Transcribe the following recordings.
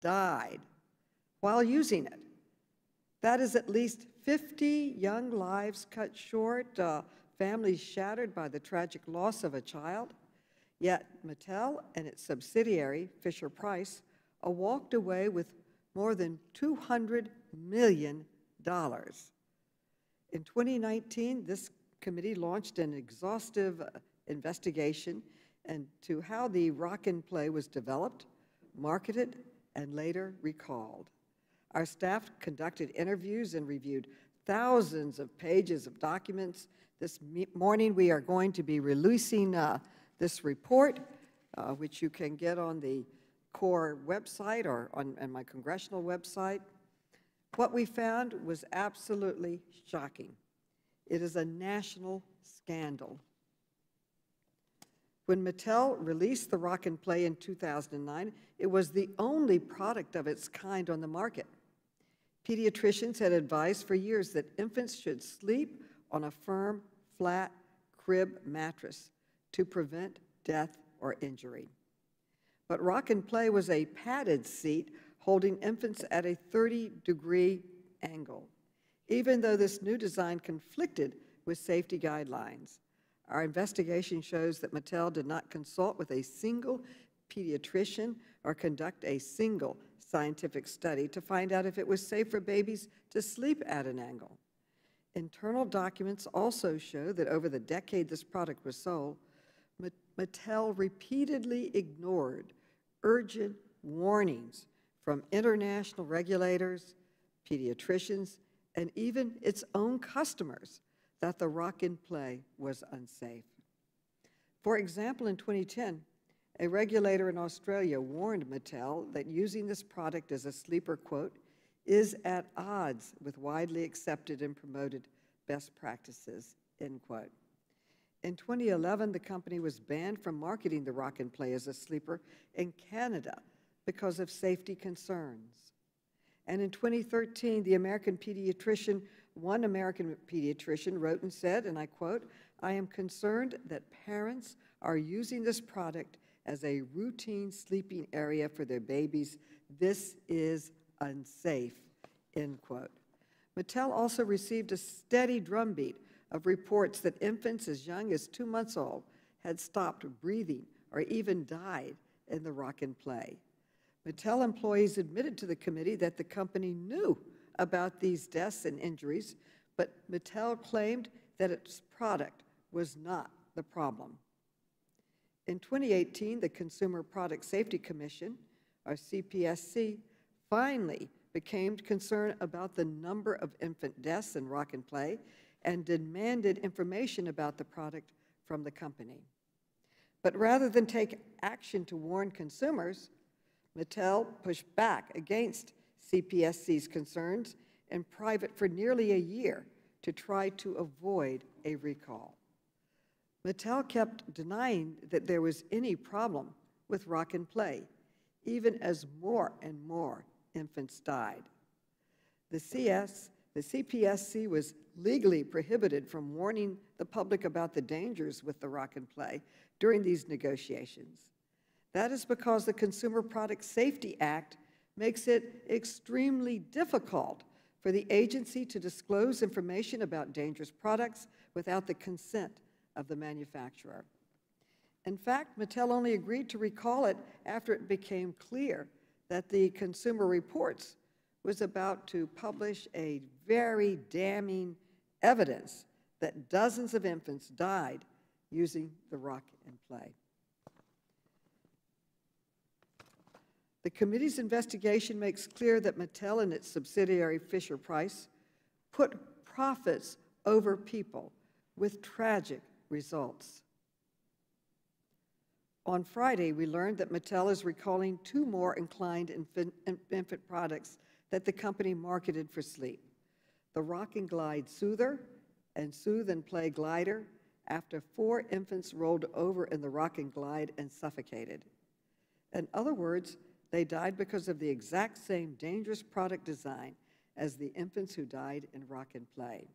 died while using it. That is at least 50 young lives cut short, families shattered by the tragic loss of a child. Yet Mattel and its subsidiary, Fisher-Price, walked away with more than $200 million. In 2019, this committee launched an exhaustive investigation into how the Rock and Play was developed, marketed, and later recalled. Our staff conducted interviews and reviewed thousands of pages of documents. This morning, we are going to be releasing this report, which you can get on the Corps website or on my congressional website. What we found was absolutely shocking. It is a national scandal. When Mattel released the Rock and Play in 2009, it was the only product of its kind on the market. Pediatricians had advised for years that infants should sleep on a firm, flat crib mattress to prevent death or injury. But Rock and Play was a padded seat holding infants at a 30-degree angle, even though this new design conflicted with safety guidelines. Our investigation shows that Mattel did not consult with a single pediatrician or conduct a single scientific study to find out if it was safe for babies to sleep at an angle. Internal documents also show that over the decade this product was sold, Mattel repeatedly ignored urgent warnings from international regulators, pediatricians, and even its own customers that the Rock and Play was unsafe. For example, in 2010, a regulator in Australia warned Mattel that using this product as a sleeper, quote, is at odds with widely accepted and promoted best practices, end quote. In 2011, the company was banned from marketing the Rock and Play as a sleeper in Canada because of safety concerns. And in 2013, one American pediatrician wrote and said, and I quote, "I am concerned that parents are using this product as a routine sleeping area for their babies. This is unsafe," end quote. Mattel also received a steady drumbeat of reports that infants as young as 2 months old had stopped breathing or even died in the Rock and Play. Mattel employees admitted to the committee that the company knew about these deaths and injuries, but Mattel claimed that its product was not the problem. In 2018, the Consumer Product Safety Commission, or CPSC, finally became concerned about the number of infant deaths in Rock and Play and demanded information about the product from the company. But rather than take action to warn consumers, Mattel pushed back against CPSC's concerns in private for nearly a year to try to avoid a recall. Mattel kept denying that there was any problem with Rock and Play, even as more and more infants died. The CPSC was legally prohibited from warning the public about the dangers with the Rock and Play during these negotiations. That is because the Consumer Product Safety Act makes it extremely difficult for the agency to disclose information about dangerous products without the consent of the manufacturer. In fact, Mattel only agreed to recall it after it became clear that the Consumer Reports was about to publish a very damning evidence that dozens of infants died using the Rock and Play. The committee's investigation makes clear that Mattel and its subsidiary Fisher-Price put profits over people with tragic results. On Friday, we learned that Mattel is recalling 2 more Incline infant products that the company marketed for sleep: the Rock and Glide Soother and Soothe and Play Glider, after 4 infants rolled over in the Rock and Glide and suffocated. In other words, they died because of the exact same dangerous product design as the infants who died in Rock and Play.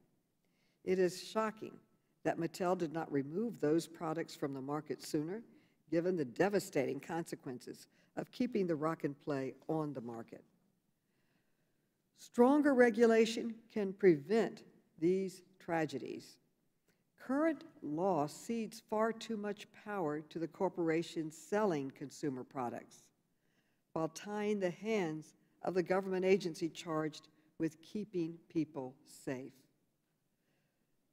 It is shocking that Mattel did not remove those products from the market sooner, given the devastating consequences of keeping the rock and play on the market. Stronger regulation can prevent these tragedies. Current law cedes far too much power to the corporations selling consumer products, while tying the hands of the government agency charged with keeping people safe.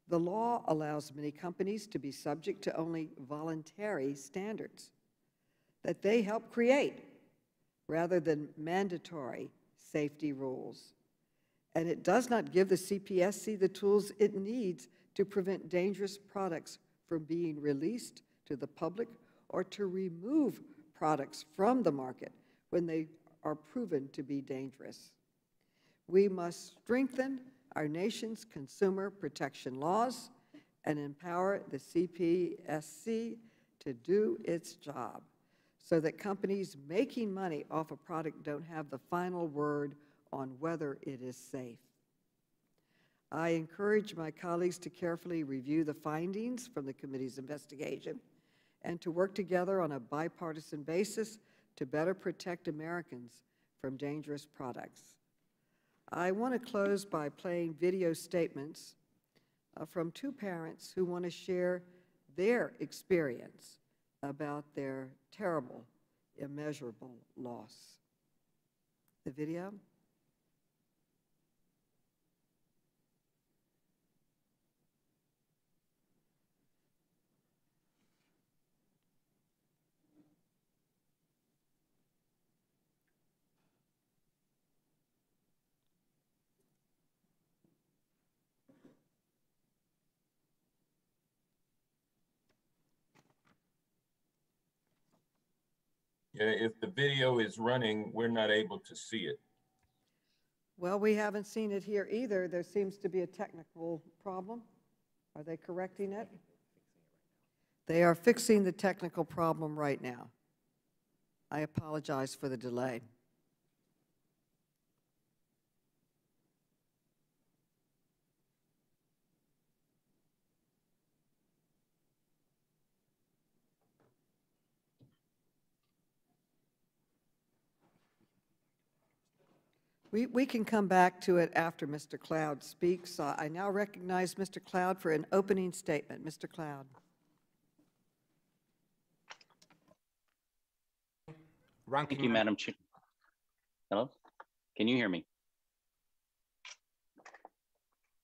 The law allows many companies to be subject to only voluntary standards that they help create, rather than mandatory safety rules. And it does not give the CPSC the tools it needs to prevent dangerous products from being released to the public or to remove products from the market when they are proven to be dangerous. We must strengthen our nation's consumer protection laws and empower the CPSC to do its job so that companies making money off a product don't have the final word on whether it is safe. I encourage my colleagues to carefully review the findings from the committee's investigation and to work together on a bipartisan basis to better protect Americans from dangerous products. I want to close by playing video statements from two parents who want to share their experience about their terrible, immeasurable loss. The video. Yeah, if the video is running, we're not able to see it. Well, we haven't seen it here either. There seems to be a technical problem. Are they correcting it? They are fixing the technical problem right now. I apologize for the delay. We can come back to it after Mr. Cloud speaks. I now recognize Mr. Cloud for an opening statement. Mr. Cloud. Thank you, Madam Chair. Hello? Can you hear me?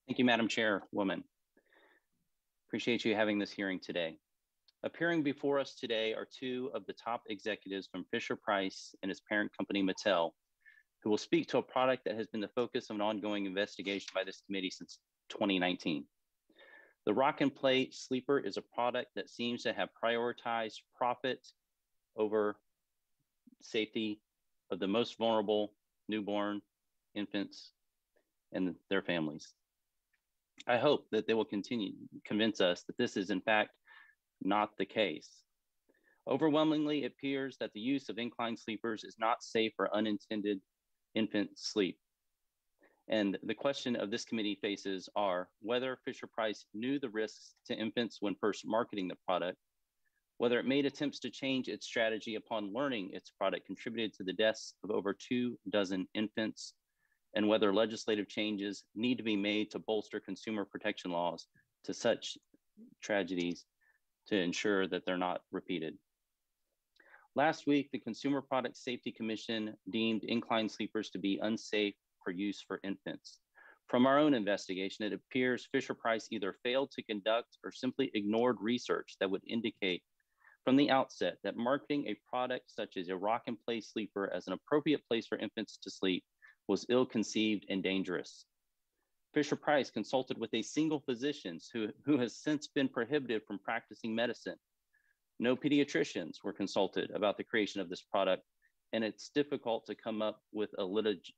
Thank you, Madam Chairwoman. Appreciate you having this hearing today. Appearing before us today are two of the top executives from Fisher-Price and its parent company, Mattel, who will speak to a product that has been the focus of an ongoing investigation by this committee since 2019. The Rock and Play Sleeper is a product that seems to have prioritized profit over safety of the most vulnerable newborn infants and their families. I hope that they will continue to convince us that this is in fact not the case. Overwhelmingly, it appears that the use of incline sleepers is not safe for unintended infant sleep. And the question of this committee faces are whether Fisher-Price knew the risks to infants when first marketing the product, whether it made attempts to change its strategy upon learning its product contributed to the deaths of over 24 infants, and whether legislative changes need to be made to bolster consumer protection laws to such tragedies to ensure that they're not repeated. Last week, the Consumer Product Safety Commission deemed incline sleepers to be unsafe for use for infants. From our own investigation, it appears Fisher-Price either failed to conduct or simply ignored research that would indicate from the outset that marketing a product such as a Rock and Play sleeper as an appropriate place for infants to sleep was ill-conceived and dangerous. Fisher-Price consulted with a single physician who has since been prohibited from practicing medicine. No pediatricians were consulted about the creation of this product, and it's difficult to come up with a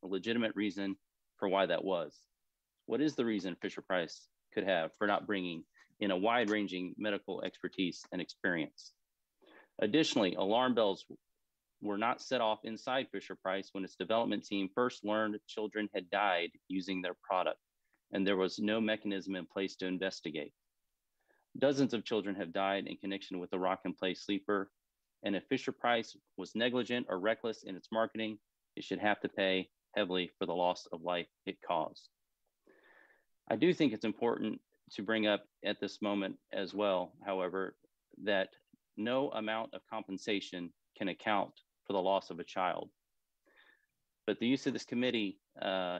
legitimate reason for why that was. What is the reason Fisher-Price could have for not bringing in a wide-ranging medical expertise and experience? Additionally, alarm bells were not set off inside Fisher-Price when its development team first learned children had died using their product, and there was no mechanism in place to investigate. Dozens of children have died in connection with the Rock and Play sleeper, And if Fisher Price was negligent or reckless in its marketing, it should have to pay heavily for the loss of life it caused. I do think it's important to bring up at this moment as well, however, that no amount of compensation can account for the loss of a child. But the use of this committee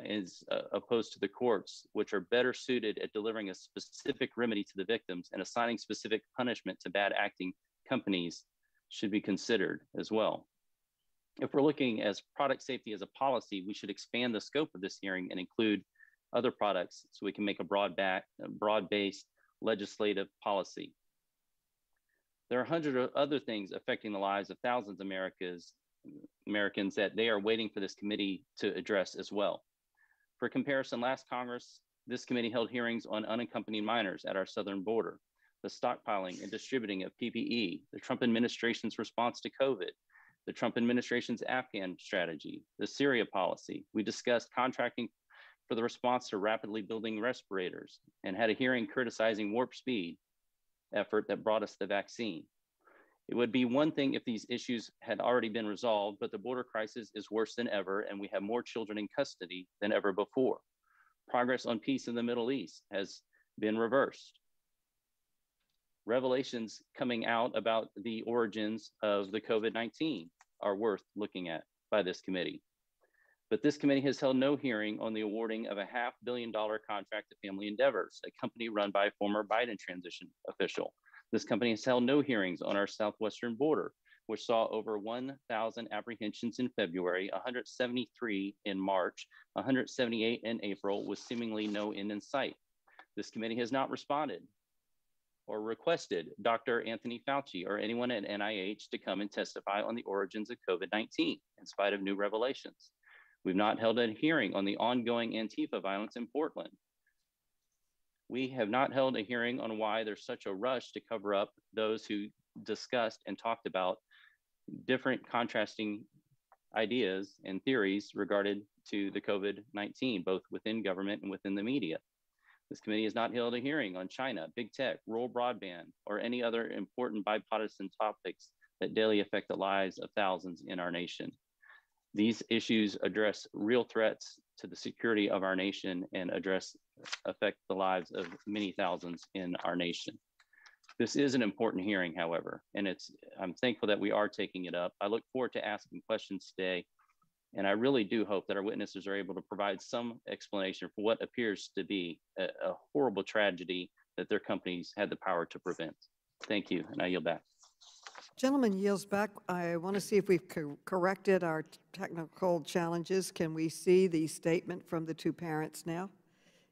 is opposed to the courts, which are better suited at delivering a specific remedy to the victims and assigning specific punishment to bad acting companies should be considered as well. If we're looking as product safety as a policy, we should expand the scope of this hearing and include other products so we can make a broad-based legislative policy. There are hundreds of other things affecting the lives of thousands of Americans that they are waiting for this committee to address as well. For comparison, last Congress, this committee held hearings on unaccompanied minors at our southern border, the stockpiling and distributing of PPE, the Trump administration's response to COVID, the Trump administration's Afghan strategy, the Syria policy. We discussed contracting for the response to rapidly building respirators and had a hearing criticizing warp speed effort that brought us the vaccine. It would be one thing if these issues had already been resolved, but the border crisis is worse than ever, and we have more children in custody than ever before. Progress on peace in the Middle East has been reversed. Revelations coming out about the origins of the COVID-19 are worth looking at by this committee. But this committee has held no hearing on the awarding of a $500 million contract to Family Endeavors, a company run by a former Biden transition official. This company has held no hearings on our southwestern border, which saw over 1,000 apprehensions in February, 173 in March, 178 in April, with seemingly no end in sight. This committee has not responded or requested Dr. Anthony Fauci or anyone at NIH to come and testify on the origins of COVID-19, in spite of new revelations. We've not held a hearing on the ongoing Antifa violence in Portland. We have not held a hearing on why there's such a rush to cover up those who discussed and talked about different contrasting ideas and theories regarding to the COVID-19, both within government and within the media. This committee has not held a hearing on China, big tech, rural broadband, or any other important bipartisan topics that daily affect the lives of thousands in our nation. These issues address real threats to the security of our nation and affect the lives of many thousands in our nation. This is an important hearing, however, and I'm thankful that we are taking it up. I look forward to asking questions today, and I really do hope that our witnesses are able to provide some explanation for what appears to be a horrible tragedy that their companies had the power to prevent. Thank you, and I yield back. Gentleman yields back. I want to see if we've corrected our technical challenges. Can we see the statement from the two parents now?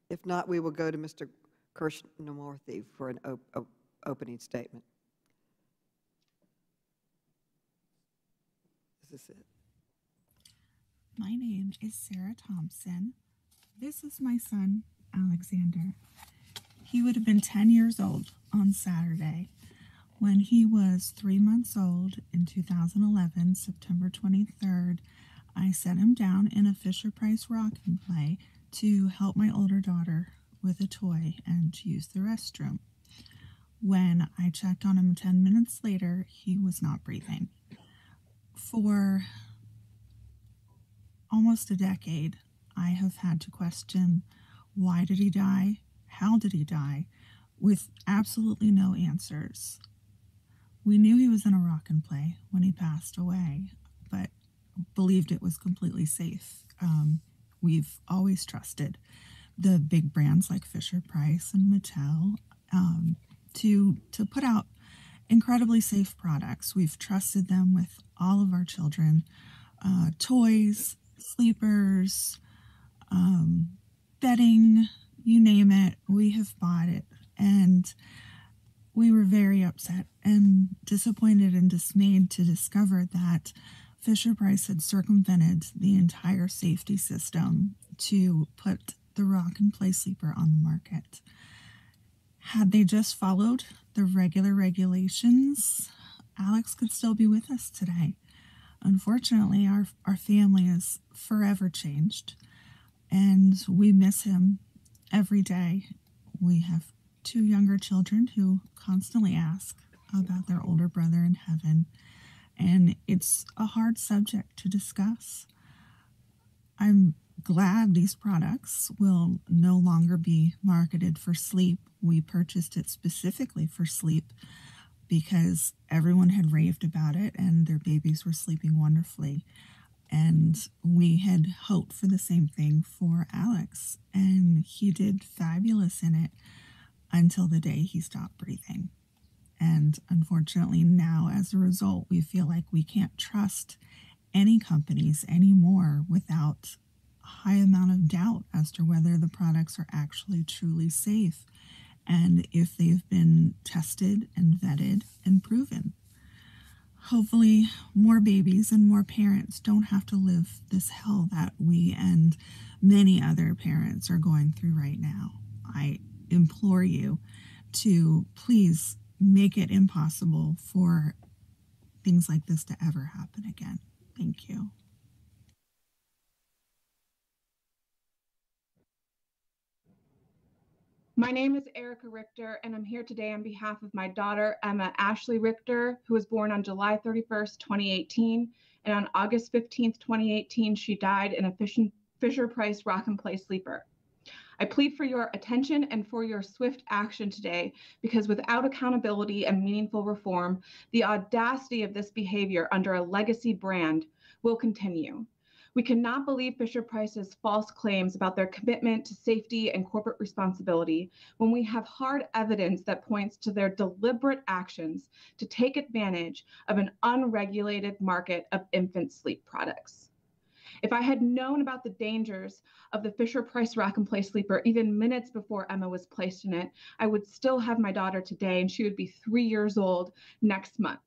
If not, we will go to Mr. Krishnamurthy for an opening statement. Is this it? My name is Sarah Thompson. This is my son, Alexander. He would have been 10 years old on Saturday. When he was 3 months old in 2011, September 23rd, I set him down in a Fisher-Price rocking play to help my older daughter with a toy and to use the restroom. When I checked on him 10 minutes later, he was not breathing. For almost a decade, I have had to question, why did he die? How did he die? With absolutely no answers. We knew he was in a rock and play when he passed away, but believed it was completely safe. We've always trusted the big brands like Fisher-Price and Mattel to put out incredibly safe products. We've trusted them with all of our children, toys, sleepers, bedding, you name it, we have bought it. And we were very upset and disappointed and dismayed to discover that Fisher-Price had circumvented the entire safety system to put the rock and play sleeper on the market. Had they just followed the regular regulations, Alex could still be with us today. Unfortunately, our family is forever changed, and we miss him every day. We have 2 younger children who constantly ask about their older brother in heaven, and it's a hard subject to discuss. I'm glad these products will no longer be marketed for sleep. We purchased it specifically for sleep because everyone had raved about it and their babies were sleeping wonderfully. And we had hoped for the same thing for Alex, and he did fabulous in it until the day he stopped breathing. And unfortunately, now as a result, we feel like we can't trust any companies anymore without a high amount of doubt as to whether the products are actually truly safe and if they've been tested and vetted and proven. Hopefully, more babies and more parents don't have to live this hell that we and many other parents are going through right now. I implore you to please make it impossible for things like this to ever happen again. Thank you. My name is Erica Richter, and I'm here today on behalf of my daughter, Emma Ashley Richter, who was born on July 31st, 2018. And on August 15th, 2018, she died in a Fisher-Price Rock and Play sleeper. I plead for your attention and for your swift action today, because without accountability and meaningful reform, the audacity of this behavior under a legacy brand will continue. We cannot believe Fisher-Price's false claims about their commitment to safety and corporate responsibility when we have hard evidence that points to their deliberate actions to take advantage of an unregulated market of infant sleep products. If I had known about the dangers of the Fisher-Price Rock and Play sleeper even minutes before Emma was placed in it, I would still have my daughter today, and she would be 3 years old next month.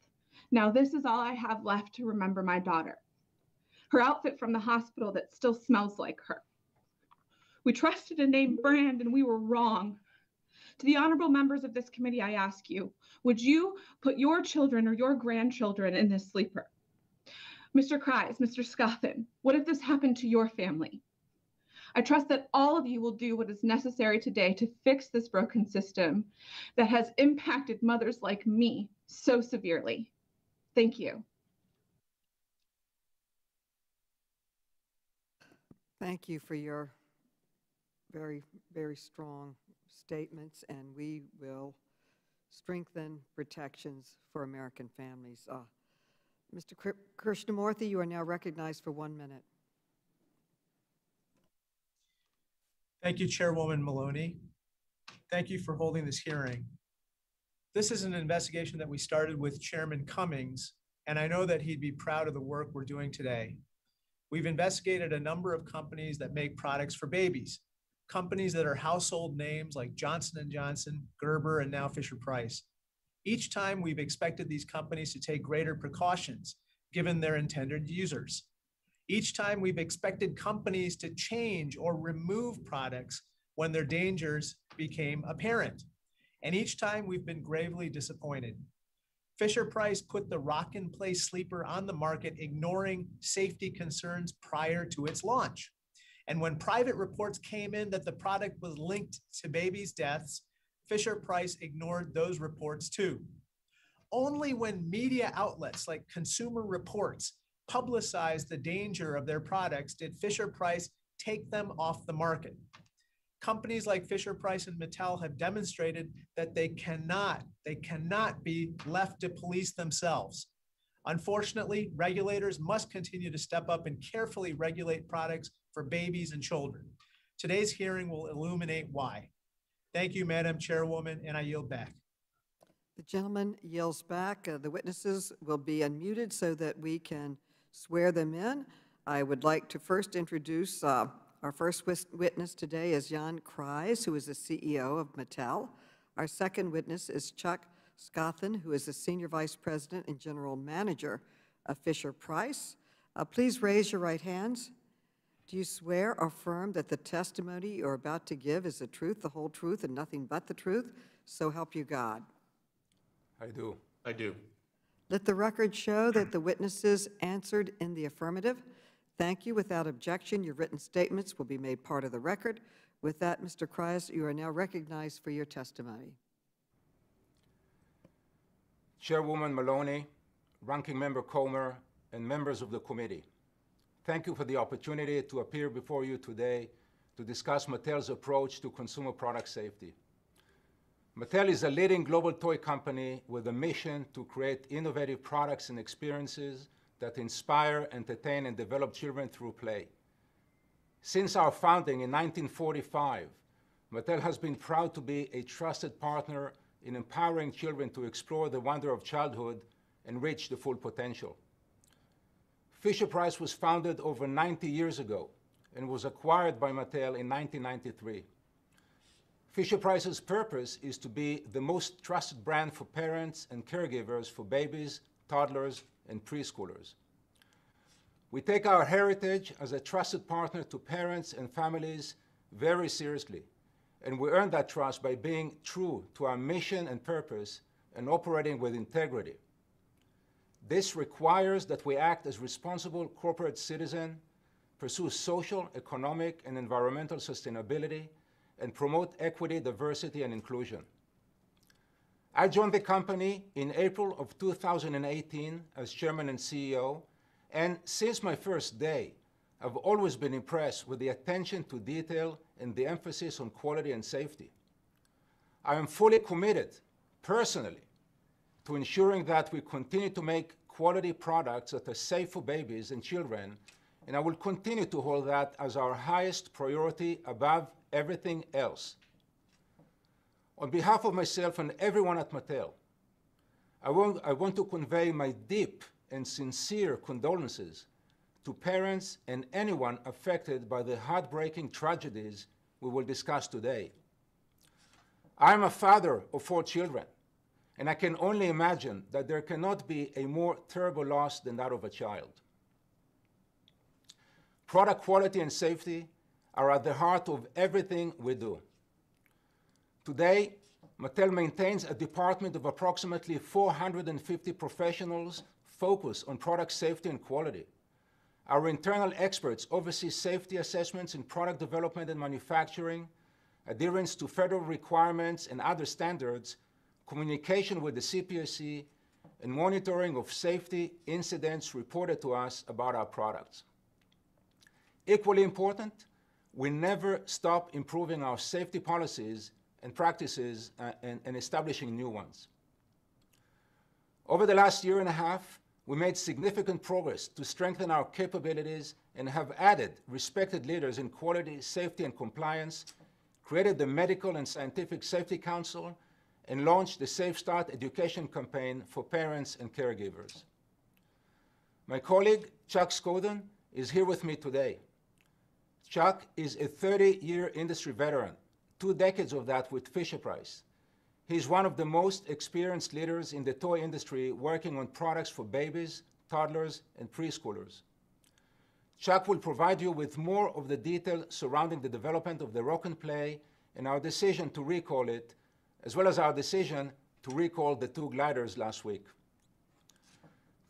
Now, this is all I have left to remember my daughter. Her outfit from the hospital that still smells like her. We trusted a name brand and we were wrong. To the honorable members of this committee, I ask you, would you put your children or your grandchildren in this sleeper? Mr. Kreis, Mr. Scothen, what if this happened to your family? I trust that all of you will do what is necessary today to fix this broken system that has impacted mothers like me so severely. Thank you. Thank you for your very, very strong statements, and we will strengthen protections for American families. Mr. Krishnamurthy, you are now recognized for 1 minute. Thank you, Chairwoman Maloney. Thank you for holding this hearing. This is an investigation that we started with Chairman Cummings, and I know that he'd be proud of the work we're doing today. We've investigated a number of companies that make products for babies, companies that are household names like Johnson & Johnson, Gerber, and now Fisher-Price. Each time we've expected these companies to take greater precautions given their intended users. Each time we've expected companies to change or remove products when their dangers became apparent. And each time we've been gravely disappointed. Fisher-Price put the Rock and Play sleeper on the market, ignoring safety concerns prior to its launch. And when private reports came in that the product was linked to babies' deaths, Fisher-Price ignored those reports too. Only when media outlets like Consumer Reports publicized the danger of their products did Fisher-Price take them off the market. Companies like Fisher-Price and Mattel have demonstrated that they cannot be left to police themselves. Unfortunately, regulators must continue to step up and carefully regulate products for babies and children. Today's hearing will illuminate why. Thank you, Madam Chairwoman, and I yield back. The gentleman yields back. The witnesses will be unmuted so that we can swear them in. I would like to first introduce our first witness today is Jan Kreis, who is the CEO of Mattel. Our second witness is Chuck Scothen, who is the Senior Vice President and General Manager of Fisher-Price. Please raise your right hands. Do you swear or affirm that the testimony you're about to give is the truth, the whole truth, and nothing but the truth? So help you God. I do. I do. Let the record show that the witnesses answered in the affirmative. Thank you. Without objection, your written statements will be made part of the record. With that, Mr. Kreis, you are now recognized for your testimony. Chairwoman Maloney, Ranking Member Comer, and members of the committee. Thank you for the opportunity to appear before you today to discuss Mattel's approach to consumer product safety. Mattel is a leading global toy company with a mission to create innovative products and experiences that inspire, entertain, and develop children through play. Since our founding in 1945, Mattel has been proud to be a trusted partner in empowering children to explore the wonder of childhood and reach the full potential. Fisher-Price was founded over 90 years ago and was acquired by Mattel in 1993. Fisher-Price's purpose is to be the most trusted brand for parents and caregivers for babies, toddlers, and preschoolers. We take our heritage as a trusted partner to parents and families very seriously, and we earn that trust by being true to our mission and purpose and operating with integrity. This requires that we act as responsible corporate citizens, pursue social, economic, and environmental sustainability, and promote equity, diversity, and inclusion. I joined the company in April of 2018 as chairman and CEO, and since my first day, I've always been impressed with the attention to detail and the emphasis on quality and safety. I am fully committed, personally, to ensuring that we continue to make quality products that are safe for babies and children, and I will continue to hold that as our highest priority above everything else. On behalf of myself and everyone at Mattel, I want to convey my deep and sincere condolences to parents and anyone affected by the heartbreaking tragedies we will discuss today. I am a father of 4 children, and I can only imagine that there cannot be a more terrible loss than that of a child. Product quality and safety are at the heart of everything we do. Today, Mattel maintains a department of approximately 450 professionals focused on product safety and quality. Our internal experts oversee safety assessments in product development and manufacturing, adherence to federal requirements and other standards, communication with the CPSC, and monitoring of safety incidents reported to us about our products. Equally important, we never stop improving our safety policies and practices and establishing new ones. Over the last year and a half, we made significant progress to strengthen our capabilities and have added respected leaders in quality, safety, and compliance, created the Medical and Scientific Safety Council, and launched the Safe Start education campaign for parents and caregivers. My colleague, Chuck Scoden, is here with me today. Chuck is a 30-year industry veteran, 2 decades of that with Fisher-Price. He's one of the most experienced leaders in the toy industry working on products for babies, toddlers, and preschoolers. Chuck will provide you with more of the detail surrounding the development of the Rock and Play and our decision to recall it, as well as our decision to recall the 2 gliders last week.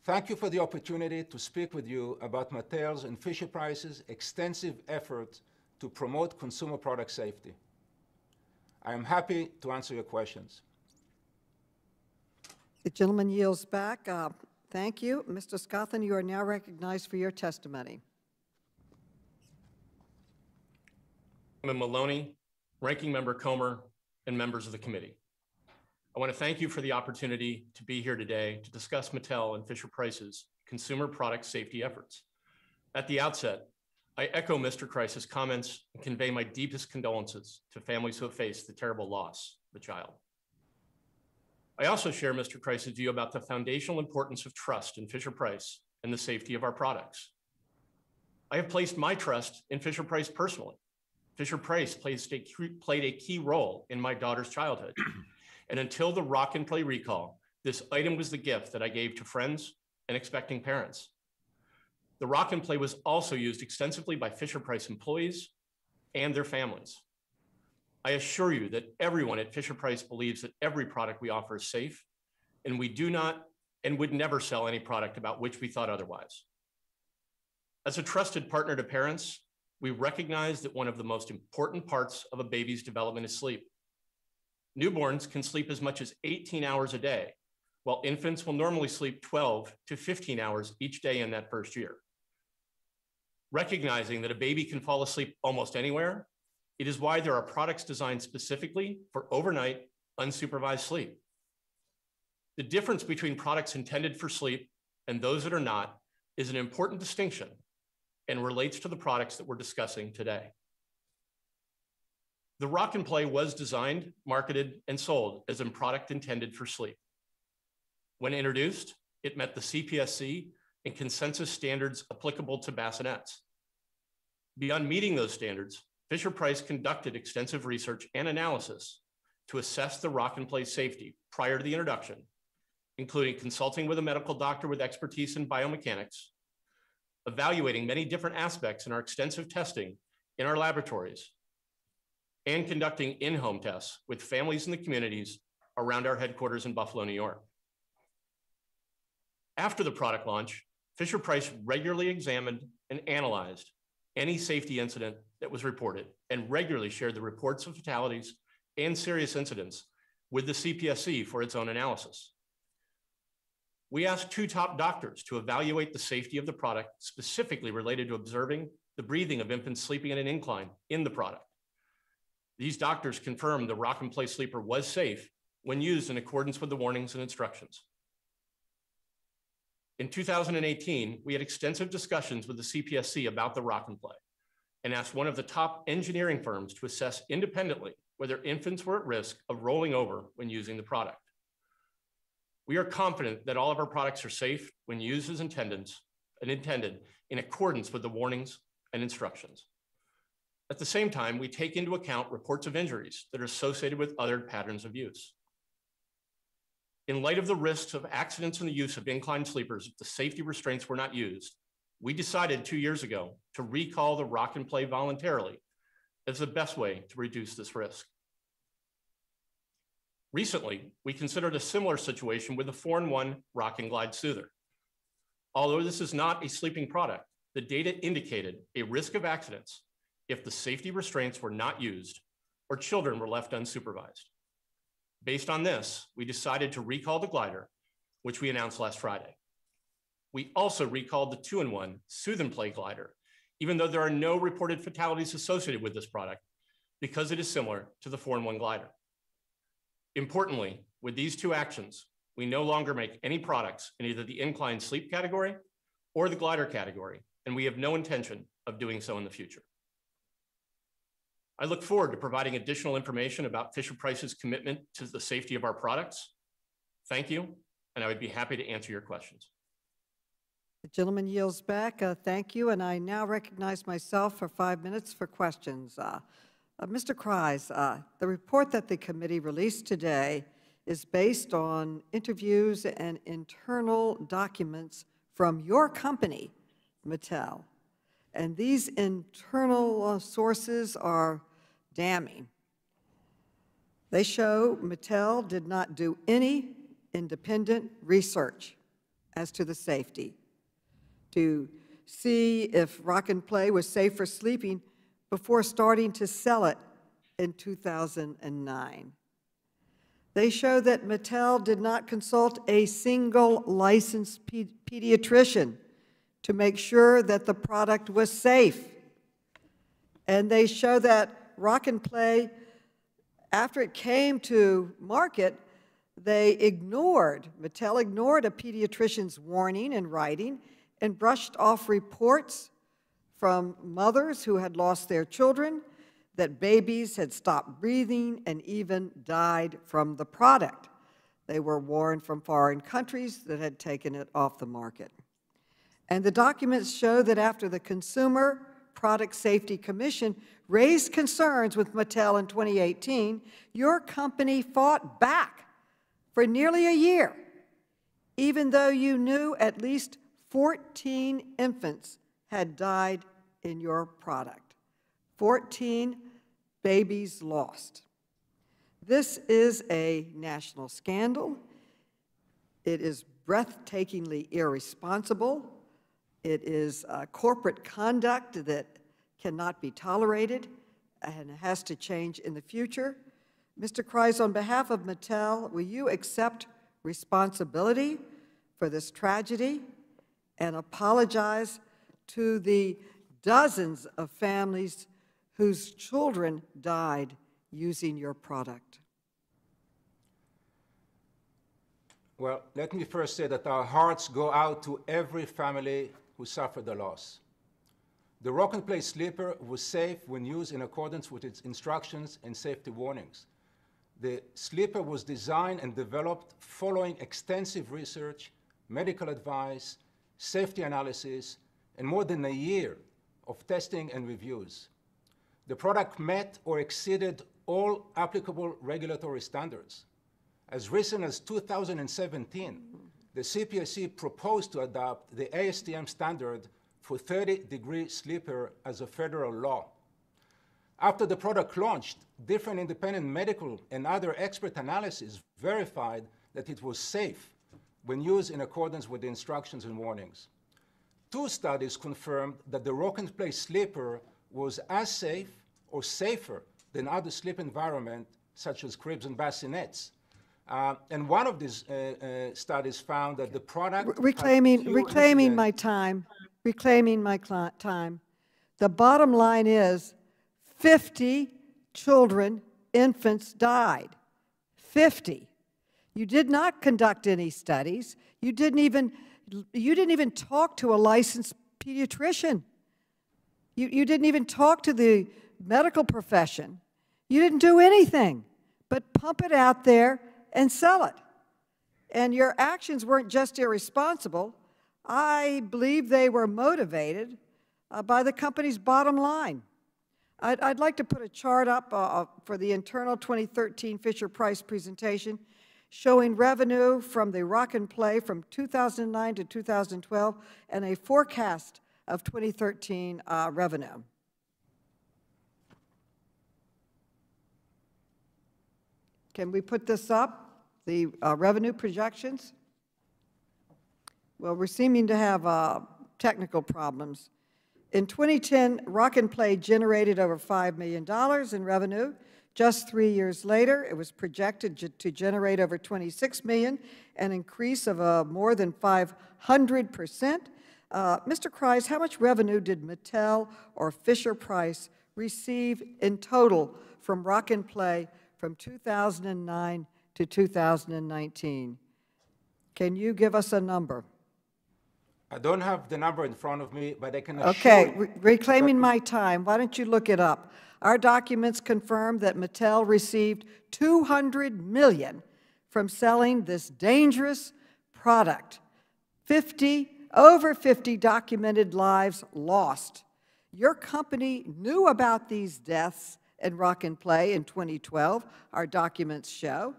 Thank you for the opportunity to speak with you about Mattel's and Fisher-Price's extensive efforts to promote consumer product safety. I am happy to answer your questions. The gentleman yields back. Thank you. Mr. Scotland, you are now recognized for your testimony. Chairman Maloney, Ranking Member Comer, and members of the committee. I want to thank you for the opportunity to be here today to discuss Mattel and Fisher-Price's consumer product safety efforts. At the outset, I echo Mr. Kreis's comments and convey my deepest condolences to families who have faced the terrible loss of a child. I also share Mr. Kreis's view about the foundational importance of trust in Fisher-Price and the safety of our products. I have placed my trust in Fisher-Price personally. Fisher-Price played a key role in my daughter's childhood. And until the Rock and Play recall, this item was the gift that I gave to friends and expecting parents. The Rock and Play was also used extensively by Fisher-Price employees and their families. I assure you that everyone at Fisher-Price believes that every product we offer is safe, and we do not and would never sell any product about which we thought otherwise. As a trusted partner to parents, we recognize that one of the most important parts of a baby's development is sleep. Newborns can sleep as much as 18 hours a day, while infants will normally sleep 12 to 15 hours each day in that first year. Recognizing that a baby can fall asleep almost anywhere, it is why there are products designed specifically for overnight, unsupervised sleep. The difference between products intended for sleep and those that are not is an important distinction and relates to the products that we're discussing today. The Rock and Play was designed, marketed, and sold as a product intended for sleep. When introduced, it met the CPSC and consensus standards applicable to bassinets. Beyond meeting those standards, Fisher-Price conducted extensive research and analysis to assess the Rock and Play safety prior to the introduction, including consulting with a medical doctor with expertise in biomechanics, evaluating many different aspects in our extensive testing in our laboratories, and conducting in-home tests with families in the communities around our headquarters in Buffalo, New York. After the product launch, Fisher-Price regularly examined and analyzed any safety incident that was reported and regularly shared the reports of fatalities and serious incidents with the CPSC for its own analysis. We asked 2 top doctors to evaluate the safety of the product specifically related to observing the breathing of infants sleeping in an incline in the product. These doctors confirmed the Rock and Play sleeper was safe when used in accordance with the warnings and instructions. In 2018, we had extensive discussions with the CPSC about the Rock and Play and asked one of the top engineering firms to assess independently whether infants were at risk of rolling over when using the product. We are confident that all of our products are safe when used as intended in accordance with the warnings and instructions. At the same time, we take into account reports of injuries that are associated with other patterns of use. In light of the risks of accidents in the use of incline sleepers if the safety restraints were not used, we decided 2 years ago to recall the Rock and Play voluntarily as the best way to reduce this risk. Recently, we considered a similar situation with the 4-in-1 Rock and Glide Soother. Although this is not a sleeping product, the data indicated a risk of accidents if the safety restraints were not used or children were left unsupervised. Based on this, we decided to recall the glider, which we announced last Friday. We also recalled the 2-in-1 Soothe and Play glider, even though there are no reported fatalities associated with this product because it is similar to the 4-in-1 glider. Importantly, with these 2 actions, we no longer make any products in either the incline sleep category or the glider category, and we have no intention of doing so in the future. I look forward to providing additional information about Fisher-Price's commitment to the safety of our products. Thank you, and I would be happy to answer your questions. The gentleman yields back. Thank you, and I now recognize myself for 5 minutes for questions. Mr. Kreis, the report that the committee released today is based on interviews and internal documents from your company, Mattel. And these internal sources are damning. They show Mattel did not do any independent research as to the safety to see if Rock and Play was safe for sleeping before starting to sell it in 2009. They show that Mattel did not consult a single licensed pediatrician to make sure that the product was safe. And they show that Rock and Play, after it came to market, Mattel ignored a pediatrician's warning and writing and brushed off reports from mothers who had lost their children, that babies had stopped breathing and even died from the product. They were warned from foreign countries that had taken it off the market. And the documents show that after the Consumer Product Safety Commission raised concerns with Mattel in 2018, your company fought back for nearly a year, even though you knew at least 14 infants had died in your product. 14 babies lost. This is a national scandal. It is breathtakingly irresponsible. It is corporate conduct that cannot be tolerated and has to change in the future. Mr. Kreis, on behalf of Mattel, will you accept responsibility for this tragedy and apologize to the dozens of families whose children died using your product? Well, let me first say that our hearts go out to every family who suffered the loss. The Rock and Play sleeper was safe when used in accordance with its instructions and safety warnings. The sleeper was designed and developed following extensive research, medical advice, safety analysis, and more than a year of testing and reviews. The product met or exceeded all applicable regulatory standards. As recent as 2017, the CPSC proposed to adopt the ASTM standard for 30-degree sleeper as a federal law. After the product launched, different independent medical and other expert analyses verified that it was safe when used in accordance with the instructions and warnings. 2 studies confirmed that the Rock and Play sleeper was as safe or safer than other sleep environments such as cribs and bassinets. And one of these studies found that the product reclaiming my time. The bottom line is 50 children, infants died. 50. You did not conduct any studies. You didn't even talk to a licensed pediatrician. You didn't even talk to the medical profession. You didn't do anything but pump it out there and sell it. And your actions weren't just irresponsible. I believe they were motivated by the company's bottom line. I'd like to put a chart up for the internal 2013 Fisher-Price presentation showing revenue from the Rock and Play from 2009 to 2012 and a forecast of 2013 revenue. Can we put this up, the revenue projections? Well, we're seeming to have technical problems. In 2010, Rock and Play generated over $5 million in revenue. Just 3 years later, it was projected to generate over $26 million, an increase of more than 500%. Mr. Kreis, how much revenue did Mattel or Fisher-Price receive in total from Rock and Play from 2009 to 2019? Can you give us a number? I don't have the number in front of me, but I can assure Okay, you reclaiming my time, why don't you look it up? Our documents confirm that Mattel received $200 million from selling this dangerous product. Over 50 documented lives lost. Your company knew about these deaths in Rock and Play in 2012, our documents show.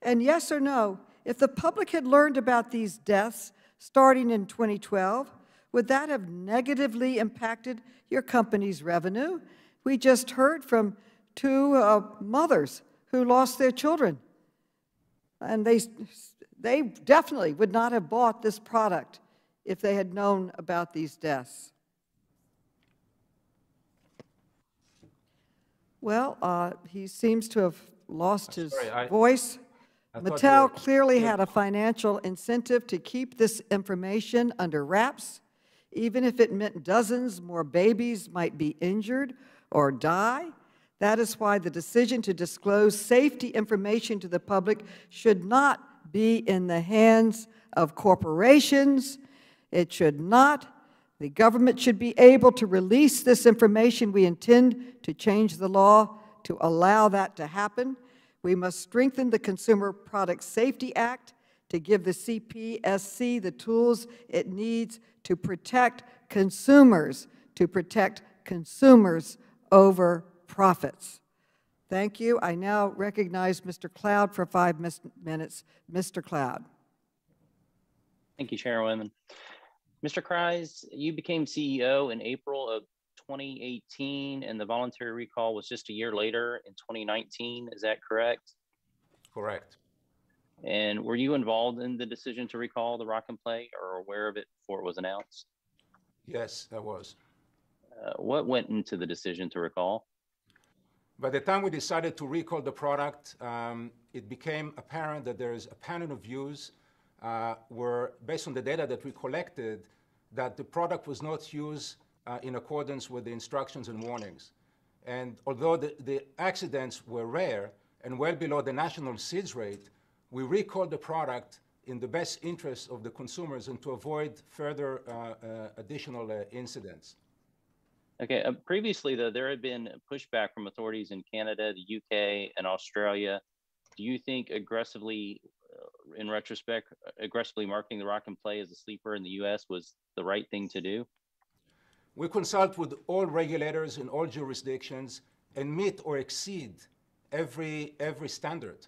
And yes or no, if the public had learned about these deaths starting in 2012, would that have negatively impacted your company's revenue? We just heard from 2 mothers who lost their children. And they definitely would not have bought this product if they had known about these deaths. Well, he seems to have lost his voice. Mattel clearly had a financial incentive to keep this information under wraps, even if it meant dozens more babies might be injured or die. That is why the decision to disclose safety information to the public should not be in the hands of corporations. It should not. The government should be able to release this information. We intend to change the law to allow that to happen. We must strengthen the Consumer Product Safety Act to give the CPSC the tools it needs to protect consumers over profits. Thank you. I now recognize Mr. Cloud for 5 minutes. Mr. Cloud. Thank you, Chairwoman. Mr. Kreis, you became CEO in April of 2018, and the voluntary recall was just a year later in 2019. Is that correct? Correct. And were you involved in the decision to recall the Rock and Play or aware of it before it was announced? Yes, I was. What went into the decision to recall? By the time we decided to recall the product, it became apparent that there is a pattern of use where, based on the data that we collected, that the product was not used in accordance with the instructions and warnings. And although the accidents were rare and well below the national SIDS rate, we recalled the product in the best interest of the consumers and to avoid further additional incidents. Okay, previously though, there had been pushback from authorities in Canada, the UK, and Australia. Do you think aggressively, in retrospect, aggressively marketing the Rock and Play as a sleeper in the US was the right thing to do? We consult with all regulators in all jurisdictions and meet or exceed every standard.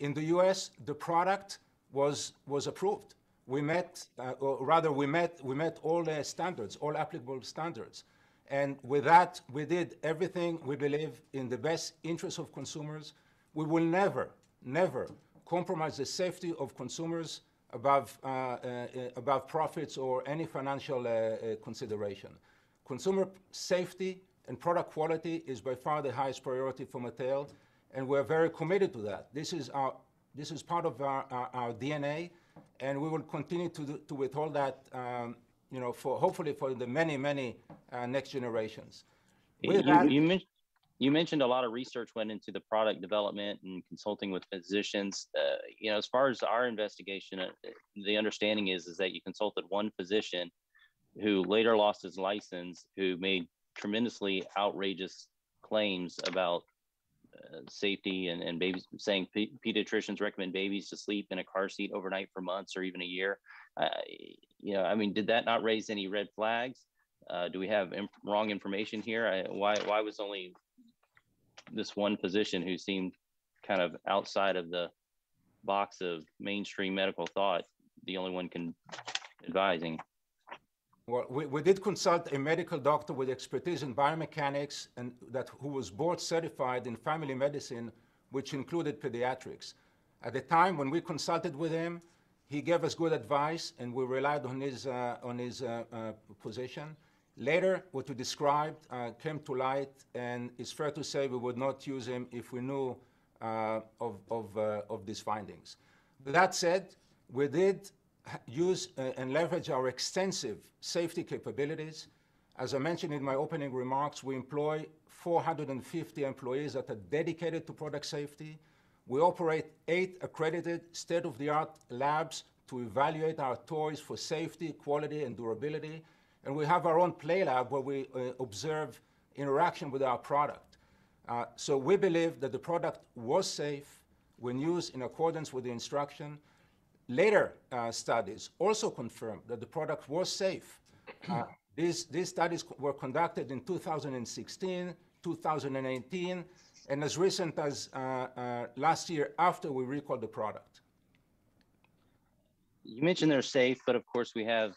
In the US, the product was approved. We met, or rather we met all standards, all applicable standards. And with that, we did everything we believe in the best interest of consumers. We will never, never compromise the safety of consumers above profits or any financial consideration. Consumer safety and product quality is by far the highest priority for Mattel, and we're very committed to that. This is part of our DNA, and we will continue to withhold that, hopefully for the many next generations. You mentioned a lot of research went into the product development and consulting with physicians. As far as our investigation, the understanding is that you consulted one physician who later lost his license, who made tremendously outrageous claims about safety and babies, saying pediatricians recommend babies to sleep in a car seat overnight for months or even a year. Did that not raise any red flags? Do we have wrong information here? Why was only this one physician who seemed kind of outside of the box of mainstream medical thought the only one advising? Well, we did consult a medical doctor with expertise in biomechanics and who was board certified in family medicine, which included pediatrics. At the time when we consulted with him, he gave us good advice and we relied on his position. Later, what you described came to light, and it's fair to say we would not use him if we knew of these findings. With that said, we did use and leverage our extensive safety capabilities. As I mentioned in my opening remarks, we employ 450 employees that are dedicated to product safety. We operate 8 accredited state-of-the-art labs to evaluate our toys for safety, quality, and durability. And we have our own play lab where we observe interaction with our product. So we believe that the product was safe when used in accordance with the instruction. Later studies also confirmed that the product was safe. These studies were conducted in 2016, 2018, and as recent as last year after we recalled the product. You mentioned they're safe, but of course we have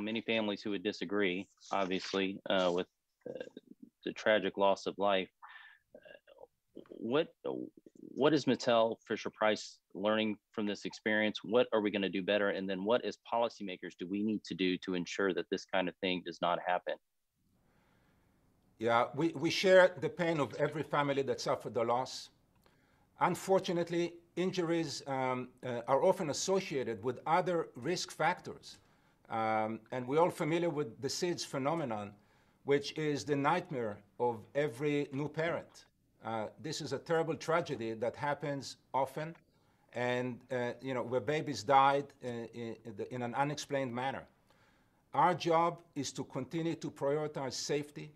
many families who would disagree, obviously, with the tragic loss of life. What is Mattel Fisher-Price learning from this experience? What are we going to do better? And then what, as policymakers, do we need to do to ensure that this kind of thing does not happen? Yeah, we share the pain of every family that suffered the loss. Unfortunately, injuries are often associated with other risk factors. And we're all familiar with the SIDS phenomenon, which is the nightmare of every new parent. This is a terrible tragedy that happens often, and where babies died in an unexplained manner. Our job is to continue to prioritize safety,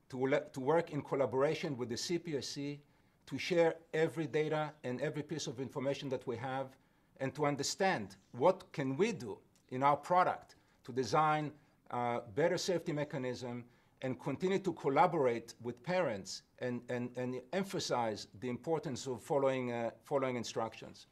to work in collaboration with the CPSC, to share every data and every piece of information that we have, and to understand what can we do in our product to design better safety mechanism and continue to collaborate with parents and emphasize the importance of following instructions.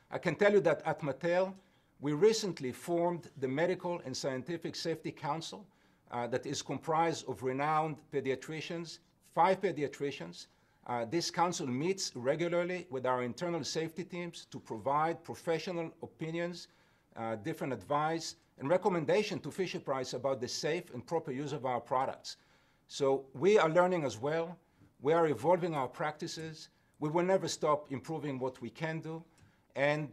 I can tell you that at Mattel, we recently formed the Medical and Scientific Safety Council that is comprised of renowned pediatricians, 5 pediatricians. This council meets regularly with our internal safety teams to provide professional opinions, different advice, and recommendation to Fisher-Price about the safe and proper use of our products. So we are learning as well. We are evolving our practices. We will never stop improving what we can do, and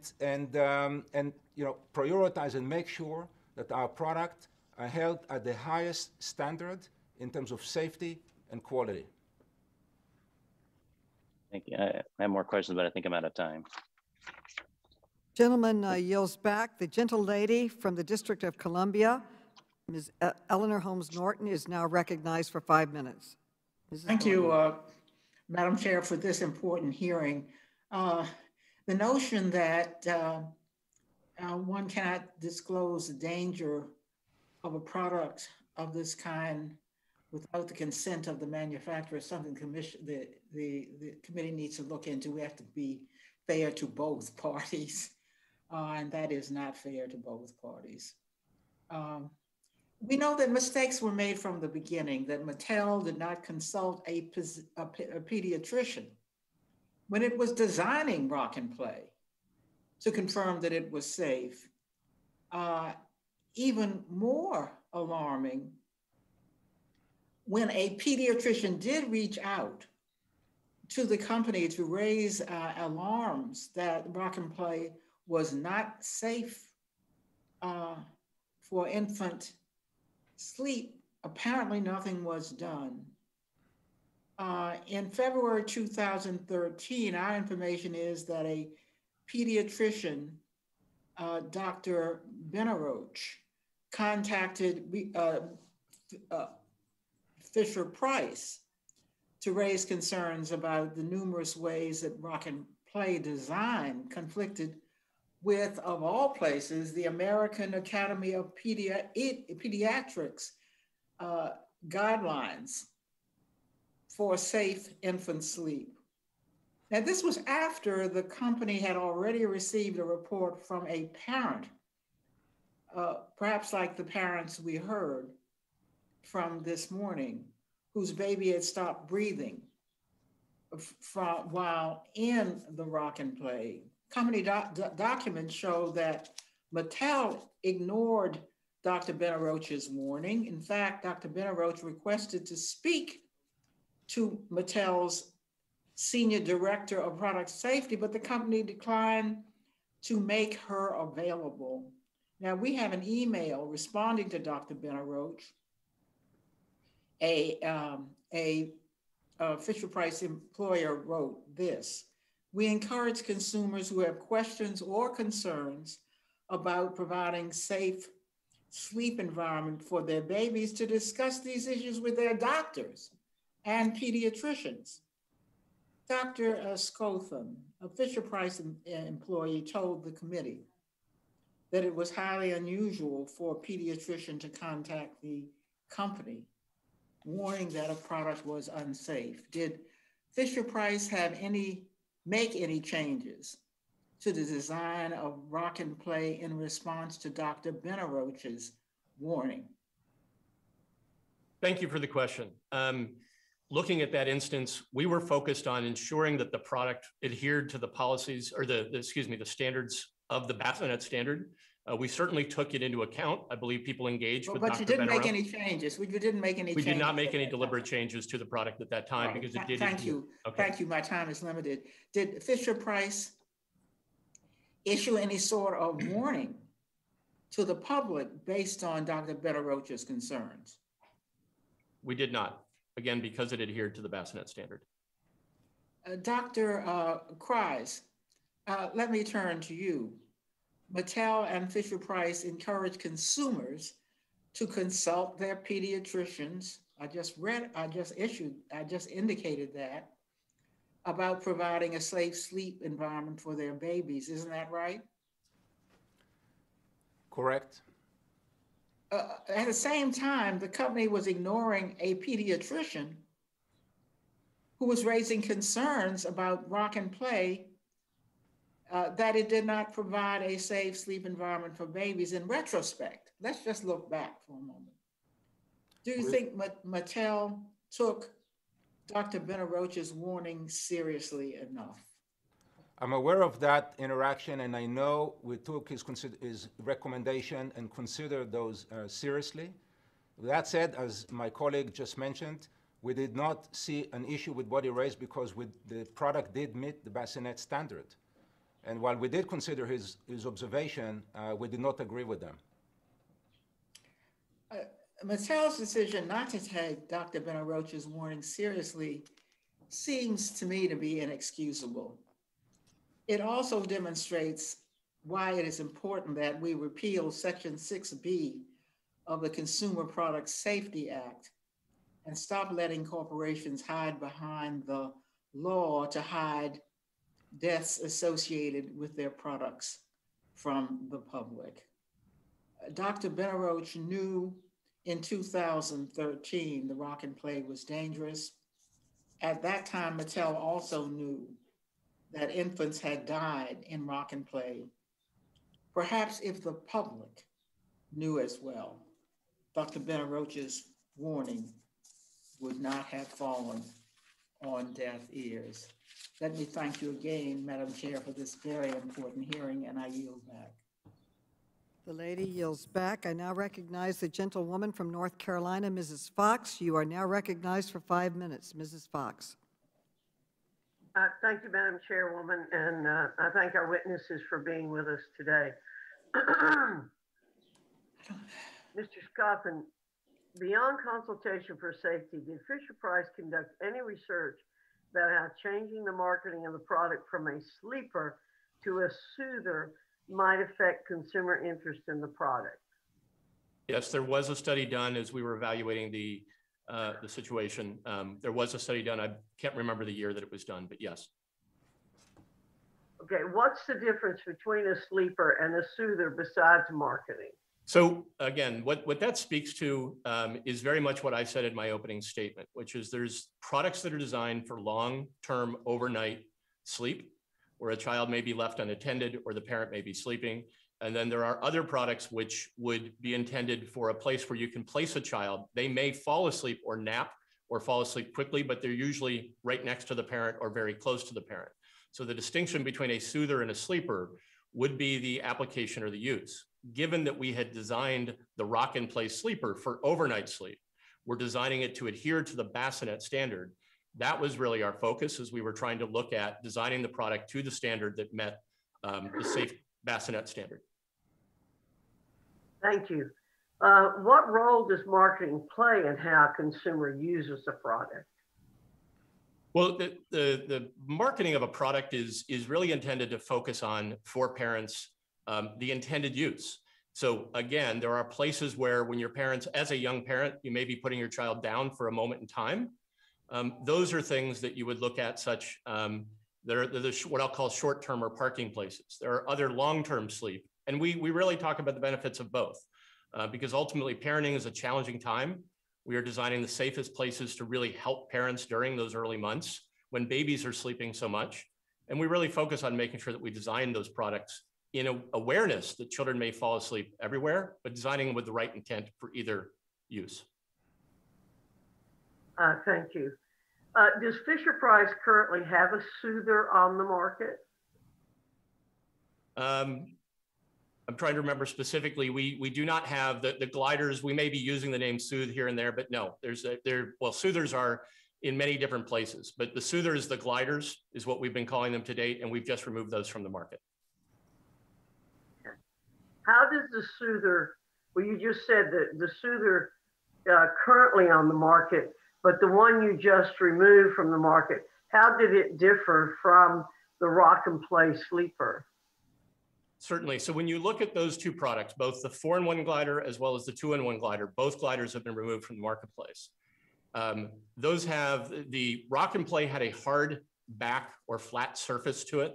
prioritize and make sure that our products are held at the highest standard in terms of safety and quality. Thank you. I have more questions, but I think I'm out of time. Gentleman yields back. The gentle lady from the District of Columbia, Ms. Eleanor Holmes Norton, is now recognized for 5 minutes. Thank you, Madam Chair, for this important hearing. The notion that one cannot disclose the danger of a product of this kind without the consent of the manufacturer is something the committee needs to look into. We have to be fair to both parties, and that is not fair to both parties. We know that mistakes were made from the beginning, that Mattel did not consult a pediatrician when it was designing Rock and Play to confirm that it was safe. Even more alarming, when a pediatrician did reach out to the company to raise alarms that Rock and Play was not safe for infant sleep, apparently nothing was done. In February 2013, our information is that a pediatrician, Dr. Benaroch, contacted Fisher Price to raise concerns about the numerous ways that Rock and Play design conflicted with, of all places, the American Academy of Pediatrics guidelines for safe infant sleep. Now, this was after the company had already received a report from a parent, perhaps like the parents we heard from this morning, whose baby had stopped breathing while in the Rock and Play. Company documents show that Mattel ignored Dr. Benaroch's warning. In fact, Dr. Benaroch requested to speak to Mattel's senior director of product safety, but the company declined to make her available. Now, we have an email responding to Dr. Benaroch. A Fisher Price employer wrote this: "We encourage consumers who have questions or concerns about providing safe sleep environment for their babies to discuss these issues with their doctors and pediatricians." Dr. Scotham, a Fisher Price employee, told the committee that it was highly unusual for a pediatrician to contact the company, warning that a product was unsafe. Did Fisher Price make any changes to the design of Rock and Play in response to Dr. Benaroch's warning? Thank you for the question. Looking at that instance, we were focused on ensuring that the product adhered to the policies or the standards of the Bassinet standard. We certainly took it into account. I believe people engaged with Dr. But you didn't Benaroch. make any changes. We didn't make any changes. We did not make any deliberate changes to the product at that time because it did. Thank you. Okay. Thank you. My time is limited. Did Fisher Price issue any sort of warning to the public based on Dr. Benaroch's concerns? We did not. Again, because it adhered to the Bassinet standard. Dr. Kreis, let me turn to you. Mattel and Fisher Price encourage consumers to consult their pediatricians. I just indicated that, about providing a safe sleep environment for their babies. Isn't that right? Correct. At the same time, the company was ignoring a pediatrician who was raising concerns about Rock and Play, that it did not provide a safe sleep environment for babies. In retrospect, let's just look back for a moment. Do you think Mattel took Dr. Benaroch's warning seriously enough? I'm aware of that interaction, and I know we took his recommendation and considered those seriously. That said, as my colleague just mentioned, we did not see an issue with body raise because the product did meet the bassinet standard. And while we did consider his observation, we did not agree with them. Mattel's decision not to take Dr. Benaroch's warning seriously seems to me to be inexcusable. It also demonstrates why it is important that we repeal Section 6B of the Consumer Product Safety Act and stop letting corporations hide behind the law to hide deaths associated with their products from the public. Dr. Benaroch knew in 2013 the rock and play was dangerous. At that time, Mattel also knew that infants had died in rock and play. Perhaps if the public knew as well, Dr. Benaroch's warning would not have fallen on deaf ears. Let me thank you again, Madam Chair, for this very important hearing, and I yield back. The lady yields back. I now recognize the gentlewoman from North Carolina, Mrs. Fox. You are now recognized for 5 minutes. Mrs. Fox. Thank you, Madam Chairwoman, and I thank our witnesses for being with us today. Mr. Scoffin, beyond consultation for safety, did Fisher-Price conduct any research about how changing the marketing of the product from a sleeper to a soother might affect consumer interest in the product? Yes, there was a study done as we were evaluating the situation. There was a study done. I can't remember the year that it was done, but yes. Okay, what's the difference between a sleeper and a soother besides marketing? So again, what that speaks to is very much what I said in my opening statement, which is there's products that are designed for long-term overnight sleep, where a child may be left unattended or the parent may be sleeping. And then there are other products which would be intended for a place where you can place a child. They may fall asleep or nap or fall asleep quickly, but they're usually right next to the parent or very close to the parent. So the distinction between a soother and a sleeper would be the application or the use. Given that we had designed the rock and play sleeper for overnight sleep, we're designing it to adhere to the bassinet standard. That was really our focus as we were trying to look at designing the product to the standard that met the safe bassinet standard. Thank you. What role does marketing play in how a consumer uses a product? Well, the marketing of a product is really intended to focus on, for parents, the intended use. So again, there are places where when your parents, as a young parent, you may be putting your child down for a moment in time. Those are things that you would look at, such they're what I'll call short-term or parking places. There are other long-term sleep. And we really talk about the benefits of both because ultimately parenting is a challenging time. We are designing the safest places to really help parents during those early months when babies are sleeping so much. And we really focus on making sure that we design those products in awareness that children may fall asleep everywhere, but designing them with the right intent for either use. Thank you. Does Fisher-Price currently have a soother on the market? I'm trying to remember specifically. We do not have the gliders. We may be using the name Soothe here and there, but no, well, soothers are in many different places, but the soothers, the gliders is what we've been calling them to date, and we've just removed those from the market. How does the soother, well, you just said that the soother currently on the market, but the one you just removed from the market, how did it differ from the rock and play sleeper? Certainly. So when you look at those two products, both the 4-in-1 glider as well as the 2-in-1 glider, both gliders have been removed from the marketplace. Those have, the rock and play had a hard back or flat surface to it.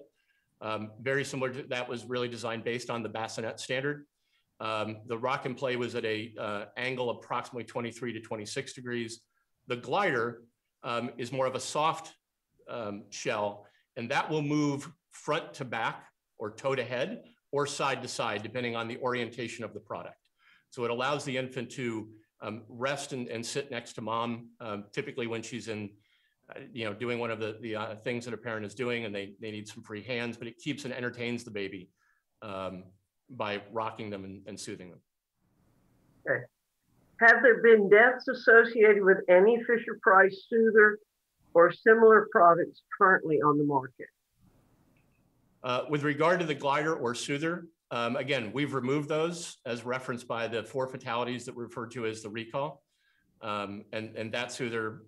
Very similar to that, was really designed based on the bassinet standard. The rock and play was at a angle approximately 23 to 26 degrees. The glider is more of a soft shell, and that will move front to back or toe to head or side to side, depending on the orientation of the product. So it allows the infant to rest and sit next to mom, typically when she's in, doing one of the things that a parent is doing and they need some free hands, but it keeps and entertains the baby by rocking them and soothing them. Okay. Have there been deaths associated with any Fisher-Price Soother or similar products currently on the market? With regard to the glider or Soother, again, we've removed those as referenced by the 4 fatalities that we referred to as the recall. And that Soother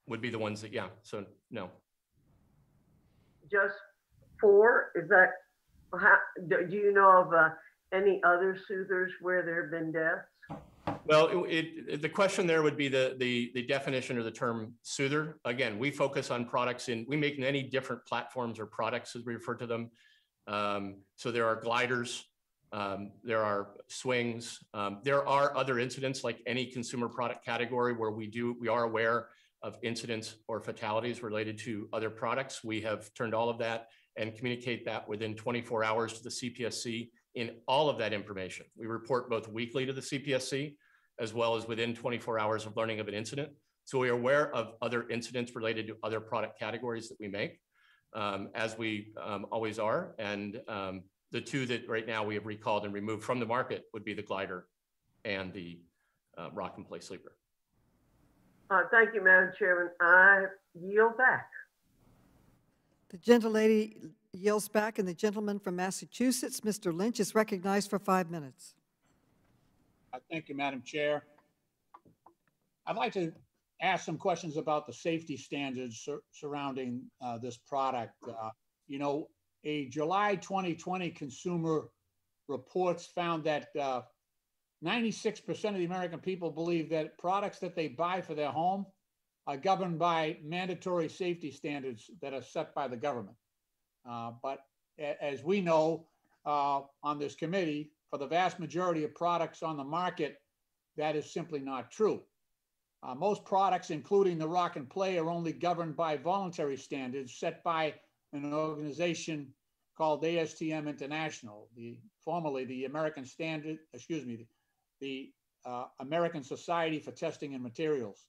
would be the ones that, yeah, so no. Just 4? Is that, do you know of any other Soothers where there have been deaths? Well, the question there would be the definition or the term Soother. Again, we focus on products we make many different platforms or products as we refer to them. So there are gliders, there are swings, there are other incidents like any consumer product category where we are aware of incidents or fatalities related to other products. We have turned all of that and communicate that within 24 hours to the CPSC in all of that information. We report both weekly to the CPSC as well as within 24 hours of learning of an incident. So we are aware of other incidents related to other product categories that we make, as we always are. And the 2 that right now we have recalled and removed from the market would be the glider and the rock and play sleeper. Thank you, Madam Chairman. I yield back. The gentlelady yields back, and the gentleman from Massachusetts, Mr. Lynch, is recognized for 5 minutes. Thank you, Madam Chair. I'd like to ask some questions about the safety standards surrounding this product. You know, a July 2020 Consumer Reports found that 96% of the American people believe that products that they buy for their home are governed by mandatory safety standards that are set by the government. But as we know on this committee, for the vast majority of products on the market, that is simply not true. Most products, including the rock and play, are only governed by voluntary standards set by an organization called ASTM International, formerly the American American Society for Testing and Materials.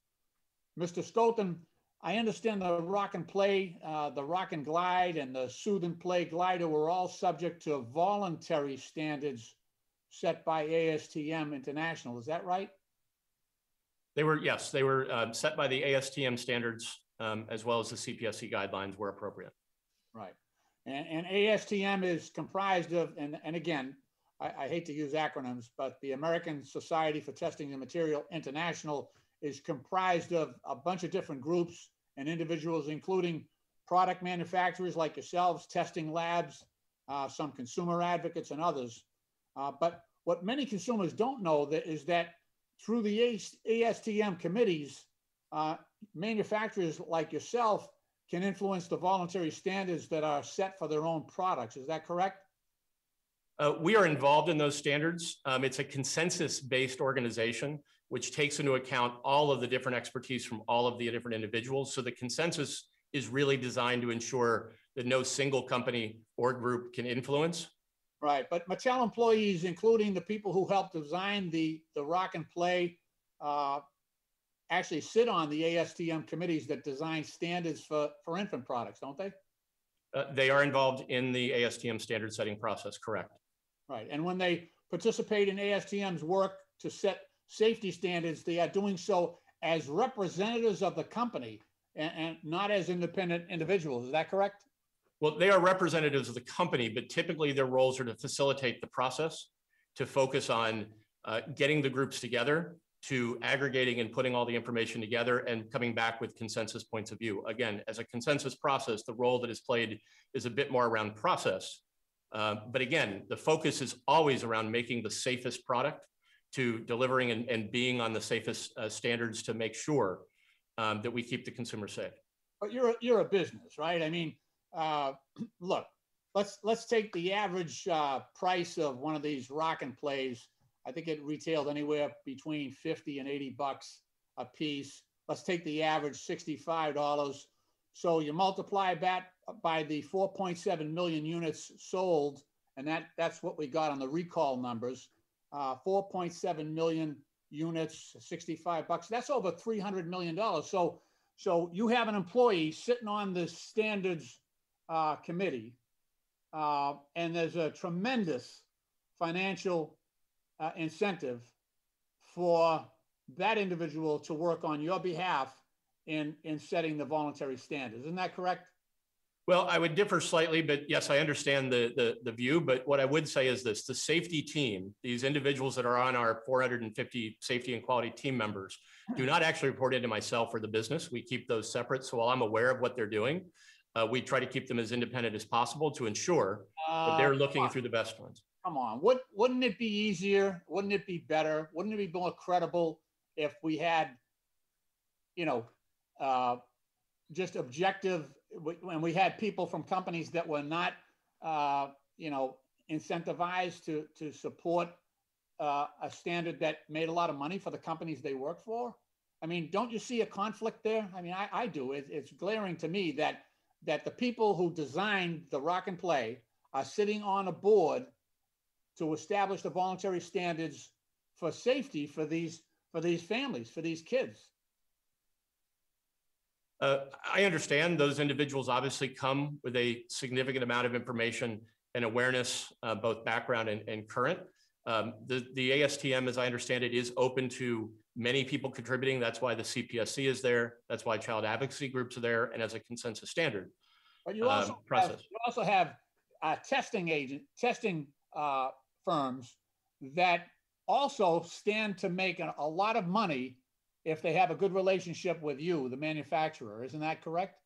Mr. Stoughton, I understand the rock and play, the rock and glide, and the soothe and play glider were all subject to voluntary standards set by ASTM International. Is that right? They were, yes, they were set by the ASTM standards as well as the CPSC guidelines where appropriate. Right. And ASTM is comprised of, and again, I hate to use acronyms, but the American Society for Testing and Material International is comprised of a bunch of different groups and individuals, including product manufacturers like yourselves, testing labs, some consumer advocates and others. But what many consumers don't know is that through the ASTM committees, manufacturers like yourself can influence the voluntary standards that are set for their own products. Is that correct? We are involved in those standards. It's a consensus-based organization, which takes into account all of the different expertise from all of the different individuals. So the consensus is really designed to ensure that no single company or group can influence. Right, but Mattel employees, including the people who helped design the rock and play, actually sit on the ASTM committees that design standards for infant products, don't they? They are involved in the ASTM standard setting process, correct. Right, and when they participate in ASTM's work to set safety standards, they are doing so as representatives of the company and not as independent individuals. Is that correct? Well, they are representatives of the company, but typically their roles are to facilitate the process, to focus on getting the groups together, to aggregating and putting all the information together and coming back with consensus points of view. Again, as a consensus process, the role that is played is a bit more around process. But again, the focus is always around making the safest product, to delivering and being on the safest standards to make sure that we keep the consumer safe. But you're a business, right? I mean, look, let's take the average price of one of these rock and plays. I think it retailed anywhere between 50 and 80 bucks a piece. Let's take the average $65. So you multiply that by the 4.7 million units sold, and that's what we got on the recall numbers. 4.7 million units, 65 bucks. That's over $300 million. So you have an employee sitting on the standards committee, and there's a tremendous financial incentive for that individual to work on your behalf in setting the voluntary standards. Isn't that correct? Well, I would differ slightly, but yes, I understand the view. But what I would say is this: the safety team, these individuals that are on our 450 safety and quality team members, do not actually report into myself or the business. We keep those separate. So while I'm aware of what they're doing, we try to keep them as independent as possible to ensure that they're looking through the best ones. Come on, wouldn't it be easier? Wouldn't it be better? Wouldn't it be more credible if we had, you know, just objective, when we had people from companies that were not, you know, incentivized to support a standard that made a lot of money for the companies they work for? I mean, don't you see a conflict there? I mean, I do. It's glaring to me that the people who designed the Rock and Play are sitting on a board to establish the voluntary standards for safety for these families, for these kids. I understand those individuals obviously come with a significant amount of information and awareness, both background and current. The ASTM, as I understand it, is open to many people contributing. That's why the CPSC is there. That's why child advocacy groups are there, and as a consensus standard but you also process. You also have testing firms that also stand to make a lot of money if they have a good relationship with you, the manufacturer. Isn't that correct?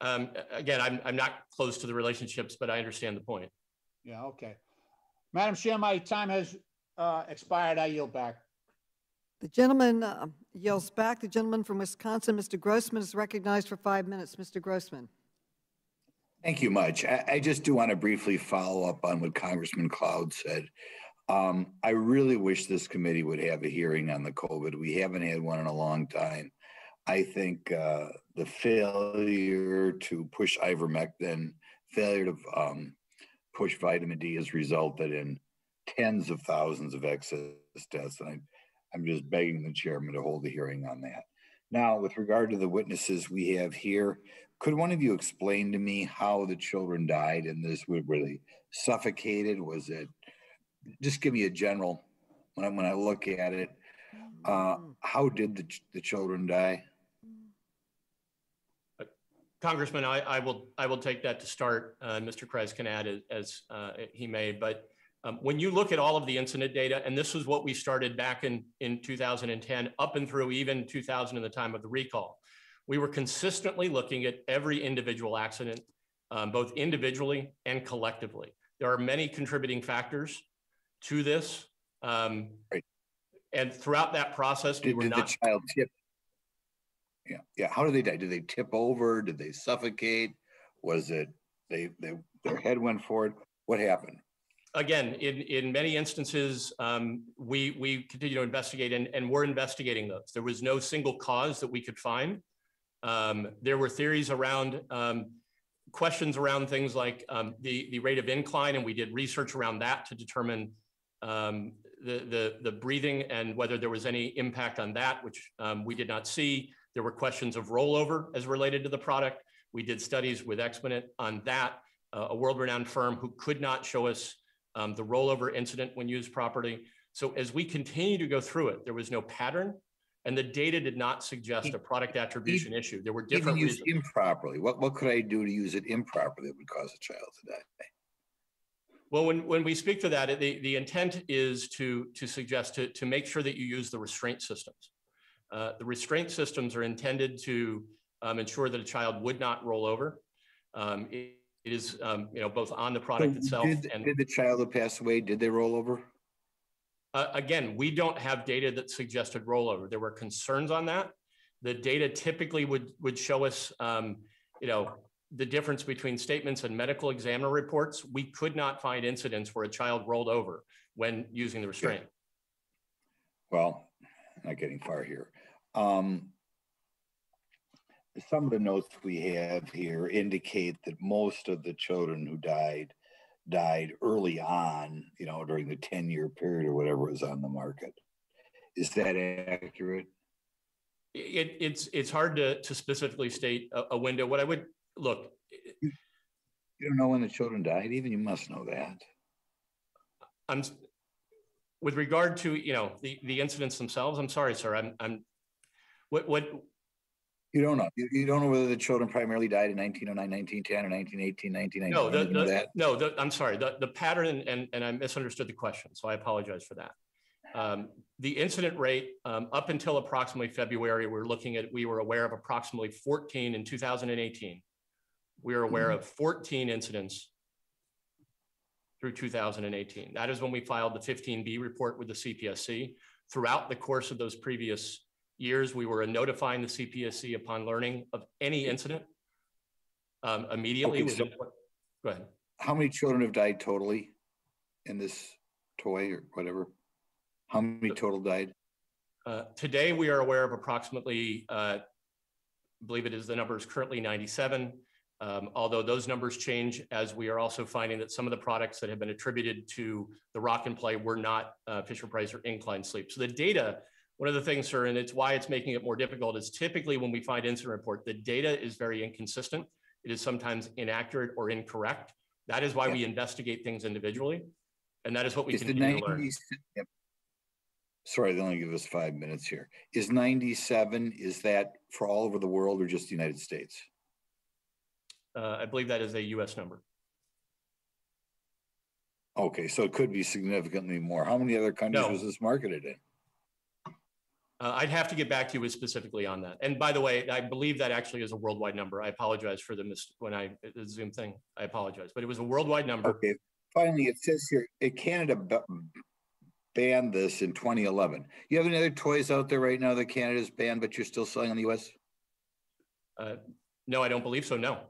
Again, I'm not close to the relationships, but I understand the point. Yeah, okay. Madam Chair, my time has expired. I yield back. The gentleman yields back. The gentleman from Wisconsin, Mr. Grossman, is recognized for 5 minutes. Mr. Grossman. Thank you much. I just do want to briefly follow up on what Congressman Cloud said. I really wish this committee would have a hearing on the COVID. We haven't had one in a long time. I think the failure to push ivermectin, failure to push vitamin D has resulted in tens of thousands of excess deaths. And I'm just begging the chairman to hold a hearing on that. Now, with regard to the witnesses we have here, could one of you explain to me how the children died in this? Were they suffocated? Was it, just give me a general, when I look at it, how did the children die? Congressman, I will take that to start. Mr. Kreis can add as he may, but when you look at all of the incident data, and this was what we started back in 2010 up and through even 2000 in the time of the recall, we were consistently looking at every individual accident, both individually and collectively. There are many contributing factors to this. Right. And throughout that process, we were not— Did the child tip? Yeah. How did they die? Did they tip over? Did they suffocate? Was it their head went forward? What happened? Again, in many instances, we continue to investigate, and we're investigating those. There was no single cause that we could find. There were theories around questions around things like the rate of incline, and we did research around that to determine the breathing and whether there was any impact on that, which we did not see. There were questions of rollover as related to the product. We did studies with Exponent on that, a world-renowned firm who could not show us the rollover incident when used properly. So as we continue to go through it, there was no pattern, and the data did not suggest a product attribution issue. There were different reasons. Even used improperly. What could I do to use it improperly that would cause a child to die? Well, when we speak to that, the intent is to suggest to make sure that you use the restraint systems. The restraint systems are intended to ensure that a child would not roll over. It is both on the product itself. Did the child that passed away, did they roll over? Again, we don't have data that suggested rollover. There were concerns on that. The data typically would show us, the difference between statements and medical examiner reports. We could not find incidents where a child rolled over when using the restraint. Well, not getting far here. Some of the notes we have here indicate that most of the children who died early on, during the 10-year period or whatever was on the market. Is that accurate? It's hard to specifically state a window. What I would look. You don't know when the children died, even? You must know that. with regard to, the incidents themselves, I'm sorry, sir, what? You don't know. You don't know whether the children primarily died in 1909, 1910, or 1918, 1919. I'm sorry, the pattern, and I misunderstood the question, so I apologize for that. The incident rate up until approximately February, we were aware of approximately 14 in 2018. We were aware of 14 incidents through 2018. That is when we filed the 15B report with the CPSC. Throughout the course of those previous years, we were notifying the CPSC upon learning of any incident immediately. Okay, so go ahead. How many children have died totally in this toy or whatever? How many total died? Today, we are aware of approximately, I believe the number is currently 97. Although those numbers change, as we are also finding that some of the products that have been attributed to the Rock and Play were not Fisher-Price or Incline sleep. So the data, one of the things, sir, and it's why it's making it more difficult, is typically when we find incident report, the data is very inconsistent. It is sometimes inaccurate or incorrect. That is why we investigate things individually. And that is what we continue to learn. Sorry, they only give us 5 minutes here. Is 97, is that for all over the world or just the United States? I believe that is a US number. Okay, so it could be significantly more. How many other countries was this marketed in? I'd have to get back to you specifically on that. And by the way, I believe that actually is a worldwide number. I apologize for the Zoom thing. I apologize, but it was a worldwide number. Okay, finally, it says here, Canada banned this in 2011. You have any other toys out there right now that Canada's banned, but you're still selling in the US? No, I don't believe so, no.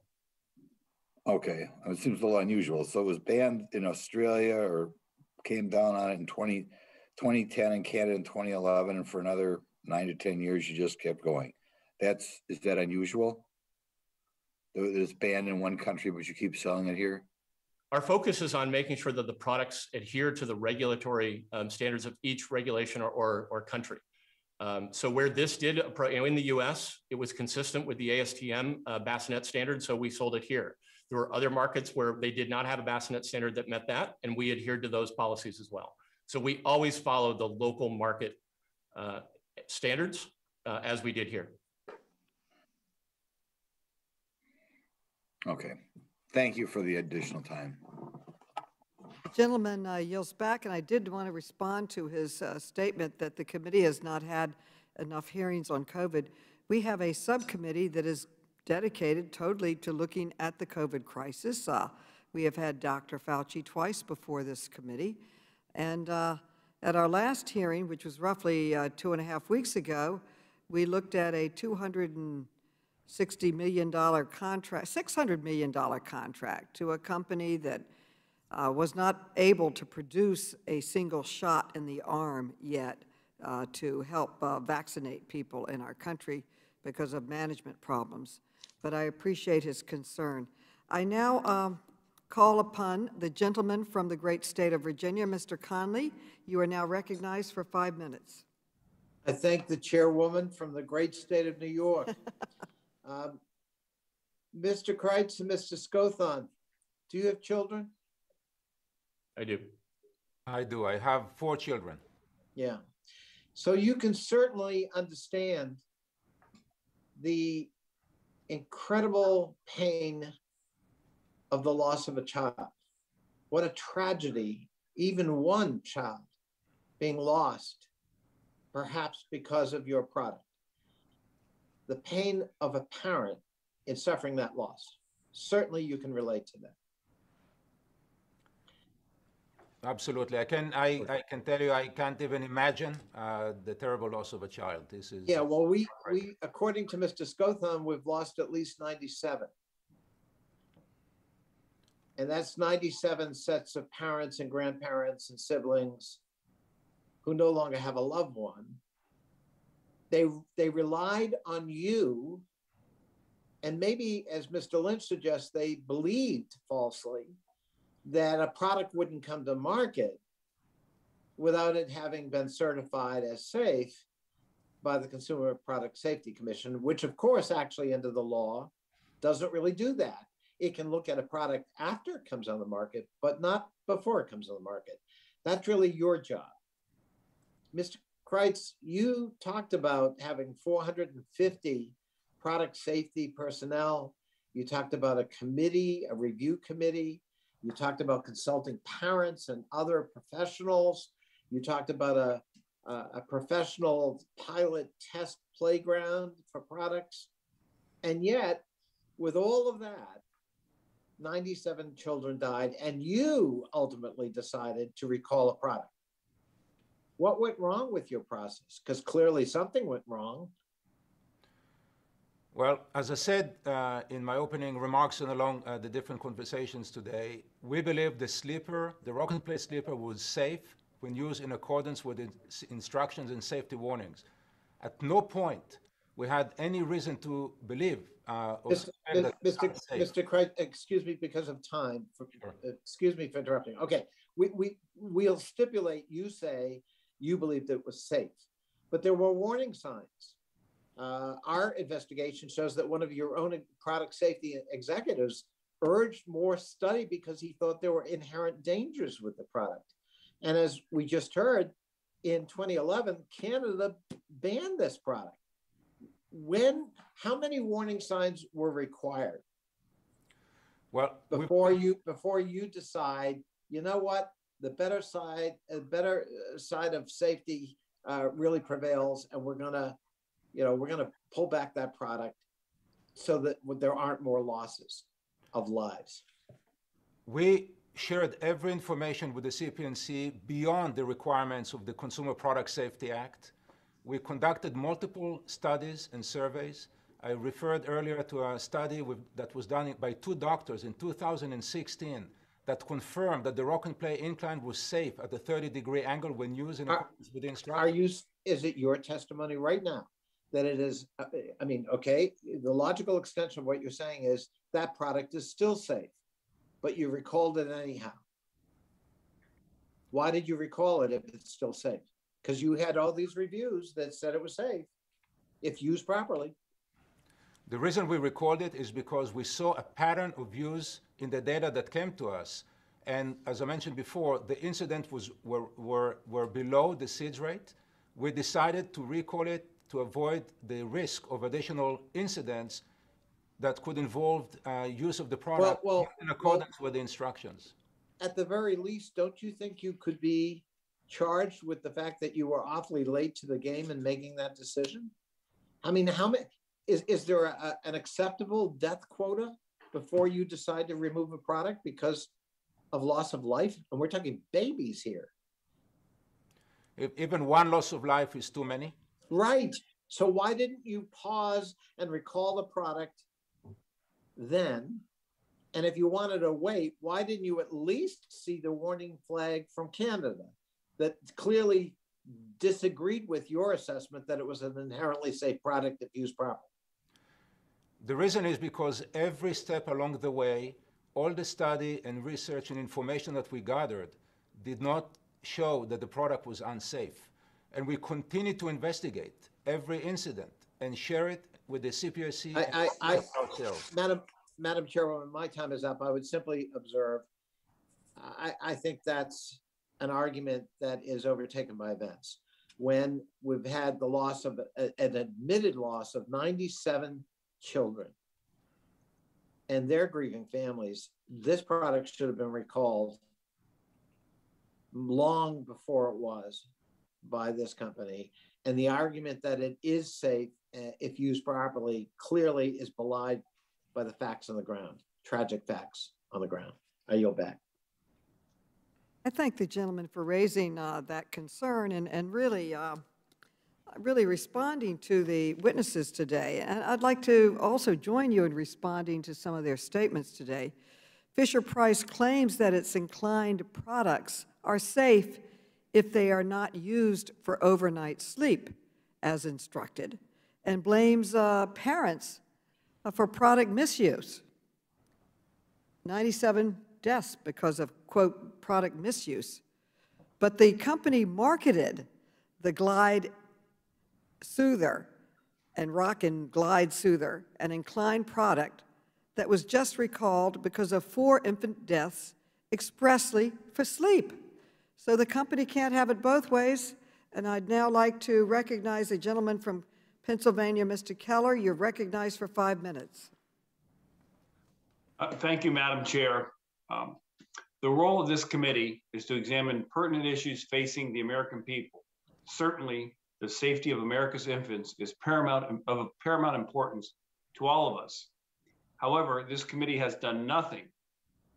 Okay, it seems a little unusual. So it was banned in Australia or came down on it in 2010 in Canada in 2011, and for another 9 to 10 years, you just kept going. Is that unusual? That it's banned in one country, but you keep selling it here? Our focus is on making sure that the products adhere to the regulatory standards of each regulation or country. So where this did, in the US, it was consistent with the ASTM bassinet standard, so we sold it here. There were other markets where they did not have a bassinet standard that met that, and we adhered to those policies as well. So we always followed the local market standards as we did here. Okay, thank you for the additional time. The gentleman yields back, and I did want to respond to his statement that the committee has not had enough hearings on COVID. We have a subcommittee that is dedicated totally to looking at the COVID crisis. We have had Dr. Fauci twice before this committee. And at our last hearing, which was roughly 2.5 weeks ago, we looked at a $260 million contract, $600 million contract to a company that was not able to produce a single shot in the arm yet to help vaccinate people in our country because of management problems. But I appreciate his concern. I now call upon the gentleman from the great state of Virginia, Mr. Conley. You are now recognized for 5 minutes. I thank the chairwoman from the great state of New York. Mr. Kreitz and Mr. Scothon, do you have children? I do. I do. I have 4 children. Yeah. So you can certainly understand the incredible pain of the loss of a child. What a tragedy, even one child being lost, perhaps because of your product. The pain of a parent in suffering that loss. Certainly you can relate to that. Absolutely. I can tell you, I can't even imagine the terrible loss of a child. This is. Yeah, well, we according to Mr. Scothon, we've lost at least 97. And that's 97 sets of parents and grandparents and siblings who no longer have a loved one. They relied on you, and maybe, as Mr. Lynch suggests, they believed falsely that a product wouldn't come to market without it having been certified as safe by the Consumer Product Safety Commission, which of course actually under the law doesn't really do that. It can look at a product after it comes on the market, but not before it comes on the market. That's really your job. Mr. Kreitz, you talked about having 450 product safety personnel. You talked about a committee, a review committee. You talked about consulting parents and other professionals. You talked about a professional pilot test playground for products. And yet, with all of that, 97 children died, and you ultimately decided to recall a product. What went wrong with your process? Because clearly something went wrong. Well, as I said in my opening remarks and along the different conversations today, we believe the sleeper, the rock and play sleeper, was safe when used in accordance with the instructions and safety warnings. At no point we had any reason to believe Mr. Kreitz, excuse me because of time. Excuse me for interrupting. Okay, we'll stipulate you say you believed it was safe, but there were warning signs. Our investigation shows that one of your own product safety executives urged more study because he thought there were inherent dangers with the product. And as we just heard, in 2011, Canada banned this product. How many warning signs were required? Well, before you decide, you know what, the better side of safety really prevails, and we're gonna pull back that product so that there aren't more losses of lives. We shared every information with the CPNC beyond the requirements of the Consumer Product Safety Act. We conducted multiple studies and surveys. I referred earlier to a study that was done by 2 doctors in 2016 that confirmed that the rock and play incline was safe at a 30-degree angle when used in accordance with the instructions. Is it your testimony right now that it is, okay, the logical extension of what you're saying is that product is still safe, but you recalled it anyhow? Why did you recall it if it's still safe? Because you had all these reviews that said it was safe if used properly. The reason we recalled it is because we saw a pattern of use in the data that came to us. And as I mentioned before, the incident were below the SIDS rate. We decided to recall it to avoid the risk of additional incidents that could involve use of the product in accordance with the instructions. At the very least, don't you think you could be charged with the fact that you were awfully late to the game in making that decision? I mean, how many, is there an acceptable death quota before you decide to remove a product because of loss of life? And we're talking babies here. Even one loss of life is too many. Right. So why didn't you pause and recall the product then? And if you wanted to wait, why didn't you at least see the warning flag from Canada that clearly disagreed with your assessment that it was an inherently safe product if used properly? The reason is because every step along the way, all the study and research and information that we gathered did not show that the product was unsafe. And we continue to investigate every incident and share it with the CPSC. Madam Chairwoman, my time is up. I would simply observe, I think that's an argument that is overtaken by events. When we've had the loss of an admitted loss of 97 children and their grieving families, this product should have been recalled long before it was by this company. And the argument that it is safe if used properly clearly is belied by the facts on the ground, tragic facts on the ground. I yield back. I thank the gentleman for raising that concern and really responding to the witnesses today. And I'd like to also join you in responding to some of their statements today. Fisher-Price claims that its Incline products are safe if they are not used for overnight sleep, as instructed, and blames parents for product misuse. 97 deaths because of, quote, product misuse. But the company marketed the Glide Soother and Rock and Glide Soother, an Incline product that was just recalled because of 4 infant deaths expressly for sleep. So the company can't have it both ways. And I'd now like to recognize a gentleman from Pennsylvania, Mr. Keller. You're recognized for 5 minutes. Thank you, Madam Chair. The role of this committee is to examine pertinent issues facing the American people. Certainly, the safety of America's infants is of paramount importance to all of us. However, this committee has done nothing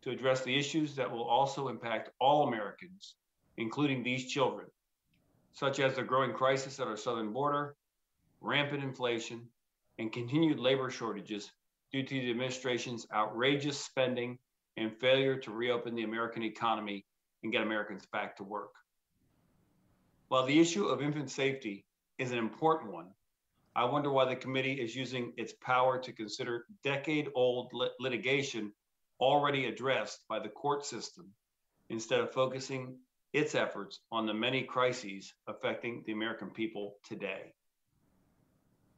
to address the issues that will also impact all Americans, including these children, such as the growing crisis at our southern border, rampant inflation, and continued labor shortages due to the administration's outrageous spending and failure to reopen the American economy and get Americans back to work. While the issue of infant safety is an important one, I wonder why the committee is using its power to consider decade-old litigation already addressed by the court system instead of focusing its efforts on the many crises affecting the American people today.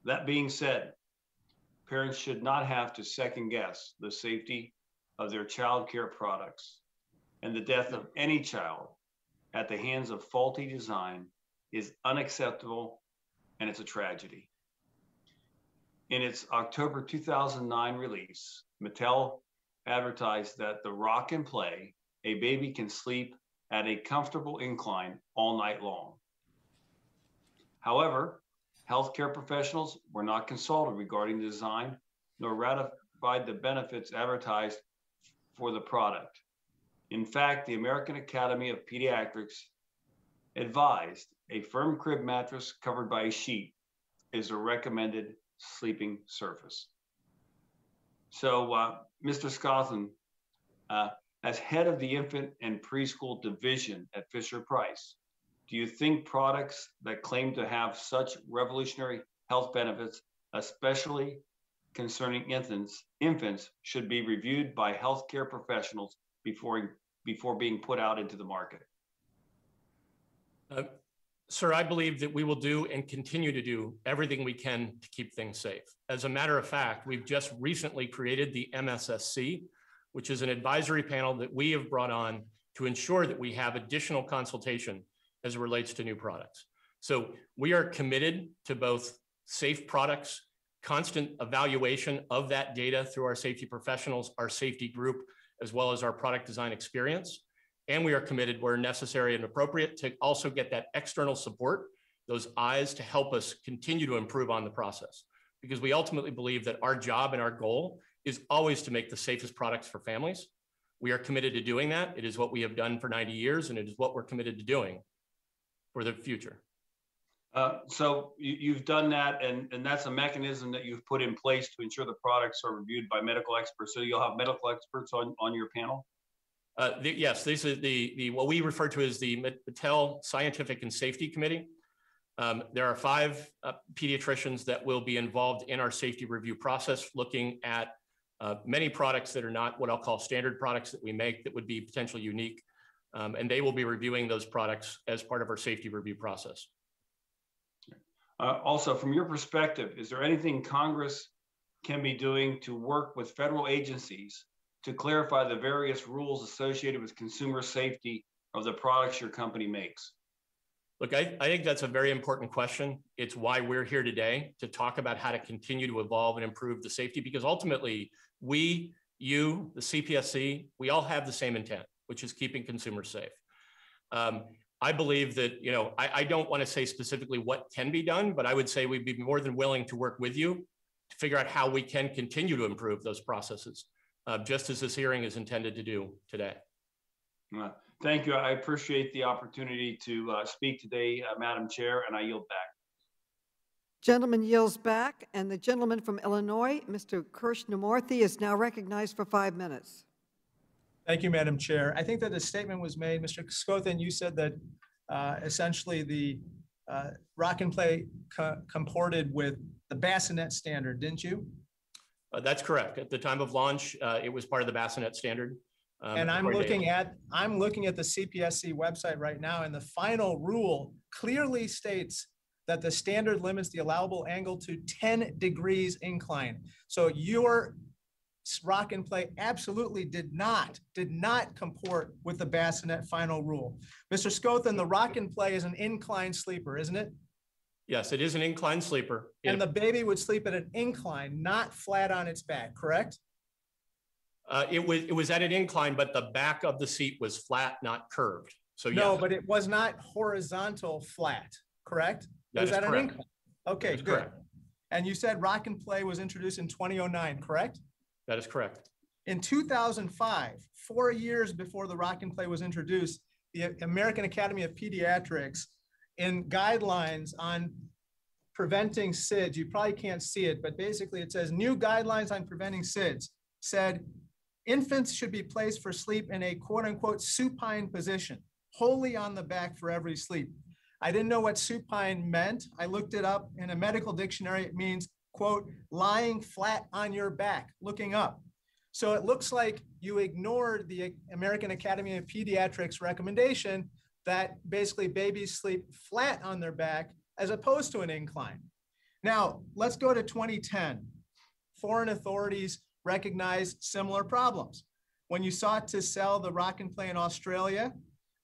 That being said, parents should not have to second guess the safety of their child care products, and the death of any child at the hands of faulty design is unacceptable, and it's a tragedy. In its October 2009 release, Mattel advertised that the rock and play, a baby can sleep at a comfortable incline all night long. However, healthcare professionals were not consulted regarding the design, nor ratified the benefits advertised for the product. In fact, the American Academy of Pediatrics advised a firm crib mattress covered by a sheet is a recommended sleeping surface. So, Mr. Scothen, as head of the infant and preschool division at Fisher-Price, do you think products that claim to have such revolutionary health benefits, especially concerning infants, should be reviewed by healthcare professionals before being put out into the market? Sir, I believe that we will do and continue to do everything we can to keep things safe. As a matter of fact, we've just recently created the MSSC, which is an advisory panel that we have brought on to ensure that we have additional consultation as it relates to new products. So we are committed to both safe products, constant evaluation of that data through our safety professionals, our safety group, as well as our product design experience. And we are committed where necessary and appropriate to also get that external support, those eyes to help us continue to improve on the process. Because we ultimately believe that our job and our goal is always to make the safest products for families. We are committed to doing that. It is what we have done for 90 years, and it is what we're committed to doing for the future. So you've done that, and that's a mechanism that you've put in place to ensure the products are reviewed by medical experts. So you'll have medical experts on your panel? Yes, this is the what we refer to as the Mattel Scientific and Safety Committee. There are 5 pediatricians that will be involved in our safety review process, looking at many products that are not what I'll call standard products that we make that would be potentially unique. And they will be reviewing those products as part of our safety review process. Also, from your perspective, is there anything Congress can be doing to work with federal agencies to clarify the various rules associated with consumer safety of the products your company makes? Look, I think that's a very important question. It's why we're here today, to talk about how to continue to evolve and improve the safety, because ultimately we, you, the CPSC, we all have the same intent, which is keeping consumers safe. I believe that, I don't want to say specifically what can be done, but I would say we'd be more than willing to work with you to figure out how we can continue to improve those processes, just as this hearing is intended to do today. Thank you. I appreciate the opportunity to speak today, Madam Chair, and I yield back. Gentleman yields back, and the gentleman from Illinois, Mr. Krishnamurthy, is now recognized for 5 minutes. Thank you, Madam Chair. I think that a statement was made. Mr. Scothen, you said that essentially the rock and play comported with the bassinet standard, didn't you? That's correct. At the time of launch, it was part of the bassinet standard. And I'm looking at the CPSC website right now, and the final rule clearly states that the standard limits the allowable angle to 10 degrees incline. So your Rock and Play absolutely did not comport with the bassinet final rule. Mr. Scothen, the Rock and Play is an incline sleeper, isn't it? Yes, it is an incline sleeper. And the baby would sleep at an incline, not flat on its back, correct? It was at an incline, but the back of the seat was flat, not curved. So no, yes. But it was not horizontal flat, correct? That was is at correct. An incline. Okay, good. Correct. And you said Rock and Play was introduced in 2009, correct? That is correct. In 2005, 4 years before the Rock and Play was introduced, the American Academy of Pediatrics, in guidelines on preventing SIDS, you probably can't see it, but basically it says new guidelines on preventing SIDS, said infants should be placed for sleep in a quote unquote supine position, wholly on the back for every sleep. I didn't know what supine meant. I looked it up in a medical dictionary. It means, quote, lying flat on your back, looking up. So it looks like you ignored the American Academy of Pediatrics recommendation that basically babies sleep flat on their back as opposed to an incline. Now, let's go to 2010. Foreign authorities recognized similar problems. When you sought to sell the Rock and Play in Australia,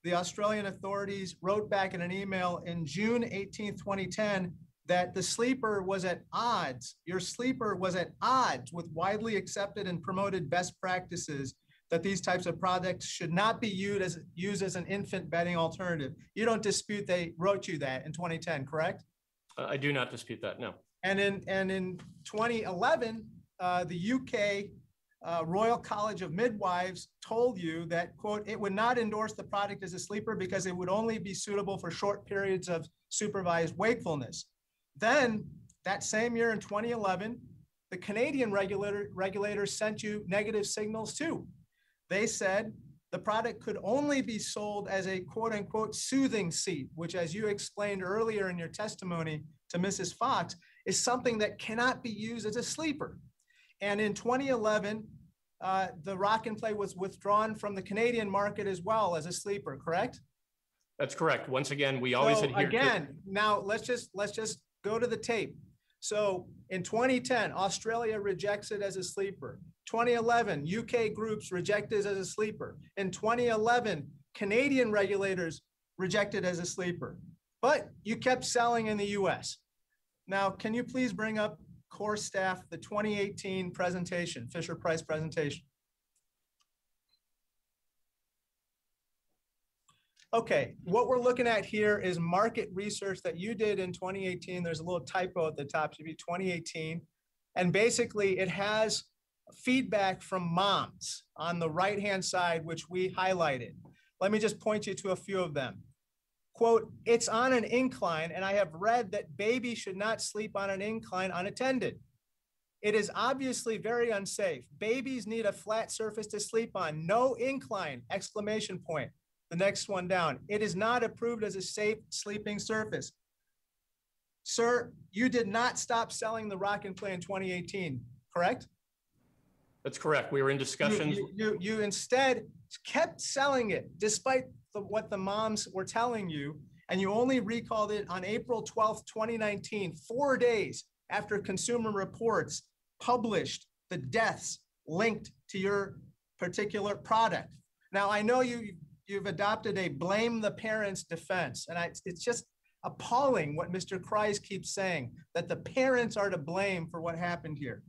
the Australian authorities wrote back in an email in June 18, 2010, that the sleeper was at odds. Your sleeper was at odds with widely accepted and promoted best practices, that these types of products should not be used as an infant bedding alternative. You don't dispute they wrote you that in 2010, correct? I do not dispute that, no. And in 2011, the UK Royal College of Midwives told you that, quote, it would not endorse the product as a sleeper because it would only be suitable for short periods of supervised wakefulness. Then that same year in 2011, the Canadian regulators sent you negative signals too. They said the product could only be sold as a quote unquote soothing seat, which, as you explained earlier in your testimony to Mrs. Fox, is something that cannot be used as a sleeper. And in 2011, the Rock and Play was withdrawn from the Canadian market as well as a sleeper, correct? That's correct. Once again, we always adhere to. Now let's just go to the tape. So in 2010, Australia rejects it as a sleeper. 2011, UK groups reject it as a sleeper. In 2011, Canadian regulators reject it as a sleeper. But you kept selling in the US. Now, can you please bring up core staff, the 2018 presentation, Fisher-Price presentation? Okay, what we're looking at here is market research that you did in 2018. There's a little typo at the top, should be 2018. And basically it has feedback from moms on the right-hand side, which we highlighted. Let me just point you to a few of them. Quote, it's on an incline, and I have read that babies should not sleep on an incline unattended. It is obviously very unsafe. Babies need a flat surface to sleep on, no incline, exclamation point. The next one down, it is not approved as a safe sleeping surface. Sir, you did not stop selling the Rock and Play in 2018, correct? That's correct. We were in discussions. You instead kept selling it despite what the moms were telling you, and you only recalled it on April 12th, 2019, 4 days after Consumer Reports published the deaths linked to your particular product. Now, I know you've adopted a blame the parents defense, and it's just appalling what Mr. Kreis keeps saying, that the parents are to blame for what happened here.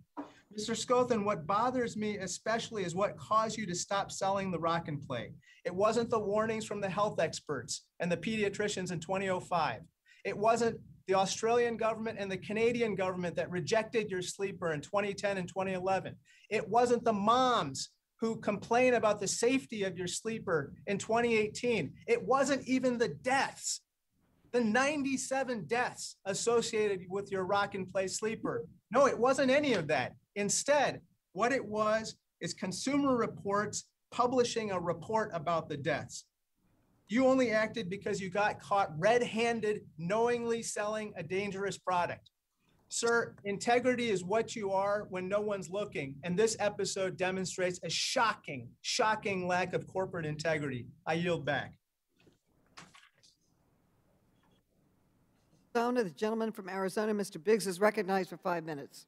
Mr. Scothen, what bothers me especially is what caused you to stop selling the Rock and Play. It wasn't the warnings from the health experts and the pediatricians in 2005. It wasn't the Australian government and the Canadian government that rejected your sleeper in 2010 and 2011. It wasn't the moms who complain about the safety of your sleeper in 2018. It wasn't even the deaths, the 97 deaths associated with your Rock and Play sleeper. No, it wasn't any of that. Instead, what it was is Consumer Reports publishing a report about the deaths. You only acted because you got caught red-handed, knowingly selling a dangerous product. Sir, integrity is what you are when no one's looking, and this episode demonstrates a shocking, shocking lack of corporate integrity. I yield back. The gentleman from Arizona, Mr. Biggs, is recognized for 5 minutes.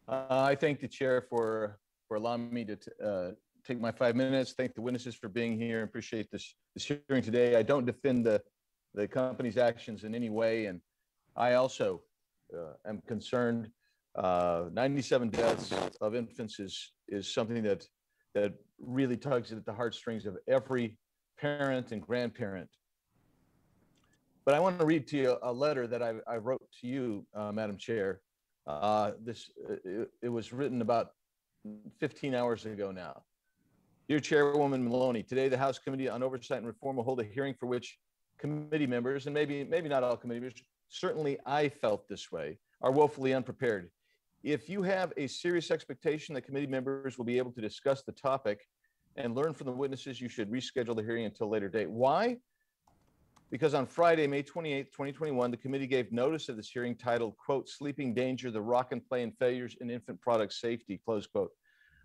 I thank the chair for allowing me to take my 5 minutes. Thank the witnesses for being here. Appreciate this hearing today. I don't defend the company's actions in any way, and I also am concerned. 97 deaths of infants is something that really tugs at the heartstrings of every parent and grandparent. But I want to read to you a letter that I wrote to you, Madam Chair. It was written about 15 hours ago now. Dear Chairwoman Maloney, today the House Committee on Oversight and Reform will hold a hearing for which committee members, and maybe not all committee members, certainly I felt this way, are woefully unprepared. If you have a serious expectation that committee members will be able to discuss the topic and learn from the witnesses, you should reschedule the hearing until a later date. Why? Because on Friday, May 28, 2021, the committee gave notice of this hearing titled, quote, Sleeping Danger, the Rock and Play and Failures in Infant Product Safety, close quote.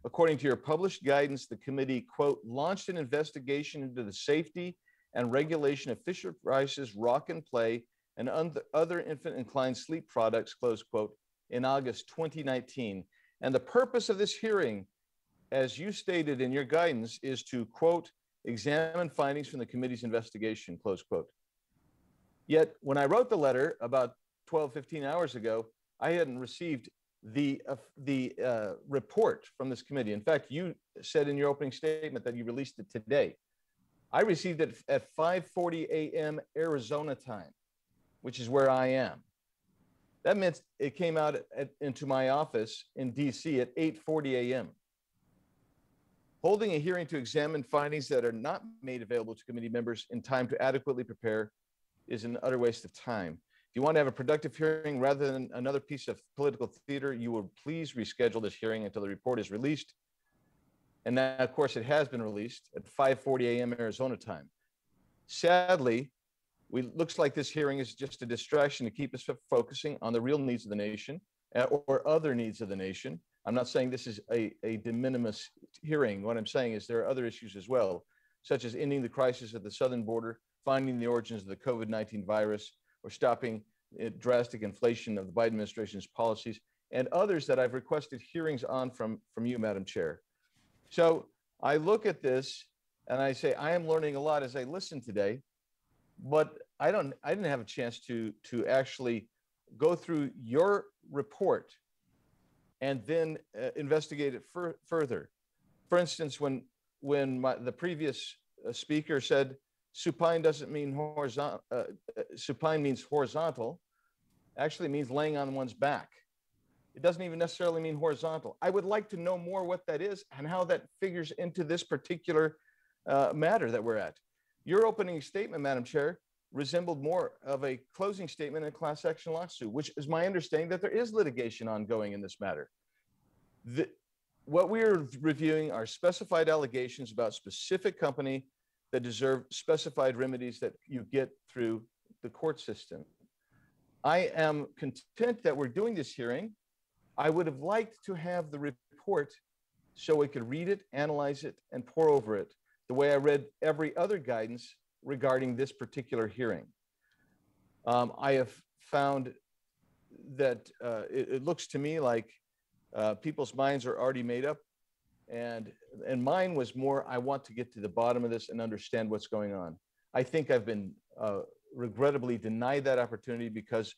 According to your published guidance, the committee, quote, launched an investigation into the safety and regulation of Fisher-Price's Rock and Play and other infant inclined sleep products, close quote, in August 2019. And the purpose of this hearing, as you stated in your guidance, is to, quote, examine findings from the committee's investigation, close quote. Yet when I wrote the letter about 15 hours ago, I hadn't received the report from this committee. In fact, you said in your opening statement that you released it today. I received it at 5:40 a.m. Arizona time, which is where I am. That meant it came out into my office in DC at 8:40 a.m. Holding a hearing to examine findings that are not made available to committee members in time to adequately prepare is an utter waste of time. If you want to have a productive hearing rather than another piece of political theater, you will please reschedule this hearing until the report is released. And now, of course, it has been released at 5:40 a.m. Arizona time. Sadly, looks like this hearing is just a distraction to keep us from focusing on the real needs of the nation or other needs of the nation. I'm not saying this is a de minimis hearing. What I'm saying is there are other issues as well, such as ending the crisis at the southern border, finding the origins of the COVID-19 virus, or stopping drastic inflation of the Biden administration's policies, and others that I've requested hearings on from you, Madam Chair. So I look at this and I say, I am learning a lot as I listen today, but I didn't have a chance to actually go through your report and then investigate it further. For instance, when the previous speaker said supine doesn't mean horizontal, supine means horizontal, actually means laying on one's back. It doesn't even necessarily mean horizontal. I would like to know more what that is and how that figures into this particular matter that we're at. Your opening statement, Madam Chair, resembled more of a closing statement in a class action lawsuit, which is my understanding that there is litigation ongoing in this matter. What we're reviewing are specified allegations about specific company that deserve specified remedies that you get through the court system. I am content that we're doing this hearing. I would have liked to have the report so we could read it, analyze it, and pore over it the way I read every other guidance regarding this particular hearing. I have found that it looks to me like people's minds are already made up, and mine was more, I want to get to the bottom of this and understand what's going on. I think I've been regrettably denied that opportunity because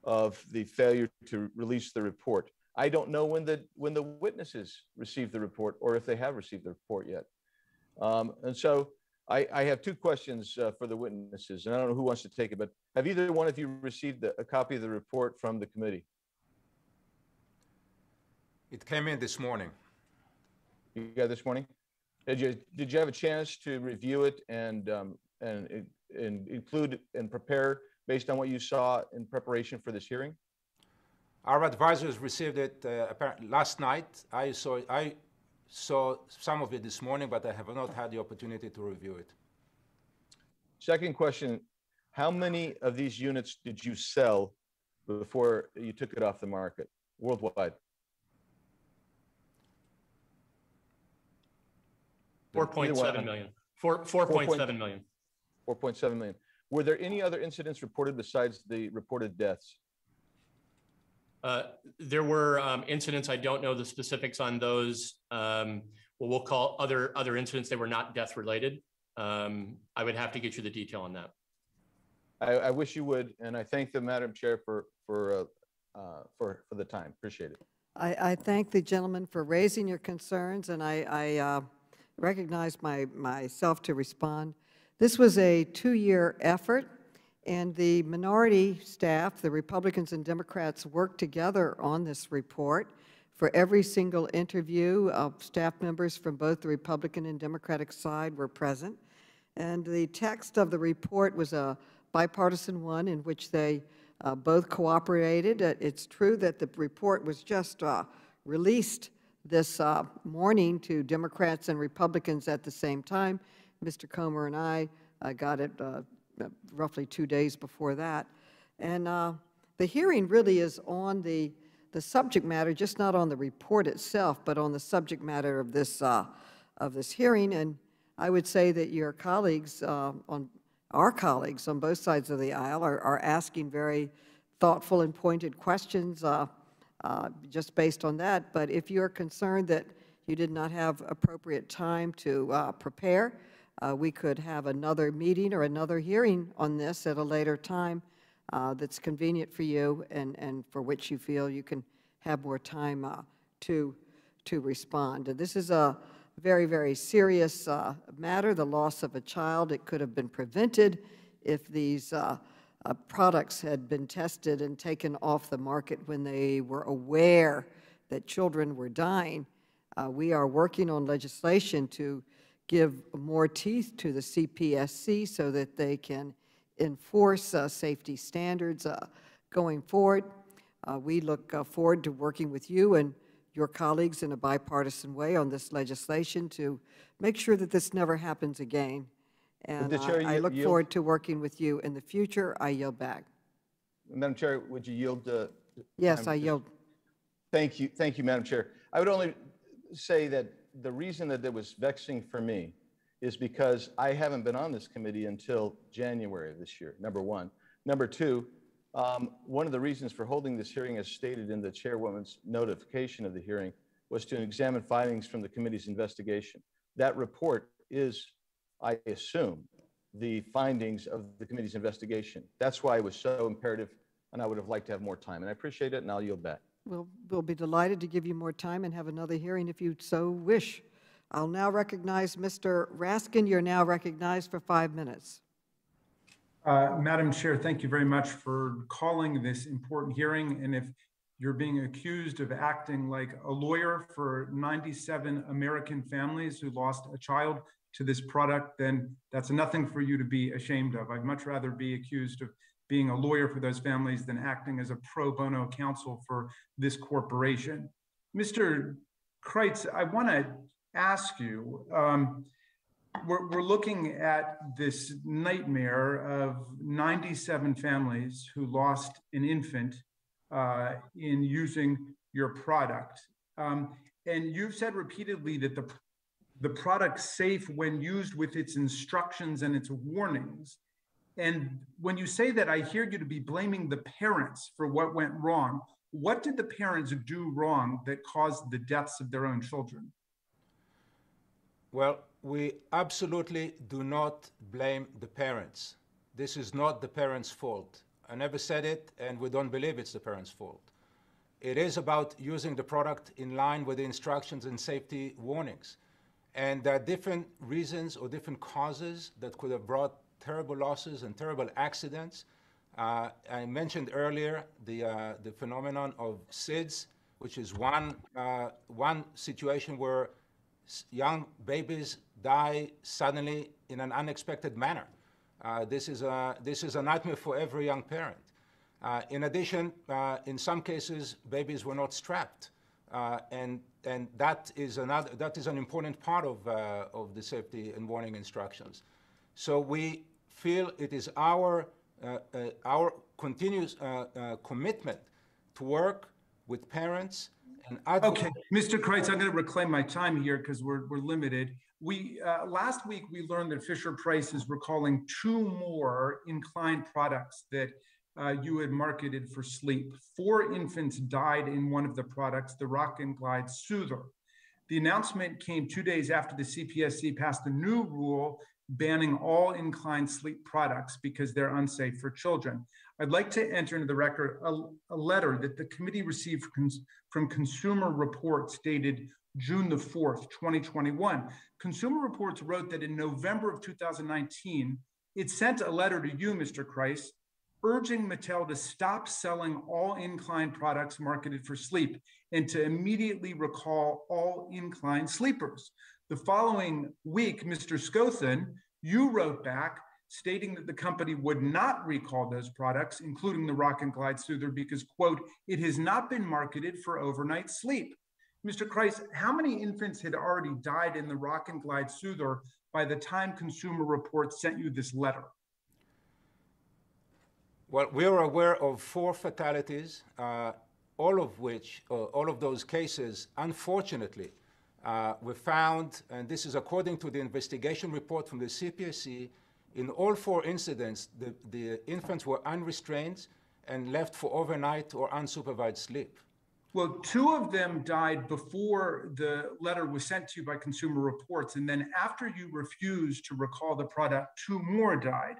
of the failure to release the report. I don't know when the witnesses received the report or if they have received the report yet. And so I have two questions for the witnesses, and I don't know who wants to take it, but have either one of you received a copy of the report from the committee? It came in this morning. You got it this morning? Did you have a chance to review it and include and prepare based on what you saw in preparation for this hearing? Our advisors received it apparently last night. I saw some of it this morning, but I have not had the opportunity to review it. Second question, how many of these units did you sell before you took it off the market worldwide? 4.7 million. 4.7 million. 4.7 million. Were there any other incidents reported besides the reported deaths? There were incidents, I don't know the specifics on those, what we'll call other incidents that were not death related. I would have to get you the detail on that. I wish you would, and I thank the Madam Chair for the time. Appreciate it. I thank the gentleman for raising your concerns, and I recognize myself to respond. This was a 2-year effort, and the minority staff, the Republicans and Democrats, worked together on this report. For every single interview, staff members from both the Republican and Democratic side were present. And the text of the report was a bipartisan one in which they both cooperated. It's true that the report was just released this morning to Democrats and Republicans at the same time. Mr. Comer and I got it roughly 2 days before that. And the hearing really is on the subject matter, just not on the report itself, but on the subject matter of this hearing. And I would say that your colleagues, our colleagues on both sides of the aisle are asking very thoughtful and pointed questions just based on that. But if you're concerned that you did not have appropriate time to prepare, we could have another meeting or another hearing on this at a later time that's convenient for you and for which you feel you can have more time to respond. This is a very, very serious matter, the loss of a child. It could have been prevented if these products had been tested and taken off the market when they were aware that children were dying. We are working on legislation to give more teeth to the CPSC so that they can enforce safety standards going forward. We look forward to working with you and your colleagues in a bipartisan way on this legislation to make sure that this never happens again. And I look forward to working with you in the future. I yield back. Madam Chair, would you yield? Yes, I yield. Thank you, Madam Chair. I would only say that the reason that it was vexing for me is because I haven't been on this committee until January of this year, number one. Number two, one of the reasons for holding this hearing, as stated in the chairwoman's notification of the hearing, was to examine findings from the committee's investigation. That report is, I assume, the findings of the committee's investigation. That's why it was so imperative, and I would have liked to have more time. And I appreciate it, and I'll yield back. We'll be delighted to give you more time and have another hearing if you so wish. I'll now recognize Mr. Raskin. You're now recognized for 5 minutes. Madam Chair, thank you very much for calling this important hearing. And if you're being accused of acting like a lawyer for 97 American families who lost a child to this product, then that's nothing for you to be ashamed of. I'd much rather be accused of being a lawyer for those families than acting as a pro bono counsel for this corporation. Mr. Kreitz, I want to ask you, we're looking at this nightmare of 97 families who lost an infant in using your product. And you've said repeatedly that the product's safe when used with its instructions and its warnings. And when you say that, I hear you to be blaming the parents for what went wrong. What did the parents do wrong that caused the deaths of their own children? Well, we absolutely do not blame the parents. This is not the parents' fault. I never said it, and we don't believe it's the parents' fault. It is about using the product in line with the instructions and safety warnings. And there are different reasons or different causes that could have brought terrible losses and terrible accidents. I mentioned earlier the phenomenon of SIDS, which is one situation where young babies die suddenly in an unexpected manner. This is a nightmare for every young parent. In addition, in some cases, babies were not strapped, and that is an important part of the safety and warning instructions. So we feel it is our continuous commitment to work with parents and okay, Mr. Kreitz, I'm going to reclaim my time here because we're limited. Last week we learned that Fisher-Price is recalling 2 more Incline products that you had marketed for sleep. 4 infants died in one of the products, the Rock and Glide Soother. The announcement came 2 days after the CPSC passed a new rule banning all Incline sleep products because they're unsafe for children. I'd like to enter into the record a letter that the committee received from Consumer Reports dated June the 4th, 2021. Consumer Reports wrote that in November of 2019, it sent a letter to you, Mr. Kreis, urging Mattel to stop selling all Incline products marketed for sleep and to immediately recall all Incline sleepers. The following week, Mr. Scothen, you wrote back stating that the company would not recall those products, including the Rock and Glide Soother, because, quote, it has not been marketed for overnight sleep. Mr. Kreis, how many infants had already died in the Rock and Glide Soother by the time Consumer Reports sent you this letter? Well, we are aware of 4 fatalities, all of those cases, unfortunately, were found, and this is according to the investigation report from the CPSC, in all 4 incidents, the infants were unrestrained and left for overnight or unsupervised sleep. Well, 2 of them died before the letter was sent to you by Consumer Reports, and then after you refused to recall the product, 2 more died.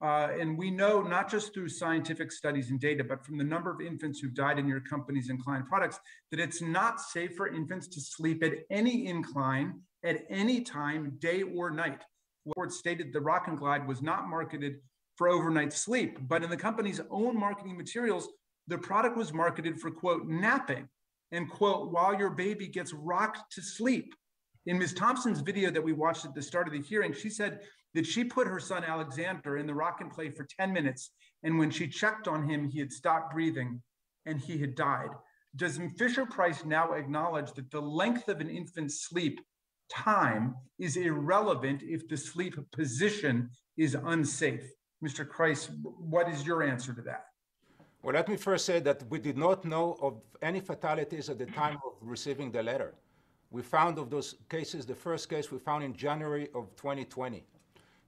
And we know, not just through scientific studies and data, but from the number of infants who've died in your company's Incline products, that it's not safe for infants to sleep at any Incline at any time, day or night. The report stated the Rock and Glide was not marketed for overnight sleep, but in the company's own marketing materials, the product was marketed for, quote, napping, and, quote, while your baby gets rocked to sleep. In Ms. Thompson's video that we watched at the start of the hearing, she said that she put her son Alexander in the rock and play for 10 minutes, and when she checked on him, he had stopped breathing and he had died. Does Fisher-Price now acknowledge that the length of an infant's sleep time is irrelevant if the sleep position is unsafe? Mr. Kreis, what is your answer to that? Well, let me first say that we did not know of any fatalities at the time of receiving the letter. We found of those cases, the first case we found in January of 2020.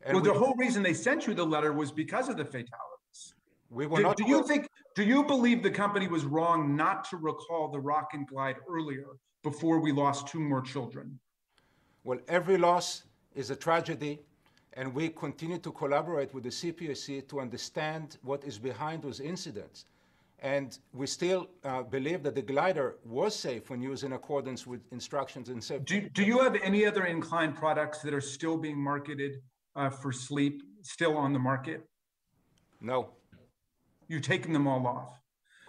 And well, the whole reason they sent you the letter was because of the fatalities. We were not. Do you believe the company was wrong not to recall the Rock and Glide earlier before we lost 2 more children? Well, every loss is a tragedy, and we continue to collaborate with the CPSC to understand what is behind those incidents. And we still believe that the glider was safe when used in accordance with instructions and safety. Do you have any other Incline products that are still being marketed for sleep, still on the market? No. You've taken them all off?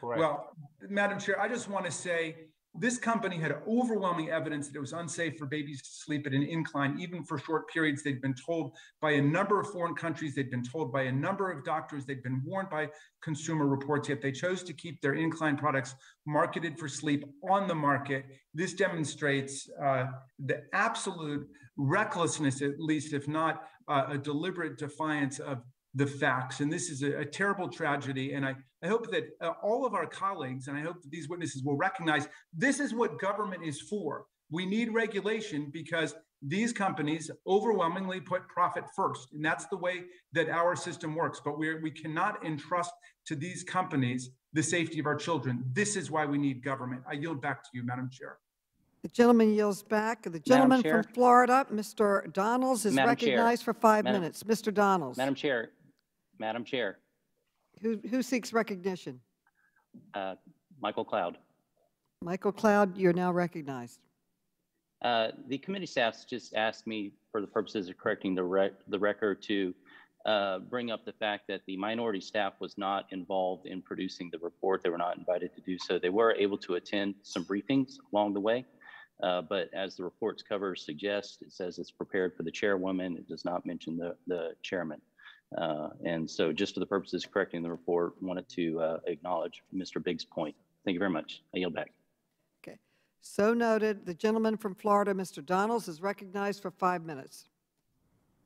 Correct. Well, Madam Chair, I just want to say this company had overwhelming evidence that it was unsafe for babies to sleep at an Incline, even for short periods. They'd been told by a number of foreign countries, they'd been told by a number of doctors, they'd been warned by Consumer Reports, yet they chose to keep their Incline products marketed for sleep on the market. This demonstrates the absolute recklessness, at least, if not a deliberate defiance of the facts. And this is a terrible tragedy. And I hope that all of our colleagues, and I hope that these witnesses will recognize this is what government is for. We need regulation because these companies overwhelmingly put profit first. And that's the way that our system works. But we cannot entrust to these companies the safety of our children. This is why we need government. I yield back to you, Madam Chair. The gentleman yields back. The gentleman from Florida, Mr. Donalds, is recognized for 5 minutes. Mr. Donalds. Madam Chair. Who seeks recognition? Michael Cloud. Michael Cloud, you're now recognized. The committee staff just asked me, for the purposes of correcting the record, to bring up the fact that the minority staff was not involved in producing the report. They were not invited to do so. They were able to attend some briefings along the way, but as the report's cover suggests, it says it's prepared for the chairwoman. It does not mention the chairman. And so just for the purposes of correcting the report, wanted to acknowledge Mr. Biggs' point. Thank you very much. I yield back. Okay. So noted. The gentleman from Florida, Mr. Donalds, is recognized for 5 minutes.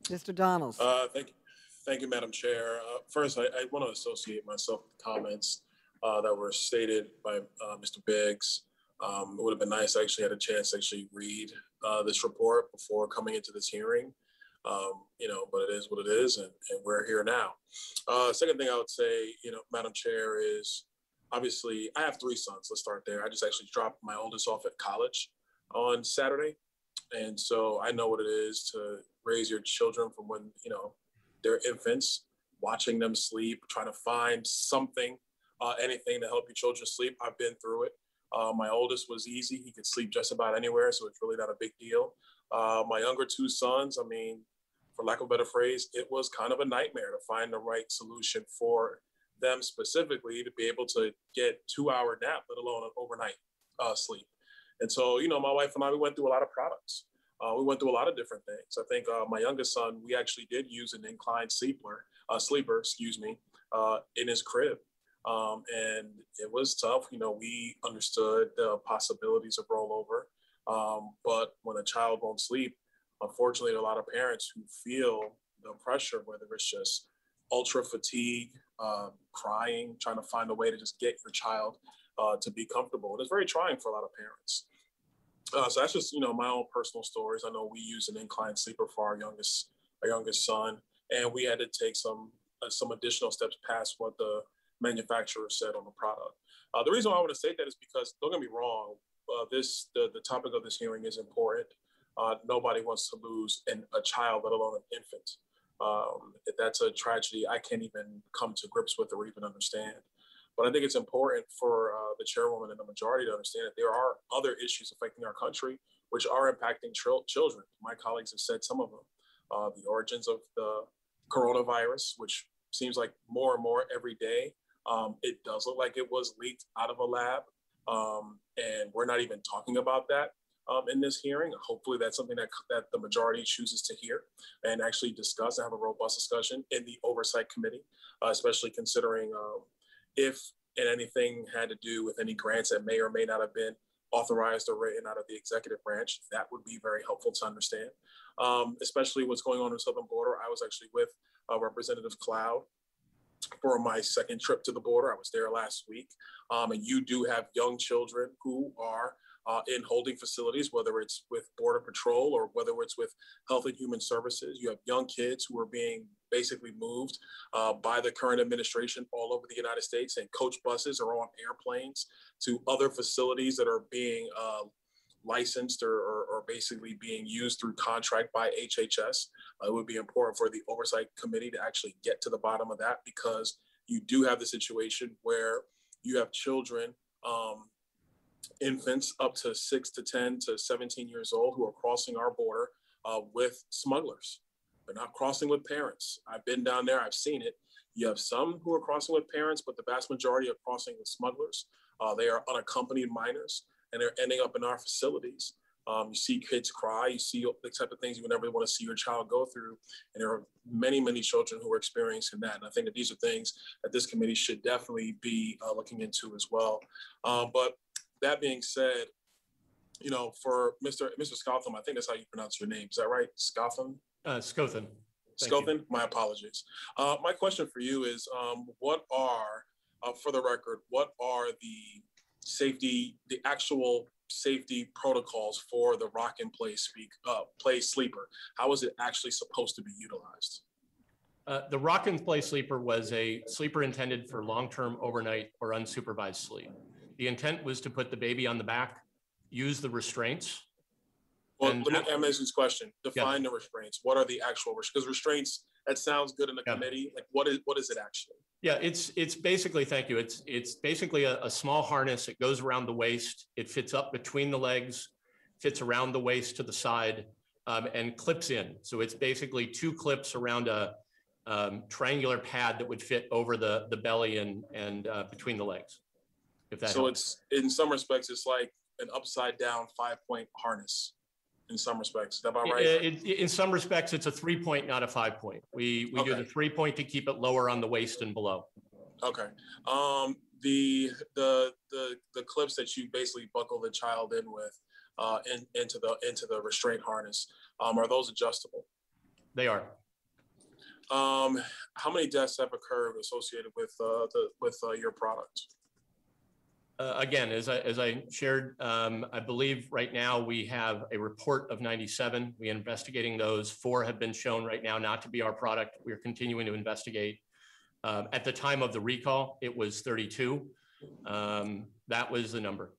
Mr. Donalds. Thank you, Madam Chair. First, I want to associate myself with comments that were stated by Mr. Biggs. It would have been nice. I actually had a chance to actually read this report before coming into this hearing. But it is what it is, and we're here now. Second thing I would say, Madam Chair, is obviously I have 3 sons. Let's start there. I just actually dropped my oldest off at college on Saturday. And so I know what it is to raise your children from when, they're infants, watching them sleep, trying to find something, anything to help your children sleep. I've been through it. My oldest was easy. He could sleep just about anywhere, so it's really not a big deal. My younger 2 sons, for lack of a better phrase, it was kind of a nightmare to find the right solution for them specifically to be able to get 2-hour nap, let alone an overnight sleep. And so, my wife and I, we went through a lot of products. We went through a lot of different things. I think my youngest son, we actually did use an Incline sleeper, in his crib. And it was tough. We understood the possibilities of rollover. But when a child won't sleep, unfortunately, there are a lot of parents who feel the pressure, whether it's just ultra fatigue, crying, trying to find a way to just get your child to be comfortable. And it's very trying for a lot of parents. So that's just, my own personal stories. I know we use an Incline sleeper for our youngest son, and we had to take some additional steps past what the manufacturer said on the product. The reason why I want to say that is because, don't get me wrong, the topic of this hearing is important. Nobody wants to lose a child, let alone an infant. If that's a tragedy I can't even come to grips with or even understand. But I think it's important for the chairwoman and the majority to understand that there are other issues affecting our country which are impacting children. My colleagues have said some of them. The origins of the coronavirus, which seems like more and more every day. It does look like it was leaked out of a lab, and we're not even talking about that in this hearing. Hopefully that's something that the majority chooses to hear and actually discuss and have a robust discussion in the Oversight Committee, especially considering if and anything had to do with any grants that may or may not have been authorized or written out of the executive branch. That would be very helpful to understand, especially what's going on in the southern border. I was actually with Representative Cloud for my second trip to the border. I was there last week. And you do have young children who are in holding facilities, whether it's with Border Patrol or whether it's with Health and Human Services. You have young kids who are being basically moved by the current administration all over the United States, and coach buses are on airplanes to other facilities that are being licensed or basically being used through contract by HHS. It would be important for the Oversight Committee to actually get to the bottom of that, because you do have the situation where you have children, infants up to 6 to 10 to 17 years old who are crossing our border with smugglers. They're not crossing with parents. I've been down there, I've seen it. You have some who are crossing with parents, but the vast majority are crossing with smugglers. They are unaccompanied minors, and they're ending up in our facilities. You see kids cry, you see the type of things you would never want to see your child go through. And there are many, many children who are experiencing that. And I think that these are things that this committee should definitely be looking into as well. But that being said, for Mr. Scotham, I think that's how you pronounce your name. Is that right? Scotham? Scothan. Scothan, my apologies. My question for you is, what are, for the record, what are the actual safety protocols for the Rock and Play Sleeper? How is it actually supposed to be utilized? The Rock and Play Sleeper was a sleeper intended for long-term, overnight, or unsupervised sleep. The intent was to put the baby on the back, use the restraints. Well, let me answer this question. Define the restraints. What are the actual restraints? Because restraints, that sounds good in the committee. Like, what is it actually? Yeah, it's basically, thank you. It's basically a small harness. It goes around the waist. It fits up between the legs, fits around the waist to the side, and clips in. So it's basically 2 clips around a triangular pad that would fit over the belly and between the legs. If that helps. It's, in some respects, it's like an upside down 5-point harness. In some respects, is that about right? In some respects, it's a 3-point, not a 5-point. We do the 3-point to keep it lower on the waist and below. Okay. The clips that you basically buckle the child in with, into the restraint harness, are those adjustable? They are. How many deaths have occurred associated with your product? Again, as I shared, I believe right now we have a report of 97. We are investigating those. 4 have been shown right now not to be our product. We are continuing to investigate. At the time of the recall, it was 32. That was the number.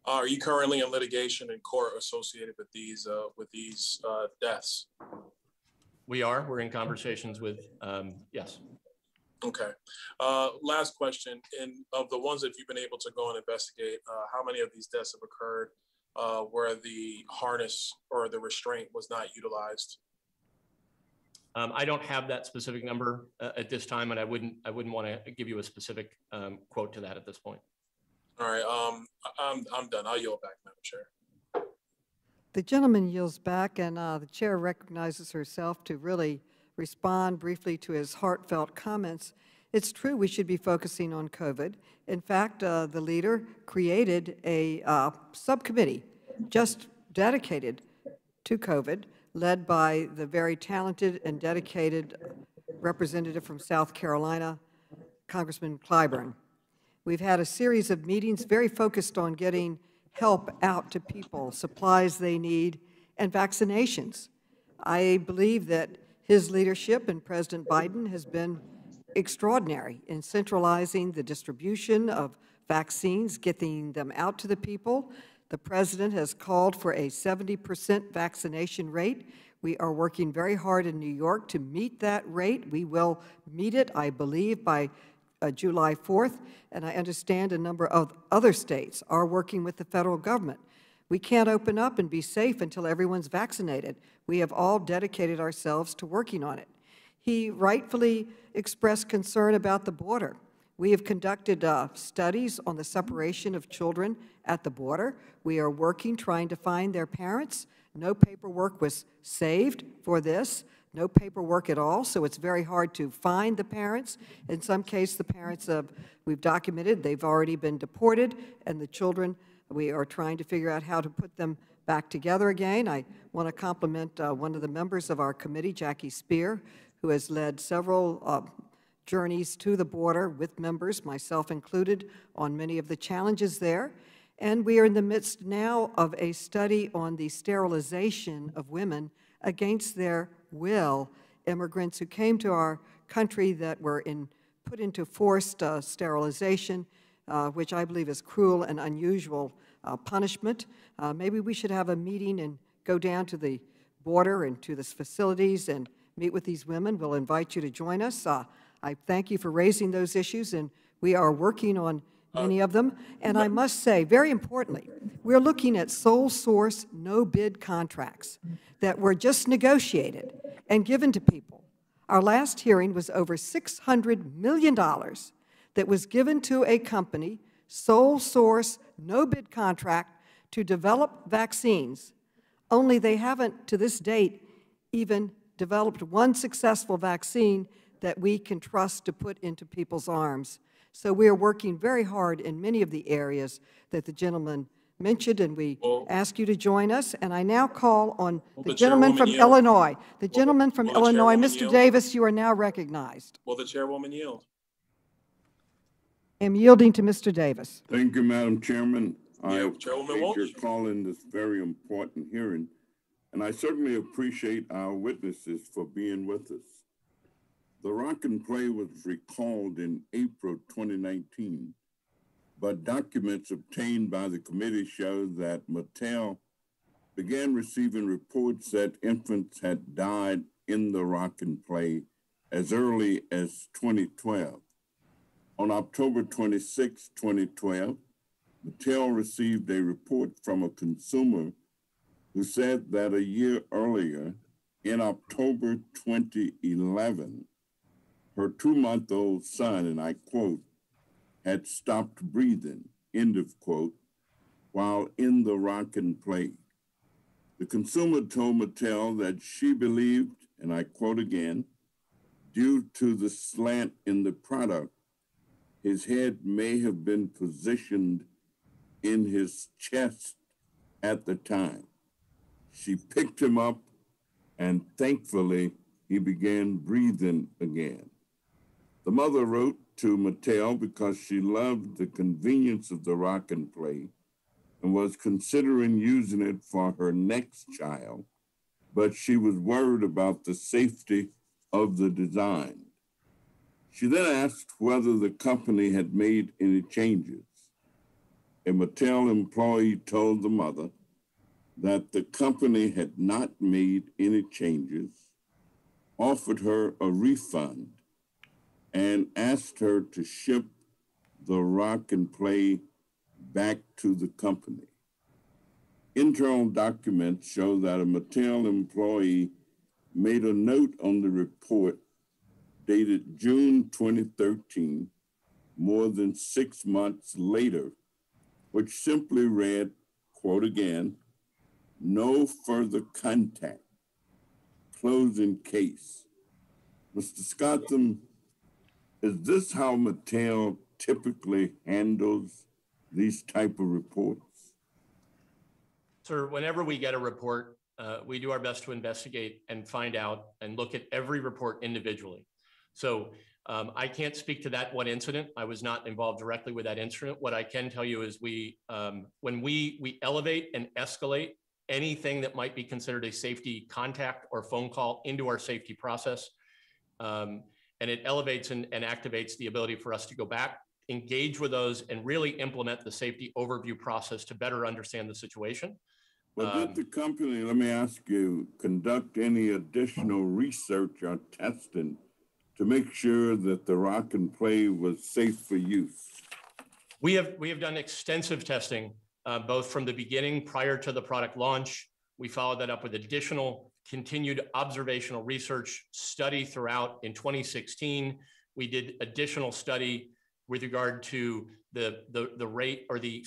Are you currently in litigation in court associated with these deaths? We are. We're in conversations with, yes. Okay. Last question. Of the ones that you've been able to go and investigate, how many of these deaths have occurred where the harness or the restraint was not utilized? I don't have that specific number at this time, and I wouldn't want to give you a specific quote to that at this point. All right. I'm done. I'll yield back, Madam Chair. The gentleman yields back, and the chair recognizes herself to really respond briefly to his heartfelt comments. It's true we should be focusing on COVID. In fact, the leader created a subcommittee just dedicated to COVID, led by the very talented and dedicated representative from South Carolina, Congressman Clyburn. We've had a series of meetings very focused on getting help out to people, supplies they need, and vaccinations. I believe that his leadership and President Biden has been extraordinary in centralizing the distribution of vaccines, getting them out to the people. The President has called for a 70% vaccination rate. We are working very hard in New York to meet that rate. We will meet it, I believe, by July 4th, and I understand a number of other states are working with the federal government. We can't open up and be safe until everyone's vaccinated. We have all dedicated ourselves to working on it. He rightfully expressed concern about the border. We have conducted studies on the separation of children at the border. We are working, trying to find their parents. No paperwork was saved for this, no paperwork at all, so it's very hard to find the parents. In some cases, the parents, we've documented, they've already been deported, and the children, we are trying to figure out how to put them back together again. I want to compliment one of the members of our committee, Jackie Spear, who has led several journeys to the border with members, myself included, on many of the challenges there. And we are in the midst now of a study on the sterilization of women against their will, immigrants who came to our country that were put into forced sterilization, which I believe is cruel and unusual punishment. Maybe we should have a meeting and go down to the border and to the facilities and meet with these women. We'll invite you to join us. I thank you for raising those issues, and we are working on many of them. And I must say, very importantly, we're looking at sole source, no bid contracts that were just negotiated and given to people. Our last hearing was over $600 million that was given to a company, sole source, no bid contract, to develop vaccines. Only they haven't, to this date, even developed one successful vaccine that we can trust to put into people's arms. So we are working very hard in many of the areas that the gentleman mentioned, and we ask you to join us. And I now call on the gentleman from Illinois. The gentleman from Illinois, Mr. Davis, you are now recognized. Will the chairwoman yield? I'm yielding to Mr. Davis. Thank you, Madam Chairman. I Chairwoman appreciate your calling this very important hearing, and I certainly appreciate our witnesses for being with us. The Rock and Play was recalled in April 2019, but documents obtained by the committee show that Mattel began receiving reports that infants had died in the Rock and Play as early as 2012. On October 26, 2012, Mattel received a report from a consumer who said that a year earlier, in October 2011, her 2-month-old son, and I quote, had stopped breathing, end of quote, while in the Rock and Play. The consumer told Mattel that she believed, and I quote again, due to the slant in the product, his head may have been positioned in his chest at the time. She picked him up, and thankfully, he began breathing again. The The mother wrote to Mattel because she loved the convenience of the rock and play and was considering using it for her next child, but she was worried about the safety of the design. She then asked whether the company had made any changes. A Mattel employee told the mother that the company had not made any changes, offered her a refund, and asked her to ship the rock and play back to the company. Internal documents show that a Mattel employee made a note on the report dated June 2013, more than 6 months later, which simply read, quote again, "No further contact, closing case." Mr. Scotham, is this how Mattel typically handles these type of reports? Sir, whenever we get a report, we do our best to investigate and find out and look at every report individually. So I can't speak to that one incident. I was not involved directly with that incident. What I can tell you is when we elevate and escalate anything that might be considered a safety contact or phone call into our safety process, and it elevates and activates the ability for us to go back, engage with those, and really implement the safety overview process to better understand the situation. Well, did the company, let me ask you, conduct any additional research or testing to make sure that the rock and play was safe for use? We have done extensive testing, both from the beginning prior to the product launch. We followed that up with additional continued observational research study throughout. In 2016, we did additional study with regard to the rate, or the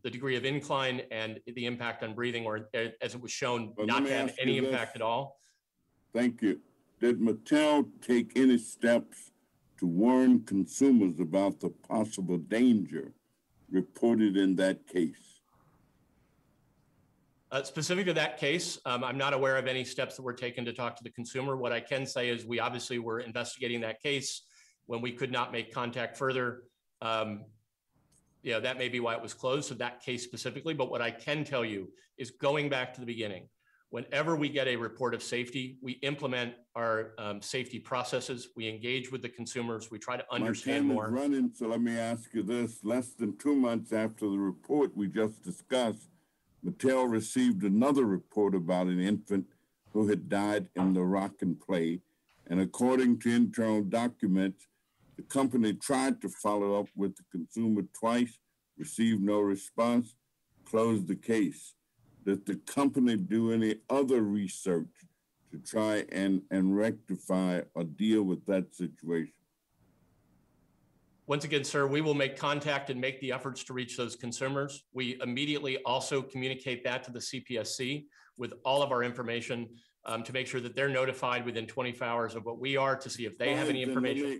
degree of incline and the impact on breathing, or as it was shown, not to have any impact at all. Thank you. Did Mattel take any steps to warn consumers about the possible danger reported in that case? Specific to that case, I'm not aware of any steps that were taken to talk to the consumer. What I can say is we obviously were investigating that case when we could not make contact further. That may be why it was closed, so that case specifically. But what I can tell you is, going back to the beginning, whenever we get a report of safety, we implement our safety processes. We engage with the consumers. We try to understand more. My time is running, so let me ask you this. Less than 2 months after the report we just discussed, Mattel received another report about an infant who had died in the rock and play. And according to internal documents, the company tried to follow up with the consumer twice, received no response, closed the case. Did the company do any other research to try and rectify or deal with that situation? Once again, sir, we will make contact and make the efforts to reach those consumers. We immediately also communicate that to the CPSC with all of our information to make sure that they're notified within 24 hours of what we are, to see if they have any information.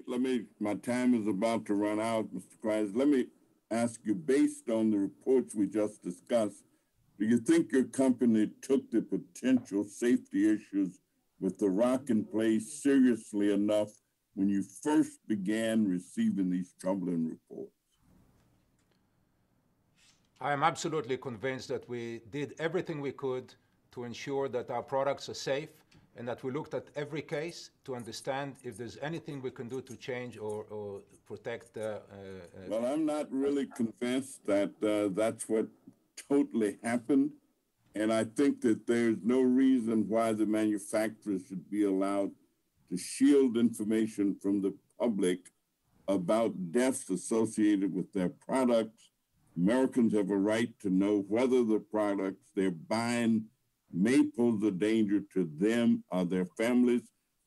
My time is about to run out, Mr. Kreis. Let me ask you, based on the reports we just discussed, do you think your company took the potential safety issues with the rock and play seriously enough when you first began receiving these troubling reports? I am absolutely convinced that we did everything we could to ensure that our products are safe, and that we looked at every case to understand if there's anything we can do to change or protect. Well, I'm not really convinced that that's what totally happened. And I think that there's no reason why the manufacturers should be allowed to shield information from the public about deaths associated with their products. Americans have a right to know whether the products they're buying may pose a danger to them or their families.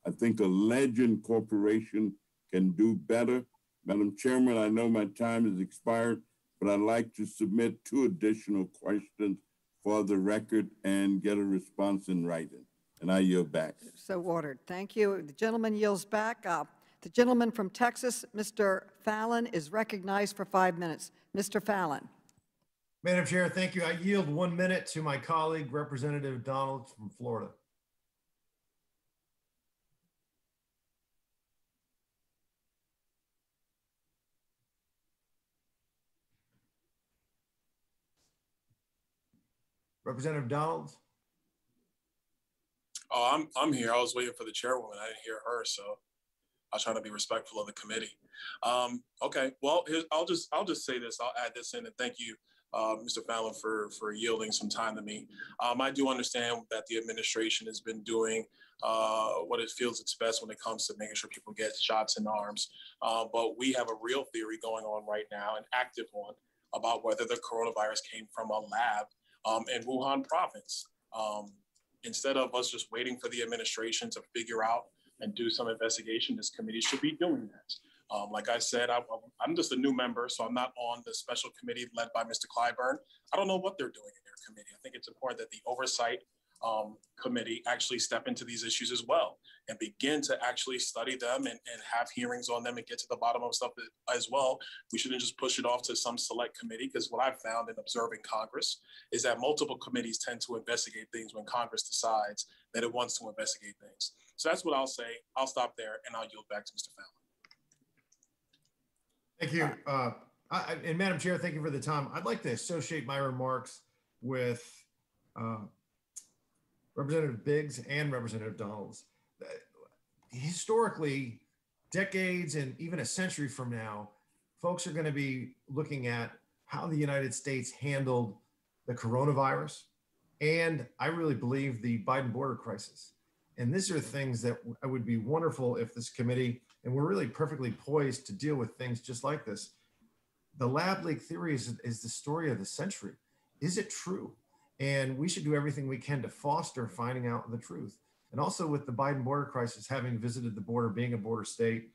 I think a legend corporation can do better. Madam Chairman, I know my time has expired, but I'd like to submit 2 additional questions for the record and get a response in writing. And I yield back. So ordered. Thank you. The gentleman yields back. The gentleman from Texas, Mr. Fallon, is recognized for 5 minutes. Mr. Fallon. Madam Chair, thank you. I yield 1 minute to my colleague, Representative Donald from Florida. Representative Donald? Oh, I'm here. I was waiting for the chairwoman. I didn't hear her, so I was trying to be respectful of the committee. Okay, well, I'll just say this. I'll add this in, and thank you, Mr. Fallon, for yielding some time to me. I do understand that the administration has been doing what it feels it's best when it comes to making sure people get shots in the arms. But we have a real theory going on right now, an active one, about whether the coronavirus came from a lab in Wuhan province. Instead of us just waiting for the administration to figure out and do some investigation, this committee should be doing that. Like I said, I'm just a new member, so I'm not on the special committee led by Mr. Clyburn. I don't know what they're doing in their committee. I think it's important that the Oversight committee actually step into these issues as well and begin to actually study them and have hearings on them and get to the bottom of stuff as well. We shouldn't just push it off to some select committee, because what I've found in observing Congress is that multiple committees tend to investigate things when Congress decides that it wants to investigate things. So that's what I'll say. I'll stop there and I'll yield back to Mr. Fallon. Thank you. And Madam Chair, thank you for the time. I'd like to associate my remarks with Representative Biggs and Representative Donalds. Historically, decades and even a century from now, folks are going to be looking at how the United States handled the coronavirus, and I really believe the Biden border crisis. And these are things that would be wonderful if this committee, and we're really perfectly poised to deal with things just like this. The lab leak theory is the story of the century. Is it true? And we should do everything we can to foster finding out the truth. And also with the Biden border crisis, having visited the border, being a border state,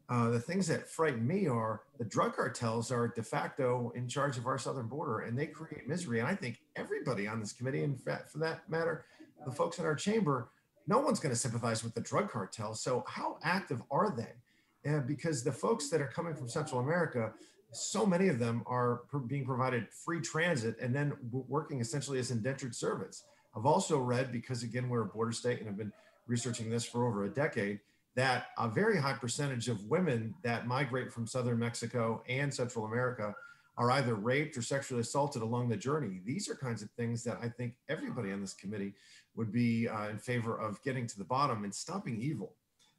the things that frighten me are the drug cartels are de facto in charge of our southern border, and they create misery. And I think everybody on this committee, in fact, for that matter, the folks in our chamber, no one's going to sympathize with the drug cartels. So how active are they? Because the folks that are coming from Central America, so many of them are being provided free transit and then working essentially as indentured servants. I've also read, because again, we're a border state and have been researching this for over a decade, that a very high percentage of women that migrate from Southern Mexico and Central America are either raped or sexually assaulted along the journey. These are kinds of things that I think everybody on this committee would be in favor of getting to the bottom and stopping evil.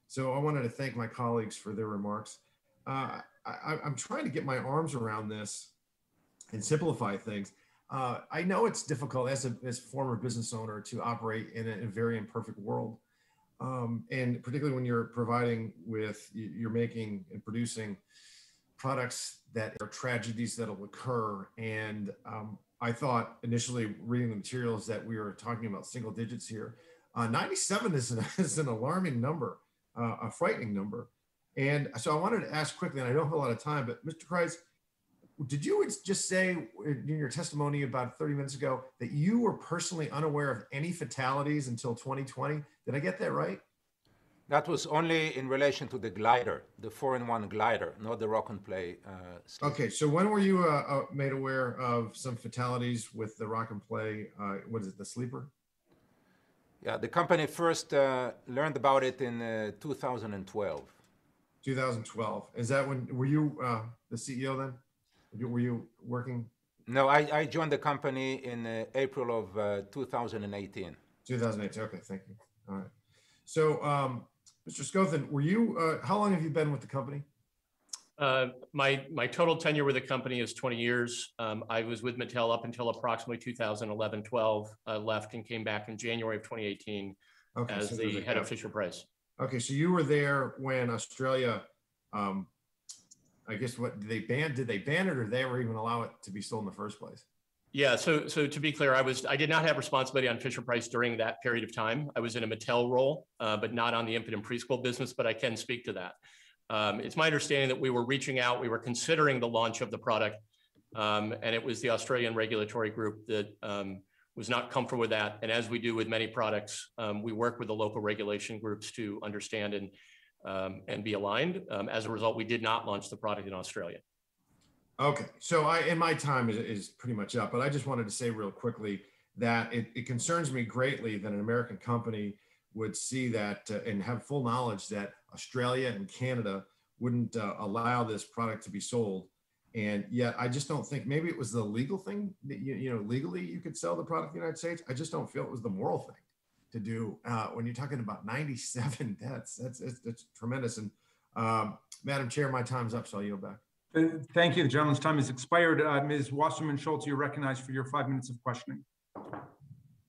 So I wanted to thank my colleagues for their remarks. I'm trying to get my arms around this and simplify things. I know it's difficult as a former business owner to operate in a very imperfect world. And particularly when you're you're making and producing products that are tragedies that'll occur. And I thought initially reading the materials that we were talking about single digits here. 97 is an alarming number, a frightening number. And so I wanted to ask quickly, and I don't have a lot of time, but Mr. Kreis, did you just say in your testimony about 30 minutes ago that you were personally unaware of any fatalities until 2020? Did I get that right? That was only in relation to the glider, the 4-in-1 glider, not the rock and play. Okay, so when were you made aware of some fatalities with the rock and play, what is it, the sleeper? Yeah, the company first learned about it in 2012. 2012. Is that when, were you the CEO then? Were you working? No, I joined the company in April of 2018. 2018, okay, thank you. All right. So, Mr. Scothen, were you, how long have you been with the company? My total tenure with the company is 20 years. I was with Mattel up until approximately 2011-12. I left and came back in January of 2018 as the head of Fisher-Price. Okay, so you were there when Australia, I guess what did they ban it, or they ever even allow it to be sold in the first place? Yeah, so to be clear, I did not have responsibility on Fisher-Price during that period of time. I was in a Mattel role, but not on the infant and preschool business, but I can speak to that. It's my understanding that we were reaching out, we were considering the launch of the product, and it was the Australian regulatory group that was not comfortable with that. And as we do with many products, we work with the local regulation groups to understand and be aligned. As a result, we did not launch the product in Australia. Okay, so and my time is pretty much up, but I just wanted to say real quickly that it concerns me greatly that an American company would see that and have full knowledge that Australia and Canada wouldn't allow this product to be sold. And yet I just don't think, maybe it was the legal thing that, legally you could sell the product in the United States. I just don't feel it was the moral thing to do. When you're talking about 97 deaths, that's tremendous. And Madam Chair, my time's up, so I'll yield back. Thank you. The gentleman's time has expired. Ms. Wasserman Schultz, you're recognized for your 5 minutes of questioning.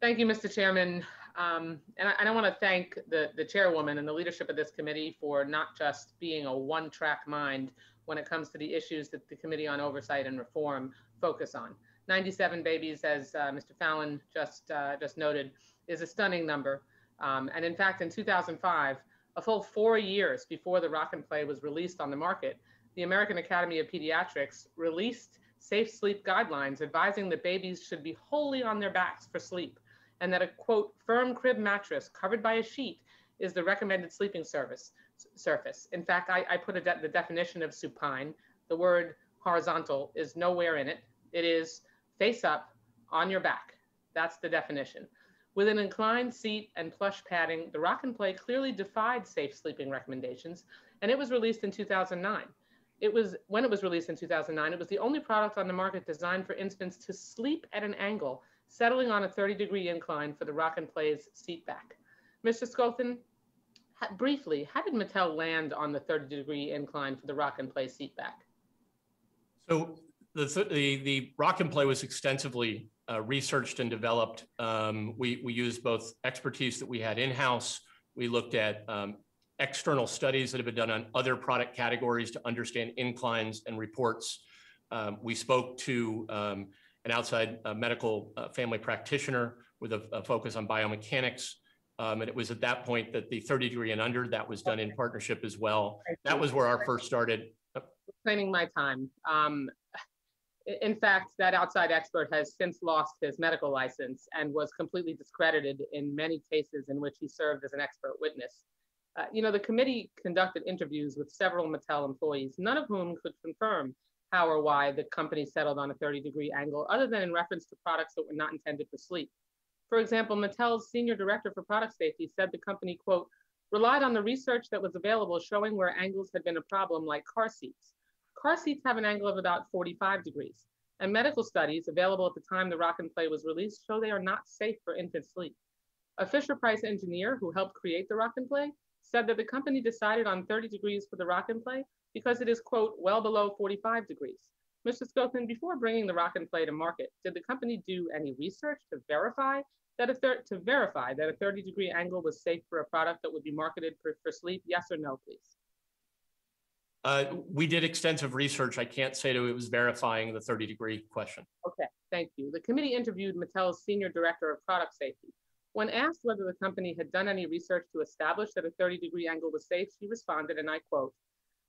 Thank you, Mr. Chairman. And I want to thank the chairwoman and the leadership of this committee for not just being a one-track mind when it comes to the issues that the Committee on Oversight and Reform focus on. 97 babies, as Mr. Fallon just noted, is a stunning number. And in fact, in 2005, a full 4 years before the Rock and Play was released on the market, the American Academy of Pediatrics released safe sleep guidelines advising that babies should be wholly on their backs for sleep, and that a, quote, firm crib mattress covered by a sheet is the recommended sleeping surface. In fact, I put the definition of supine. The word horizontal is nowhere in it. It is face up on your back. That's the definition. With an inclined seat and plush padding, the Rock and Play clearly defied safe sleeping recommendations, and it was released in 2009. When it was released in 2009, it was the only product on the market designed for infants to sleep at an angle, settling on a 30-degree incline for the Rock and Play's seat back. Mr. Scothen, briefly, how did Mattel land on the 30-degree incline for the Rock and Play seat back? So the Rock and Play was extensively researched and developed. We used both expertise that we had in-house. We looked at external studies that have been done on other product categories to understand inclines and reports. We spoke to an outside medical family practitioner with a focus on biomechanics. And it was at that point that the 30-degree and under, that was done in partnership as well. That was where our first started. Claiming my time. In fact, that outside expert has since lost his medical license and was completely discredited in many cases in which he served as an expert witness. The committee conducted interviews with several Mattel employees, none of whom could confirm how or why the company settled on a 30-degree angle, other than in reference to products that were not intended for sleep. For example, Mattel's senior director for product safety said the company, quote, relied on the research that was available showing where angles had been a problem, like car seats. Car seats have an angle of about 45 degrees, and medical studies available at the time the Rock and Play was released show they are not safe for infant sleep. A Fisher-Price engineer who helped create the Rock and Play said that the company decided on 30 degrees for the Rock and Play because it is, quote, well below 45 degrees. Mr. Scothen, before bringing the Rock and Play to market, did the company do any research to verify that a 30-degree angle was safe for a product that would be marketed for sleep? Yes or no, please? We did extensive research. I can't say that it was verifying the 30-degree question. Okay, thank you. The committee interviewed Mattel's senior director of product safety. When asked whether the company had done any research to establish that a 30-degree angle was safe, she responded, and I quote,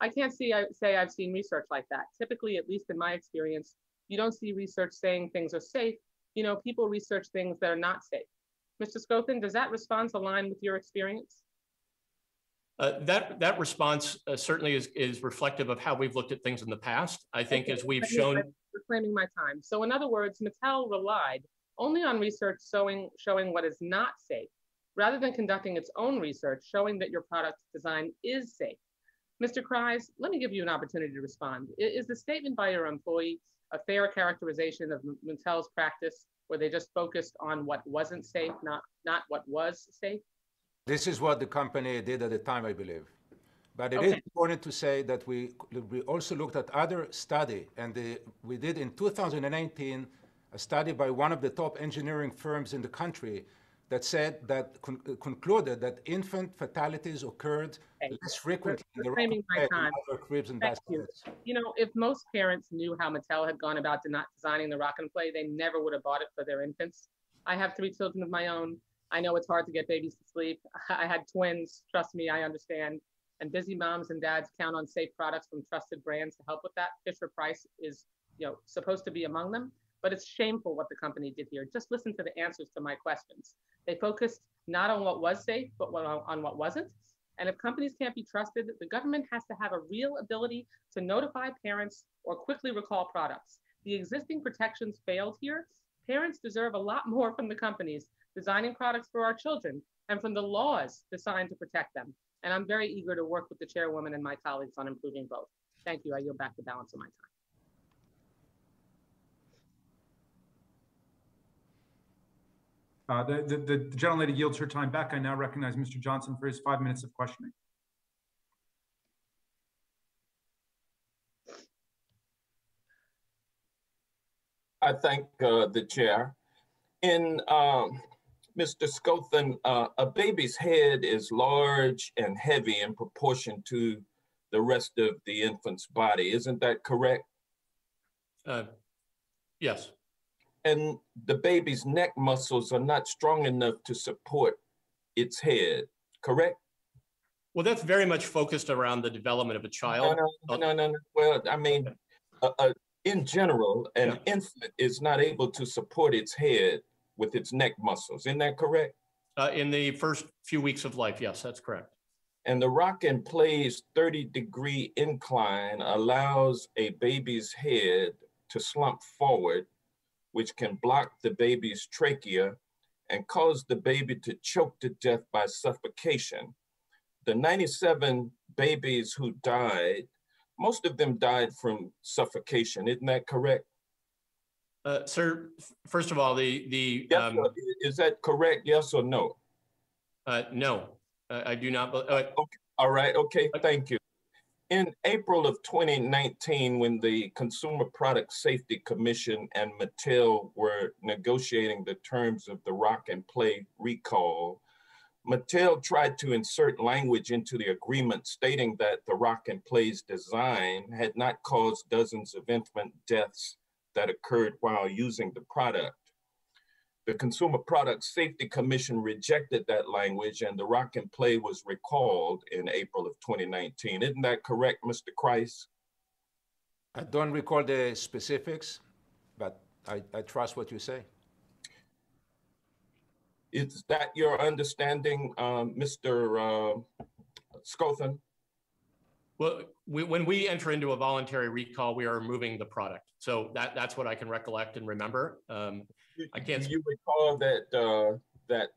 I can't say I've seen research like that. Typically, at least in my experience, you don't see research saying things are safe. People research things that are not safe. Mr. Scothen, does that response align with your experience? That response certainly is reflective of how we've looked at things in the past. I think as we've shown— Reclaiming my time. So in other words, Mattel relied only on research showing what is not safe, rather than conducting its own research showing that your product design is safe. Mr. Kreis, let me give you an opportunity to respond. Is the statement by your employee a fair characterization of Mattel's practice, where they just focused on what wasn't safe, not what was safe? This is what the company did at the time, I believe. But it is important to say that we also looked at other study, and we did in 2019 a study by one of the top engineering firms in the country that said that concluded that infant fatalities occurred less frequently in the Reclaiming my time. other cribs and Thank baskets. you. If most parents knew how Mattel had gone about not designing the Rock and Play, they never would have bought it for their infants. I have 3 children of my own. I know it's hard to get babies to sleep. I had twins. Trust me, I understand. And busy moms and dads count on safe products from trusted brands to help with that. Fisher-Price is, supposed to be among them. But it's shameful what the company did here. Just listen to the answers to my questions. They focused not on what was safe, but on what wasn't. And if companies can't be trusted, the government has to have a real ability to notify parents or quickly recall products. The existing protections failed here. Parents deserve a lot more from the companies designing products for our children and from the laws designed to protect them. And I'm very eager to work with the chairwoman and my colleagues on improving both. Thank you. I yield back the balance of my time. The gentlelady yields her time back. I now recognize Mr. Johnson for his 5 minutes of questioning. I thank the chair. In Mr. Scothan, a baby's head is large and heavy in proportion to the rest of the infant's body. Isn't that correct? Yes. And the baby's neck muscles are not strong enough to support its head, correct? Well, that's very much focused around the development of a child. No. Well, I mean, in general, an infant is not able to support its head with its neck muscles. Isn't that correct? In the first few weeks of life, yes, that's correct. And the rock and play's 30-degree incline allows a baby's head to slump forward, which can block the baby's trachea and cause the baby to choke to death by suffocation. The 97 babies who died, most of them died from suffocation. Isn't that correct? Sir, first of all, yes, is that correct? Yes or no? No, I do not. Okay. All right. Okay. Thank you. In April of 2019, when the Consumer Product Safety Commission and Mattel were negotiating the terms of the Rock and Play recall, Mattel tried to insert language into the agreement stating that the Rock and Play's design had not caused dozens of infant deaths that occurred while using the product. The Consumer Product Safety Commission rejected that language and the Rock and Play was recalled in April of 2019. Isn't that correct, Mr. Kreis? I don't recall the specifics, but I trust what you say. Is that your understanding, Mr. Scothan? Well, when we enter into a voluntary recall, we are removing the product. So that's what I can recollect and remember. I can't. Do you recall that that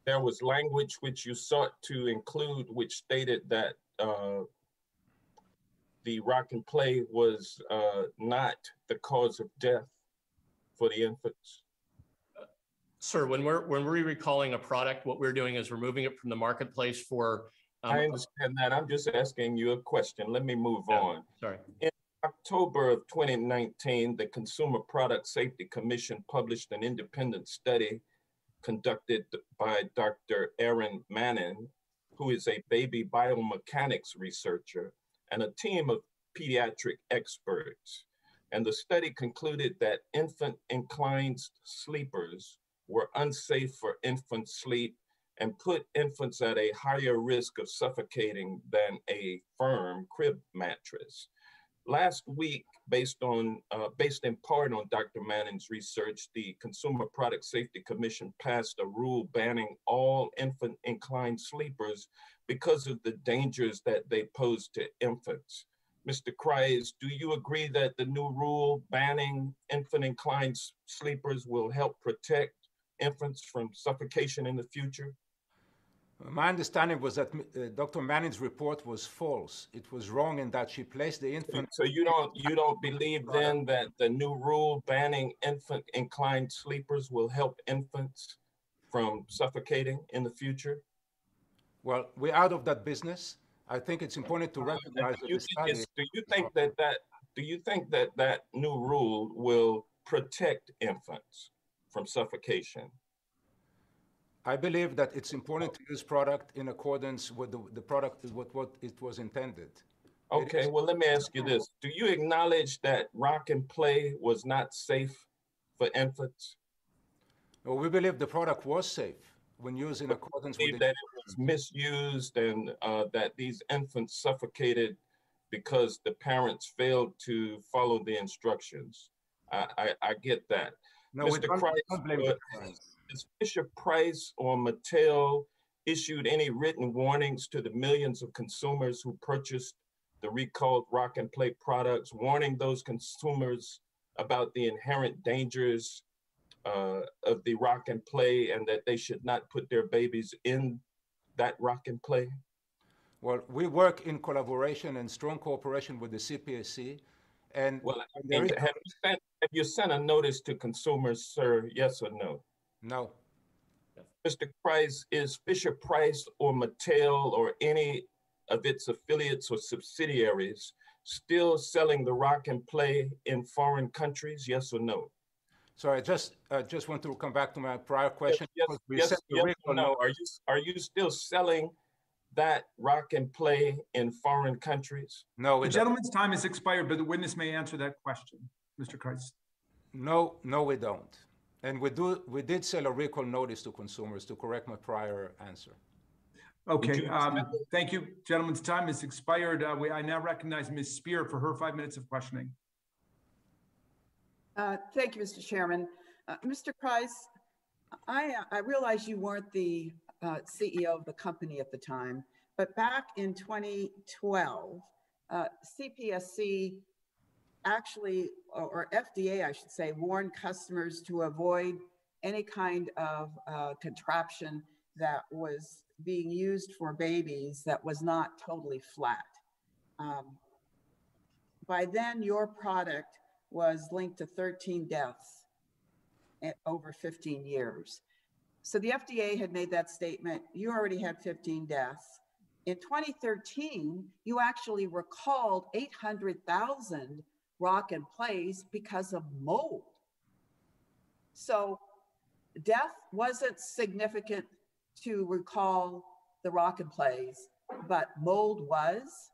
there was language which you sought to include, which stated that the Rock and Play was not the cause of death for the infants? Sir, when we're recalling a product, what we're doing is removing it from the marketplace for. I understand that. I'm just asking you a question. Let me move on. Sorry. In October of 2019, the Consumer Product Safety Commission published an independent study conducted by Dr. Aaron Manning, who is a baby biomechanics researcher, and a team of pediatric experts. And the study concluded that infant inclined sleepers were unsafe for infant sleep and put infants at a higher risk of suffocating than a firm crib mattress. Last week, based in part on Dr. Manning's research, the Consumer Product Safety Commission passed a rule banning all infant inclined sleepers because of the dangers that they pose to infants. Mr. Kreis, do you agree that the new rule banning infant inclined sleepers will help protect infants from suffocation in the future? My understanding was that Dr. Manning's report was false. It was wrong in that she placed the infant. So you don't believe then that the new rule banning infant inclined sleepers will help infants from suffocating in the future? Well, we're out of that business. I think it's important to recognize that the study. Do you think that new rule will protect infants from suffocation? I believe that it's important to use product in accordance with the product is what it was intended. Okay, well, let me ask you this. Do you acknowledge that Rock and Play was not safe for infants? Well, we believe the product was safe when used in accordance with that it was misused and that these infants suffocated because the parents failed to follow the instructions. I get that. No, Mr. Kreis, has Fisher-Price or Mattel issued any written warnings to the millions of consumers who purchased the recalled Rock and Play products, warning those consumers about the inherent dangers of the Rock and Play and that they should not put their babies in that Rock and Play? Well, we work in collaboration and strong cooperation with the CPSC. And well, have you sent a notice to consumers, sir? Yes or no? No. Mr. Price, is Fisher Price or Mattel or any of its affiliates or subsidiaries still selling the Rock and Play in foreign countries, yes or no? So I just want to come back to my prior question. Yes, or no. Are you still selling that Rock and Play in foreign countries? No. The gentleman's time has expired, but the witness may answer that question, Mr. Kreis. No, we don't. And we did sell a recall notice to consumers, to correct my prior answer. Okay, thank you. Gentleman's time has expired. I now recognize Ms. Spear for her 5 minutes of questioning. Thank you, Mr. Chairman. Mr. Kreis, I realize you weren't the CEO of the company at the time, but back in 2012, CPSC actually, or FDA, I should say, warned customers to avoid any kind of contraption that was being used for babies that was not totally flat. By then, your product was linked to 13 deaths over 15 years. So the FDA had made that statement. You already had 15 deaths. In 2013, you actually recalled 800,000 Rock and Plays because of mold. So death wasn't significant to recall the Rock and Plays, but mold was.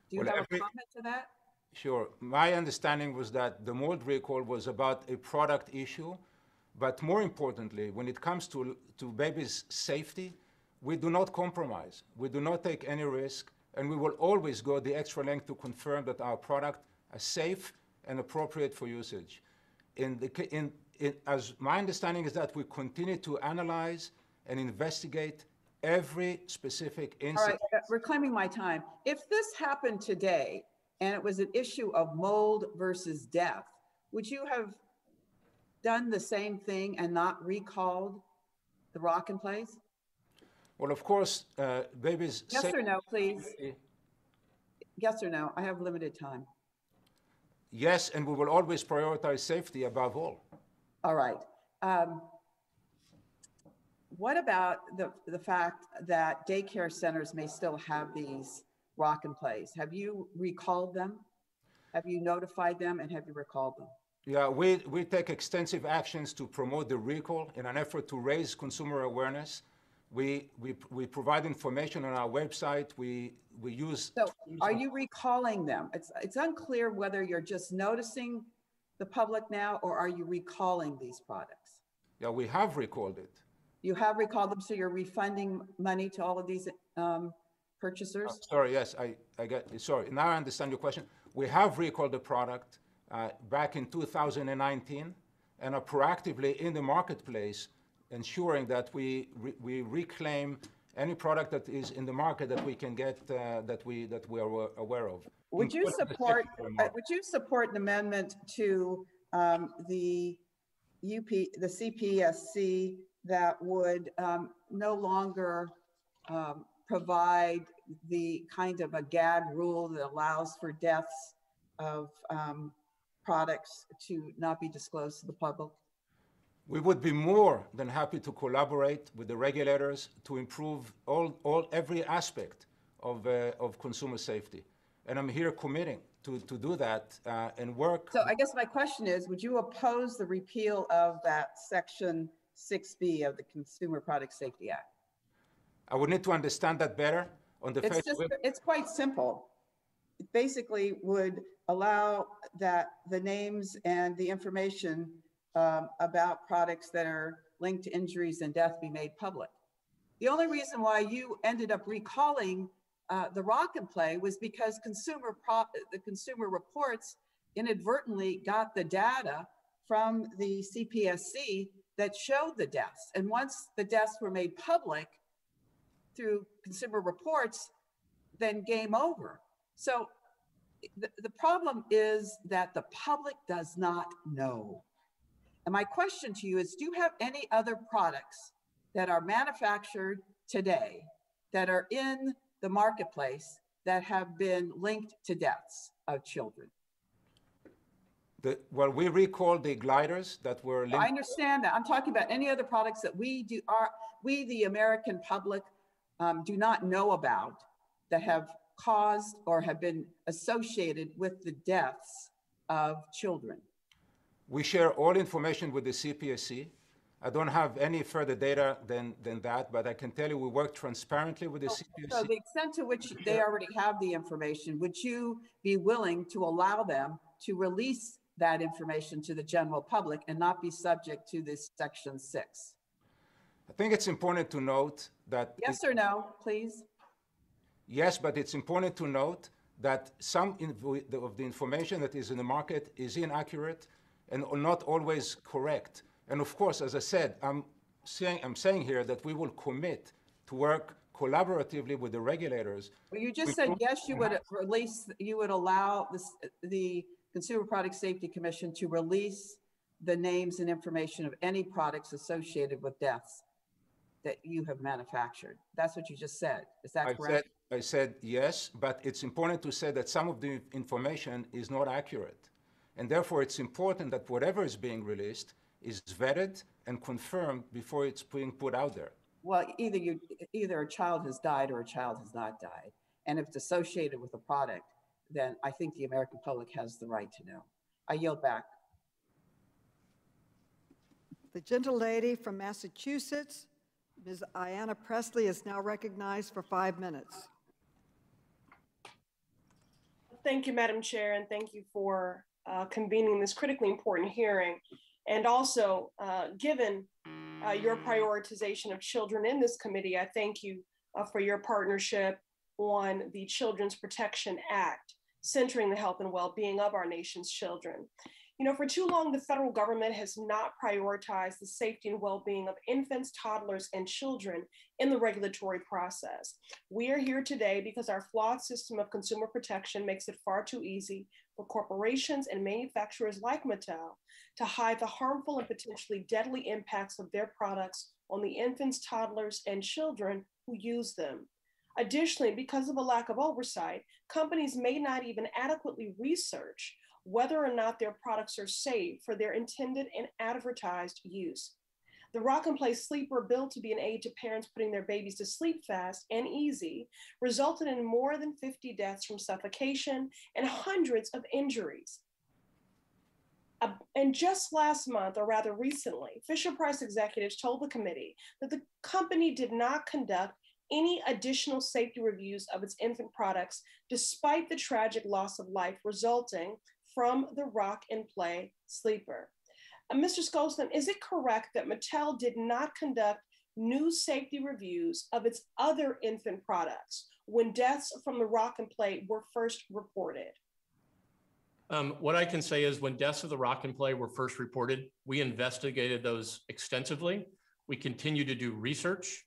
Do you have a comment to that? Sure. My understanding was that the mold recall was about a product issue, but more importantly, when it comes to babies' safety, we do not compromise. We do not take any risk, and we will always go the extra length to confirm that our product is safe and appropriate for usage. As my understanding is that we continue to analyze and investigate every specific incident. All right, reclaiming my time. If this happened today and it was an issue of mold versus death, would you have done the same thing and not recalled the Rock and Plays? Well, of course, babies. Yes or no, please. Yes or no? I have limited time. Yes, and we will always prioritize safety above all. All right. What about the fact that daycare centers may still have these Rock and Plays? Have you recalled them? Have you notified them, and have you recalled them? Yeah, we take extensive actions to promote the recall in an effort to raise consumer awareness. We provide information on our website. We use. So, are you recalling them? It's unclear whether you're just noticing the public now, or are you recalling these products? Yeah, we have recalled it. You have recalled them, so you're refunding money to all of these purchasers? Sorry, yes, I get. Sorry, now I understand your question. We have recalled the product back in 2019, and are proactively in the marketplace, ensuring that we reclaim any product that is in the market that we can get that we are aware of. Would you support an amendment to the CPSC that would no longer provide the kind of a gag rule that allows for deaths of products to not be disclosed to the public? We would be more than happy to collaborate with the regulators to improve every aspect of consumer safety. And I'm here committing to do that and work. So I guess my question is, would you oppose the repeal of that Section 6B of the Consumer Product Safety Act? I would need to understand that better. It's quite simple. It basically would allow that the names and the information about products that are linked to injuries and death be made public. The only reason why you ended up recalling the Rock and Play was because the Consumer Reports inadvertently got the data from the CPSC that showed the deaths. And once the deaths were made public through Consumer Reports, then game over. So the problem is that the public does not know. And my question to you is, do you have any other products that are manufactured today that are in the marketplace that have been linked to deaths of children? Well, we recall the gliders that were I understand that. I'm talking about any other products that we, the American public, do not know about that have caused or have been associated with the deaths of children. We share all information with the CPSC. I don't have any further data than that, but I can tell you we work transparently with the CPSC. So the extent to which they already have the information, would you be willing to allow them to release that information to the general public and not be subject to this Section 6? I think it's important to note that... Yes or no, please? Yes, but it's important to note that some of the information that is in the market is inaccurate and not always correct. And of course, as I said, I'm saying here that we will commit to work collaboratively with the regulators. Well, you just said yes, you would allow the Consumer Product Safety Commission to release the names and information of any products associated with deaths that you have manufactured. That's what you just said. Is that correct? I said yes, but it's important to say that some of the information is not accurate. And therefore, it's important that whatever is being released is vetted and confirmed before it's being put out there. Well, either a child has died or a child has not died. And if it's associated with a product, then I think the American public has the right to know. I yield back. The gentle lady from Massachusetts, Ms. Ayanna Presley, is now recognized for 5 minutes. Thank you, Madam Chair, and thank you for convening this critically important hearing. And also, given your prioritization of children in this committee, I thank you for your partnership on the Children's Protection Act, centering the health and well-being of our nation's children. You know, for too long, the federal government has not prioritized the safety and well-being of infants, toddlers, and children in the regulatory process. We are here today because our flawed system of consumer protection makes it far too easy for corporations and manufacturers like Mattel to hide the harmful and potentially deadly impacts of their products on the infants, toddlers, and children who use them. Additionally, because of a lack of oversight, companies may not even adequately research whether or not their products are safe for their intended and advertised use. The Rock and Play Sleeper, built to be an aid to parents putting their babies to sleep fast and easy, resulted in more than 50 deaths from suffocation and hundreds of injuries. And just last month, or rather recently, Fisher-Price executives told the committee that the company did not conduct any additional safety reviews of its infant products, despite the tragic loss of life resulting from the Rock and Play Sleeper. Mr. Skolson, is it correct that Mattel did not conduct new safety reviews of its other infant products when deaths from the Rock and Play were first reported? What I can say is when deaths of the Rock and Play were first reported, we investigated those extensively. We continue to do research,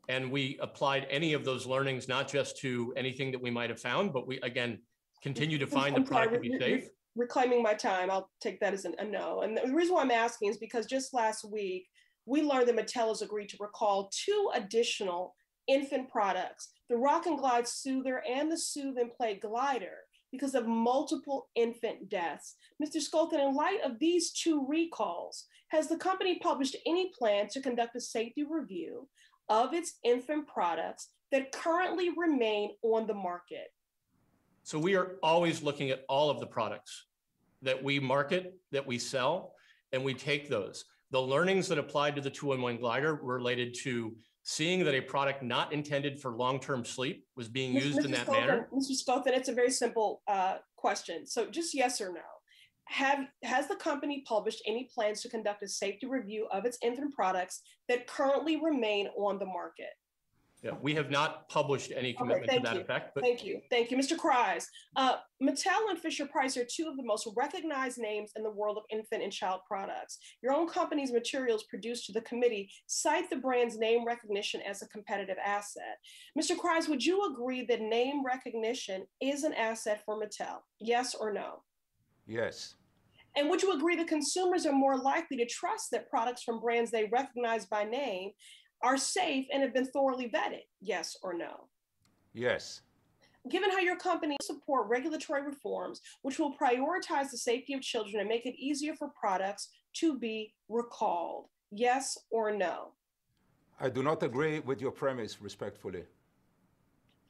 and we applied any of those learnings, not just to anything that we might have found, but we, again, continue to find the product to be safe. Reclaiming my time, I'll take that as a no. And the reason why I'm asking is because just last week, we learned that Mattel has agreed to recall 2 additional infant products, the Rock and Glide Soother and the Soothe and Play Glider, because of multiple infant deaths. Mr. Skolton, in light of these 2 recalls, has the company published any plan to conduct a safety review of its infant products that currently remain on the market? So we are always looking at all of the products that we market, that we sell, and we take those. The learnings that applied to the 2-in-1 glider related to seeing that a product not intended for long-term sleep was being used in that manner. Mr. Skolton, it's a very simple question. So just yes or no. Has the company published any plans to conduct a safety review of its infant products that currently remain on the market? Yeah, we have not published any commitment to that effect. But Thank you. Mr. Kreis, Mattel and Fisher-Price are 2 of the most recognized names in the world of infant and child products. Your own company's materials produced to the committee cite the brand's name recognition as a competitive asset. Mr. Kreis, would you agree that name recognition is an asset for Mattel? Yes or no? Yes. And would you agree that consumers are more likely to trust that products from brands they recognize by name are safe and have been thoroughly vetted? Yes or no? Yes. Given how your company support regulatory reforms, which will prioritize the safety of children and make it easier for products to be recalled? Yes or no? I do not agree with your premise, respectfully.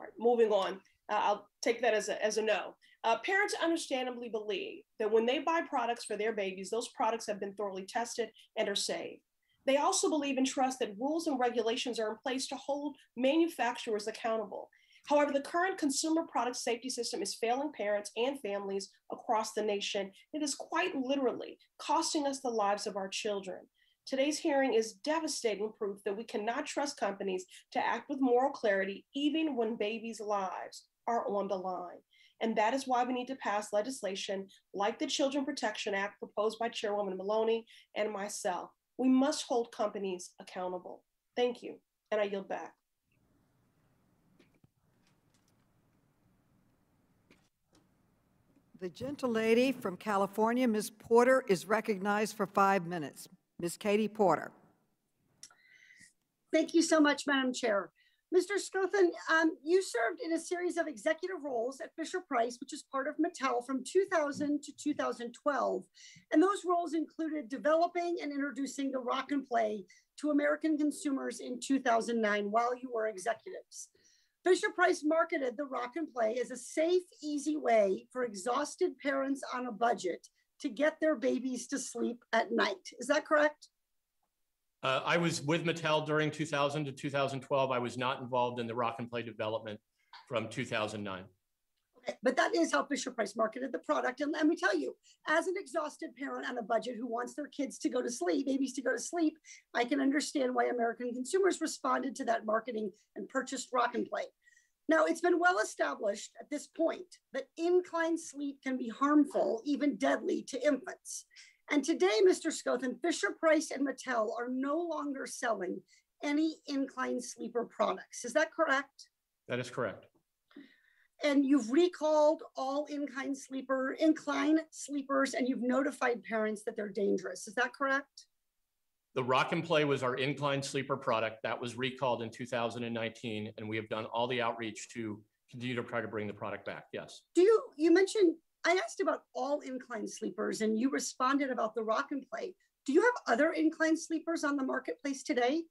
All right, moving on. I'll take that as a no. Parents understandably believe that when they buy products for their babies, those products have been thoroughly tested and are safe. They also believe and trust that rules and regulations are in place to hold manufacturers accountable. However, the current consumer product safety system is failing parents and families across the nation. It is quite literally costing us the lives of our children. Today's hearing is devastating proof that we cannot trust companies to act with moral clarity, even when babies' lives are on the line. And that is why we need to pass legislation like the Children Protection Act proposed by Chairwoman Maloney and myself. We must hold companies accountable. Thank you, and I yield back. The gentle lady from California, Ms. Porter, is recognized for 5 minutes. Ms. Katie Porter. Thank you so much, Madam Chair. Mr. Scothen, you served in a series of executive roles at Fisher-Price, which is part of Mattel, from 2000 to 2012. And those roles included developing and introducing the Rock and Play to American consumers in 2009 while you were executives. Fisher-Price marketed the Rock and Play as a safe, easy way for exhausted parents on a budget to get their babies to sleep at night. Is that correct? I was with Mattel during 2000 to 2012. I was not involved in the Rock and Play development from 2009. Okay, but that is how Fisher-Price marketed the product. And let me tell you, as an exhausted parent on a budget who wants their kids to go to sleep, babies to go to sleep, I can understand why American consumers responded to that marketing and purchased Rock and Play. Now, it's been well established at this point that incline sleep can be harmful, even deadly, to infants. And today, Mr. Scothen, Fisher-Price and Mattel are no longer selling any incline sleeper products. Is that correct? That is correct. And you've recalled all incline sleepers, and you've notified parents that they're dangerous. Is that correct? The Rock and Play was our incline sleeper product that was recalled in 2019, and we have done all the outreach to continue to try to bring the product back. Yes. You mentioned, I asked about all incline sleepers, and you responded about the Rock and Play. Do you have other incline sleepers on the marketplace today?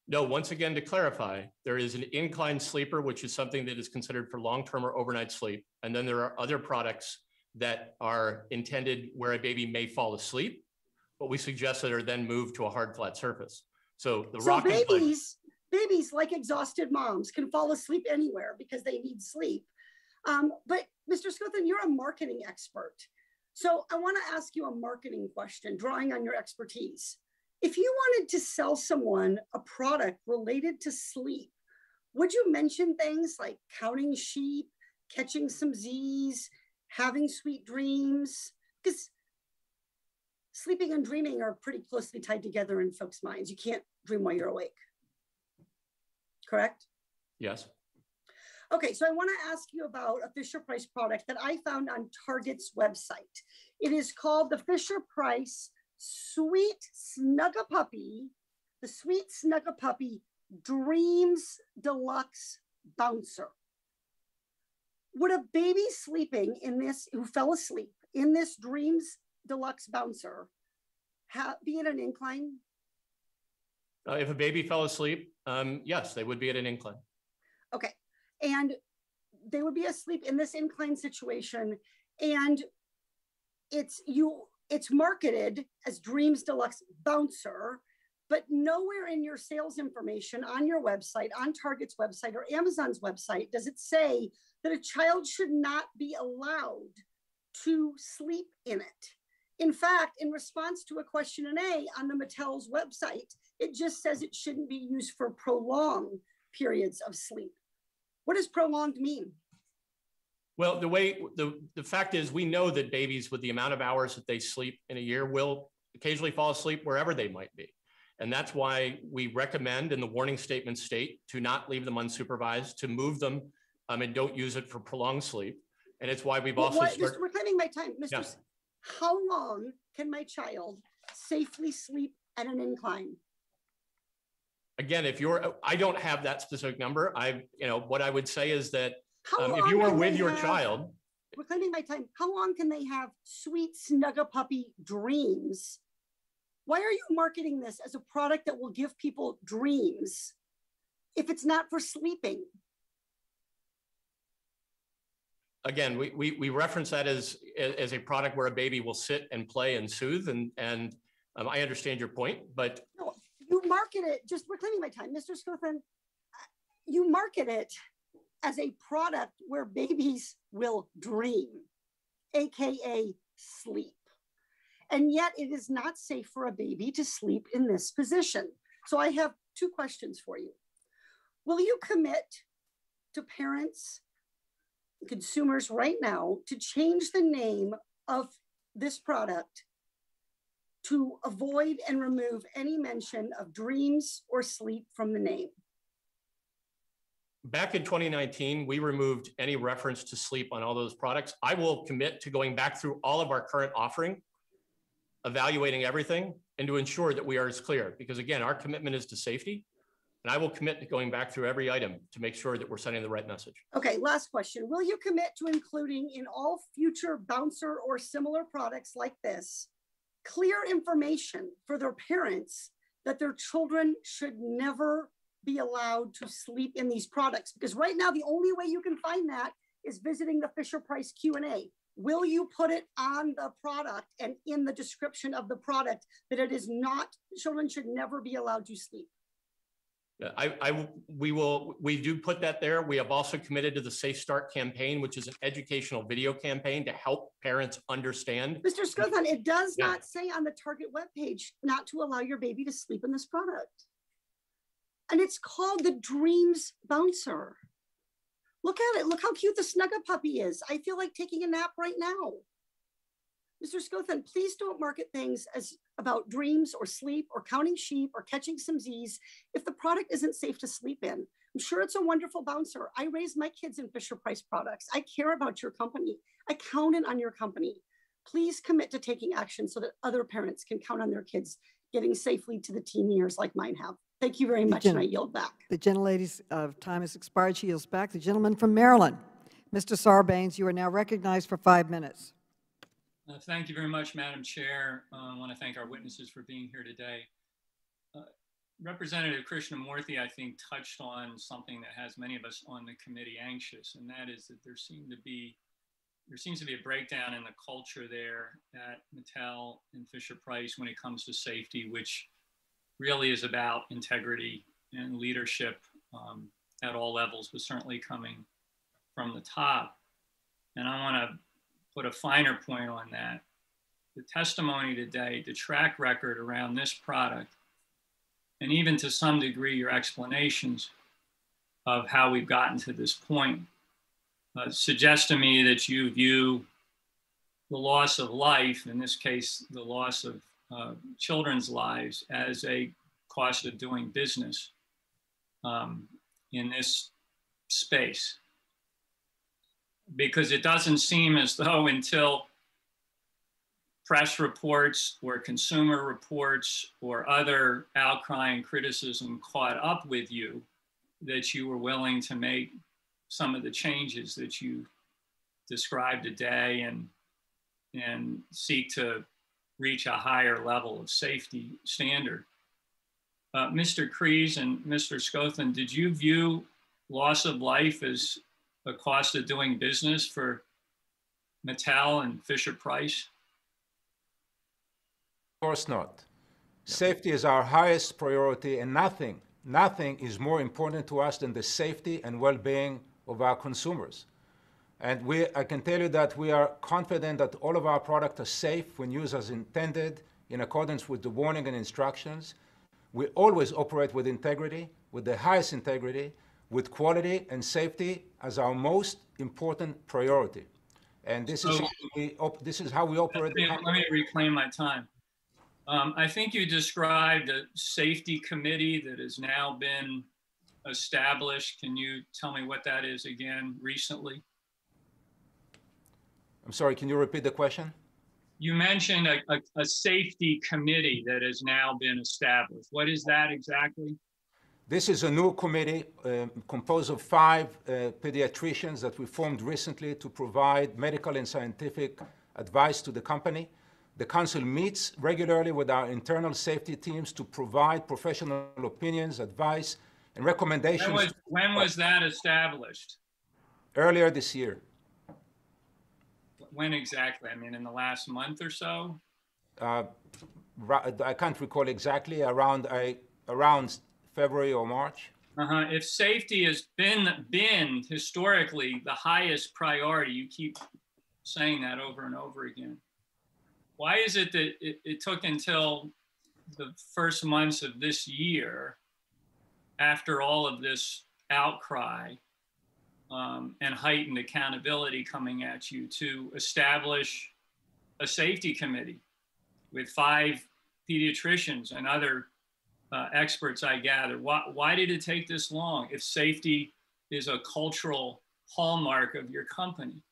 No, once again, to clarify, there is an incline sleeper, which is something that is considered for long-term or overnight sleep. And then there are other products that are intended where a baby may fall asleep, but we suggest that are then moved to a hard, flat surface. So the Rock and Play. Babies, like exhausted moms, can fall asleep anywhere because they need sleep. But Mr. Scothen, you're a marketing expert. So I want to ask you a marketing question, drawing on your expertise. If you wanted to sell someone a product related to sleep, would you mention things like counting sheep, catching some Z's, having sweet dreams? Because sleeping and dreaming are pretty closely tied together in folks' minds. You can't dream while you're awake. Correct? Yes. Okay, so I want to ask you about a Fisher-Price product that I found on Target's website. It is called the Fisher-Price Sweet Snug-a-Puppy, the Sweet Snug-a-Puppy Dreams Deluxe Bouncer. Would a baby sleeping in this, who fell asleep in this Dreams Deluxe Bouncer, be at an incline? If a baby fell asleep, yes, they would be at an incline. Okay, and they would be asleep in this incline situation, and it's marketed as Dreams Deluxe Bouncer, but nowhere in your sales information on your website, on Target's website or Amazon's website, does it say that a child should not be allowed to sleep in it. In fact, in response to a Q&A on the Mattel's website, it just says it shouldn't be used for prolonged periods of sleep. What does prolonged mean? Well, the fact is, we know that babies with the amount of hours that they sleep in a year will occasionally fall asleep wherever they might be. And that's why we recommend in the warning statement state to not leave them unsupervised, to move them and don't use it for prolonged sleep. And it's why we've also We're claiming my time. Mr. Yeah. How long can my child safely sleep at an incline? Again, I don't have that specific number. What I would say is that If you are with your child. Reclaiming my time, how long can they have sweet Snuggle-Puppy dreams? Why are you marketing this as a product that will give people dreams if it's not for sleeping? Again, we reference that as a product where a baby will sit and play and soothe, and I understand your point, but no, you market it, just reclaiming my time, Mr. Scothan, you market it as a product where babies will dream, AKA sleep. And yet it is not safe for a baby to sleep in this position. So I have two questions for you. Will you commit to parents, consumers right now to change the name of this product to avoid and remove any mention of dreams or sleep from the name? back in 2019, we removed any reference to sleep on all those products. I will commit to going back through all of our current offering, evaluating everything, and to ensure that we are as clear. Because again, our commitment is to safety. And I will commit to going back through every item to make sure that we're sending the right message. Okay, last question. Will you commit to including in all future bouncer or similar products like this, clear information for their parents that their children should never be allowed to sleep in these products? Because right now, the only way you can find that is visiting the Fisher-Price Q&A. Will you put it on the product and in the description of the product that it is not, children should never be allowed to sleep? We do put that there. We have also committed to the Safe Start campaign, which is an educational video campaign to help parents understand. Mr. Scothan, it does not say on the Target webpage not to allow your baby to sleep in this product. And it's called the Dreams Bouncer. Look at it. Look how cute the Snuggle-Puppy is. I feel like taking a nap right now. Mr. Scothan, please don't market things as about dreams or sleep or counting sheep or catching some Z's if the product isn't safe to sleep in. I'm sure it's a wonderful bouncer. I raised my kids in Fisher-Price products. I care about your company. I counted on your company. Please commit to taking action so that other parents can count on their kids getting safely to the teen years like mine have. Thank you very much, and I yield back. The gentlelady's time has expired. She yields back. The gentleman from Maryland, Mr. Sarbanes, you are now recognized for 5 minutes. Thank you very much, Madam Chair. I want to thank our witnesses for being here today. Representative Krishnamurthy, I think, touched on something that has many of us on the committee anxious, and that is that there seems to be a breakdown in the culture there at Mattel and Fisher-Price when it comes to safety, which really is about integrity and leadership at all levels, but certainly coming from the top. And I want to put a finer point on that. The testimony today, the track record around this product, and even to some degree your explanations of how we've gotten to this point, suggests to me that you view the loss of life, in this case, the loss of children's lives, as a cost of doing business in this space. Because it doesn't seem as though until press reports or consumer reports or other outcry and criticism caught up with you that you were willing to make some of the changes that you described today and seek to reach a higher level of safety standard. Mr. Kreese and Mr. Scothan, did you view loss of life as a cost of doing business for Mattel and Fisher-Price? Of course not. Safety is our highest priority, and nothing is more important to us than the safety and well-being of our consumers. And I can tell you that we are confident that all of our products are safe when used as intended in accordance with the warning and instructions. We always operate with integrity, with the highest integrity, with quality and safety as our most important priority. And this is how we operate. Let me reclaim my time. I think you described a safety committee that has now been established. Can you tell me what that is again recently? I'm sorry, can you repeat the question? You mentioned a safety committee that has now been established. What is that exactly? This is a new committee composed of 5 pediatricians that we formed recently to provide medical and scientific advice to the company. The council meets regularly with our internal safety teams to provide professional opinions, advice, and recommendations. When was that established? Earlier this year. When exactly? I mean, in the last month or so? I can't recall exactly, around February or March. If safety has been historically the highest priority, you keep saying that over and over again. Why is it that it took until the first months of this year, after all of this outcry and heightened accountability coming at you, to establish a safety committee with 5 pediatricians and other experts, I gather? Why did it take this long if safety is a cultural hallmark of your company?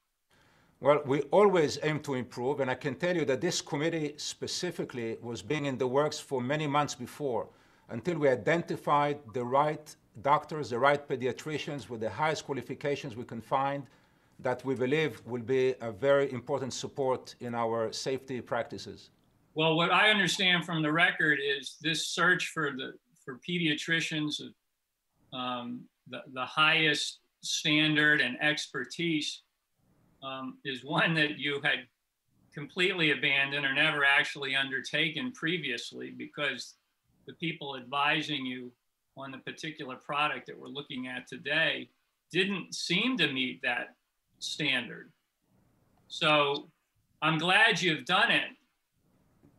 Well, we always aim to improve, and I can tell you that this committee specifically was being in the works for many months before, until we identified the right doctors, the right pediatricians with the highest qualifications we can find, that we believe will be a very important support in our safety practices. Well, what I understand from the record is this search for pediatricians of the highest standard and expertise is one that you had completely abandoned or never actually undertaken previously, because the people advising you on the particular product that we're looking at today didn't seem to meet that standard. So I'm glad you've done it,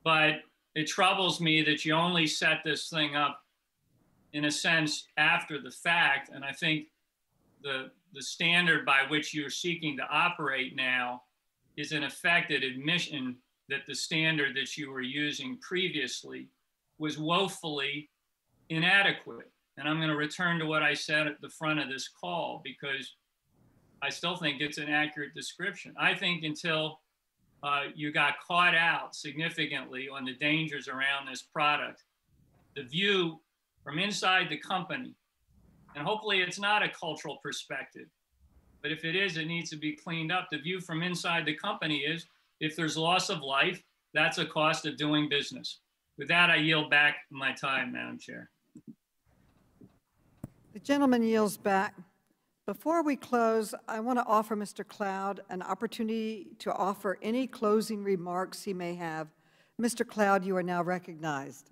but it troubles me that you only set this thing up, in a sense, after the fact. And I think the standard by which you're seeking to operate now is in effect an admission that the standard that you were using previously was woefully inadequate. And I'm going to return to what I said at the front of this call, because I still think it's an accurate description. I think until you got caught out significantly on the dangers around this product, the view from inside the company, and hopefully it's not a cultural perspective, but if it is, it needs to be cleaned up. The view from inside the company is, if there's loss of life, that's a cost of doing business. With that, I yield back my time, Madam Chair. The gentleman yields back. Before we close, I want to offer Mr. Cloud an opportunity to offer any closing remarks he may have. Mr. Cloud, you are now recognized.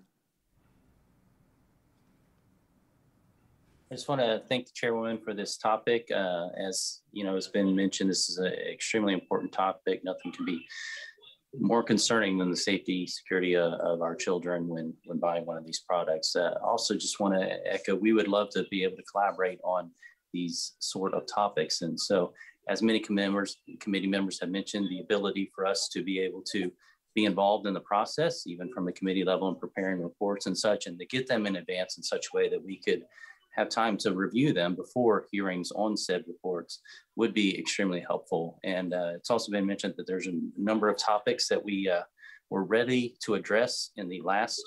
I just want to thank the chairwoman for this topic. As you know, it's been mentioned, this is an extremely important topic. Nothing can be more concerning than the safety, security of our children when buying one of these products. Also, just want to echo, we would love to be able to collaborate on these sort of topics. And so, as many committee members have mentioned, the ability for us to be able to be involved in the process, even from the committee level, and preparing reports and such, and to get them in advance in such a way that we could have time to review them before hearings on said reports would be extremely helpful. And it's also been mentioned that there's a number of topics that we were ready to address in the last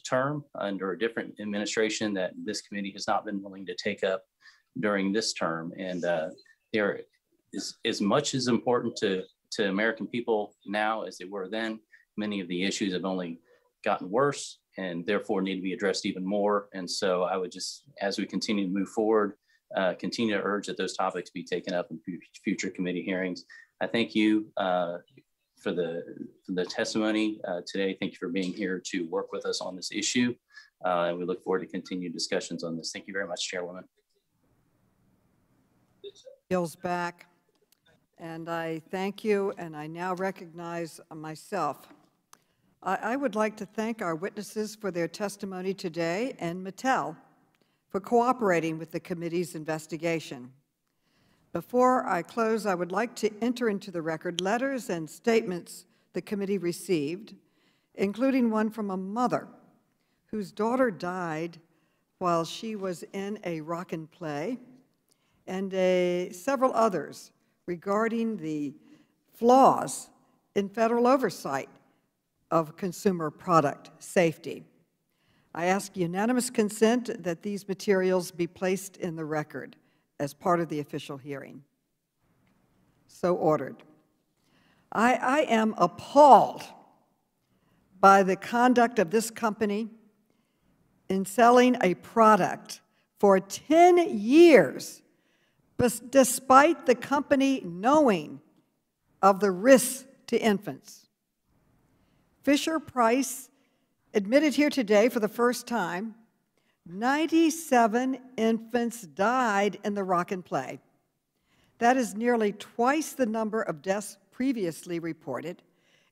term under a different administration that this committee has not been willing to take up during this term. And there is as much as important to American people now as they were then. Many of the issues have only gotten worse and therefore need to be addressed even more. And so I would just, as we continue to move forward, continue to urge that those topics be taken up in future committee hearings. I thank you for the testimony today. Thank you for being here to work with us on this issue. And we look forward to continued discussions on this. Thank you very much, Chairwoman. Yields back. And I thank you, and I now recognize myself. I would like to thank our witnesses for their testimony today, and Mattel for cooperating with the committee's investigation. Before I close, I would like to enter into the record letters and statements the committee received, including one from a mother whose daughter died while she was in a rock and play, and several others regarding the flaws in federal oversight of consumer product safety. I ask unanimous consent that these materials be placed in the record as part of the official hearing. So ordered. I am appalled by the conduct of this company in selling a product for 10 years, but despite the company knowing of the risks to infants. Fisher-Price admitted here today for the first time 97 infants died in the rock and play. That is nearly twice the number of deaths previously reported,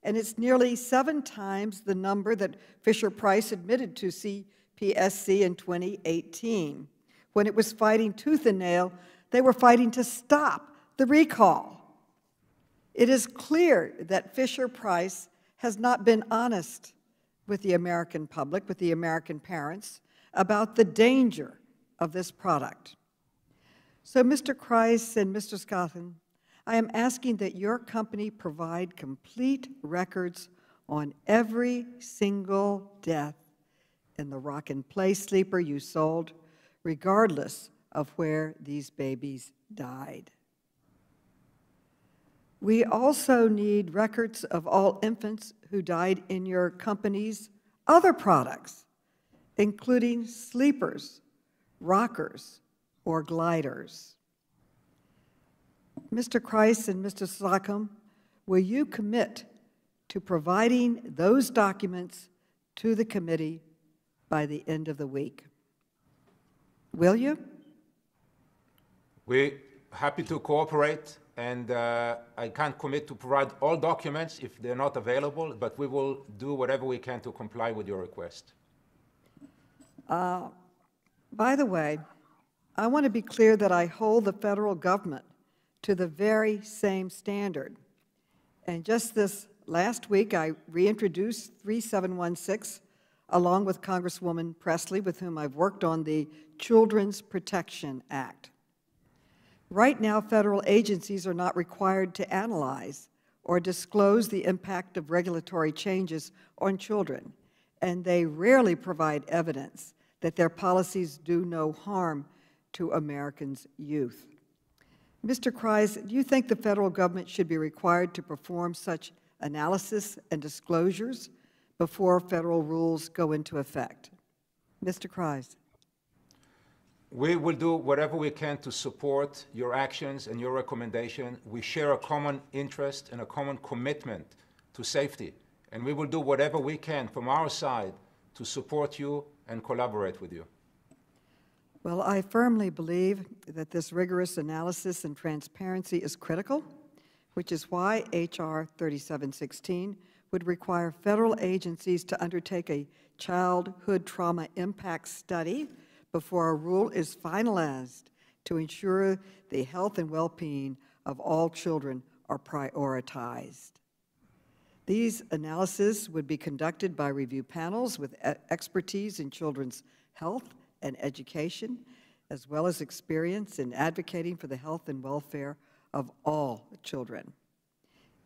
and it's nearly 7 times the number that Fisher-Price admitted to CPSC in 2018. When it was fighting tooth and nail, they were fighting to stop the recall. It is clear that Fisher-Price has not been honest with the American public, with the American parents, about the danger of this product. So, Mr. Kreis and Mr. Scotten, I am asking that your company provide complete records on every single death in the rock and play sleeper you sold, regardless of where these babies died. We also need records of all infants who died in your company's other products, including sleepers, rockers, or gliders. Mr. Kreis and Mr. Slocum, will you commit to providing those documents to the committee by the end of the week? Will you? We're happy to cooperate, and I can't commit to provide all documents if they're not available, but we will do whatever we can to comply with your request. By the way, I want to be clear that I hold the federal government to the very same standard. And just this last week, I reintroduced 3716, along with Congresswoman Presley, with whom I've worked on the Children's Protection Act. Right now, federal agencies are not required to analyze or disclose the impact of regulatory changes on children, and they rarely provide evidence that their policies do no harm to Americans' youth. Mr. Kreis, do you think the federal government should be required to perform such analysis and disclosures before federal rules go into effect? Mr. Kreis. We will do whatever we can to support your actions and your recommendation. We share a common interest and a common commitment to safety, and we will do whatever we can from our side to support you and collaborate with you. Well, I firmly believe that this rigorous analysis and transparency is critical, which is why H.R. 3716 would require federal agencies to undertake a childhood trauma impact study before a rule is finalized to ensure the health and well-being of all children are prioritized. These analyses would be conducted by review panels with expertise in children's health and education, as well as experience in advocating for the health and welfare of all children.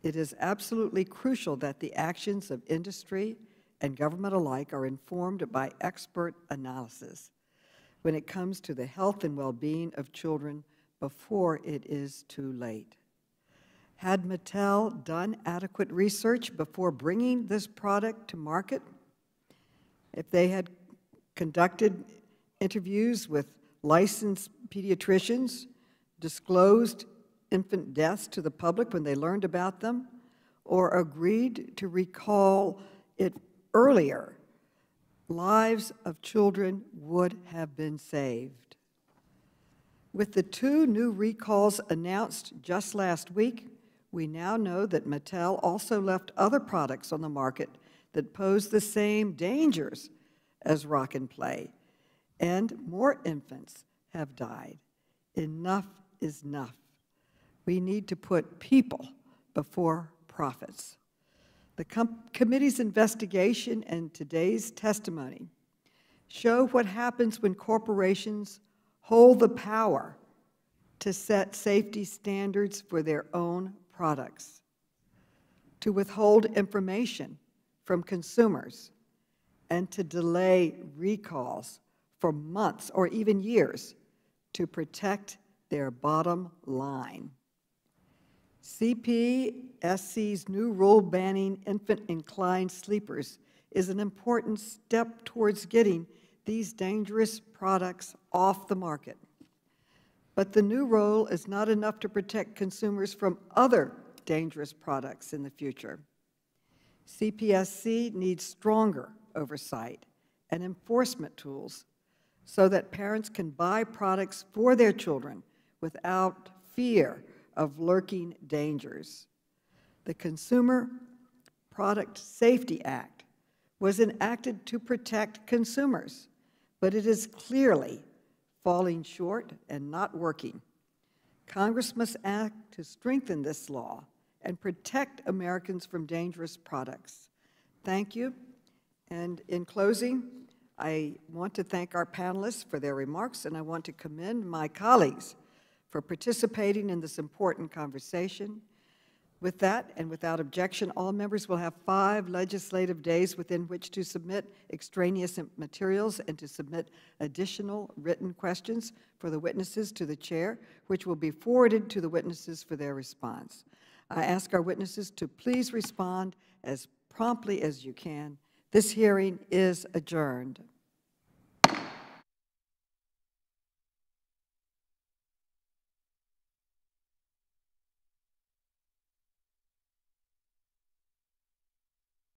It is absolutely crucial that the actions of industry and government alike are informed by expert analysis when it comes to the health and well-being of children before it is too late. Had Mattel done adequate research before bringing this product to market? If they had conducted interviews with licensed pediatricians, disclosed infant deaths to the public when they learned about them, or agreed to recall it earlier, lives of children would have been saved. With the 2 new recalls announced just last week, we now know that Mattel also left other products on the market that pose the same dangers as rock and play, and more infants have died. Enough is enough. We need to put people before profits. The committee's investigation and today's testimony show what happens when corporations hold the power to set safety standards for their own products, to withhold information from consumers, and to delay recalls for months or even years to protect their bottom line. CPSC's new rule banning infant incline sleepers is an important step towards getting these dangerous products off the market. But the new rule is not enough to protect consumers from other dangerous products in the future. CPSC needs stronger oversight and enforcement tools so that parents can buy products for their children without fear of lurking dangers. The Consumer Product Safety Act was enacted to protect consumers, but it is clearly falling short and not working. Congress must act to strengthen this law and protect Americans from dangerous products. Thank you. And in closing, I want to thank our panelists for their remarks, and I want to commend my colleagues for participating in this important conversation. With that, and without objection, all members will have 5 legislative days within which to submit extraneous materials and to submit additional written questions for the witnesses to the chair, which will be forwarded to the witnesses for their response. I ask our witnesses to please respond as promptly as you can. This hearing is adjourned.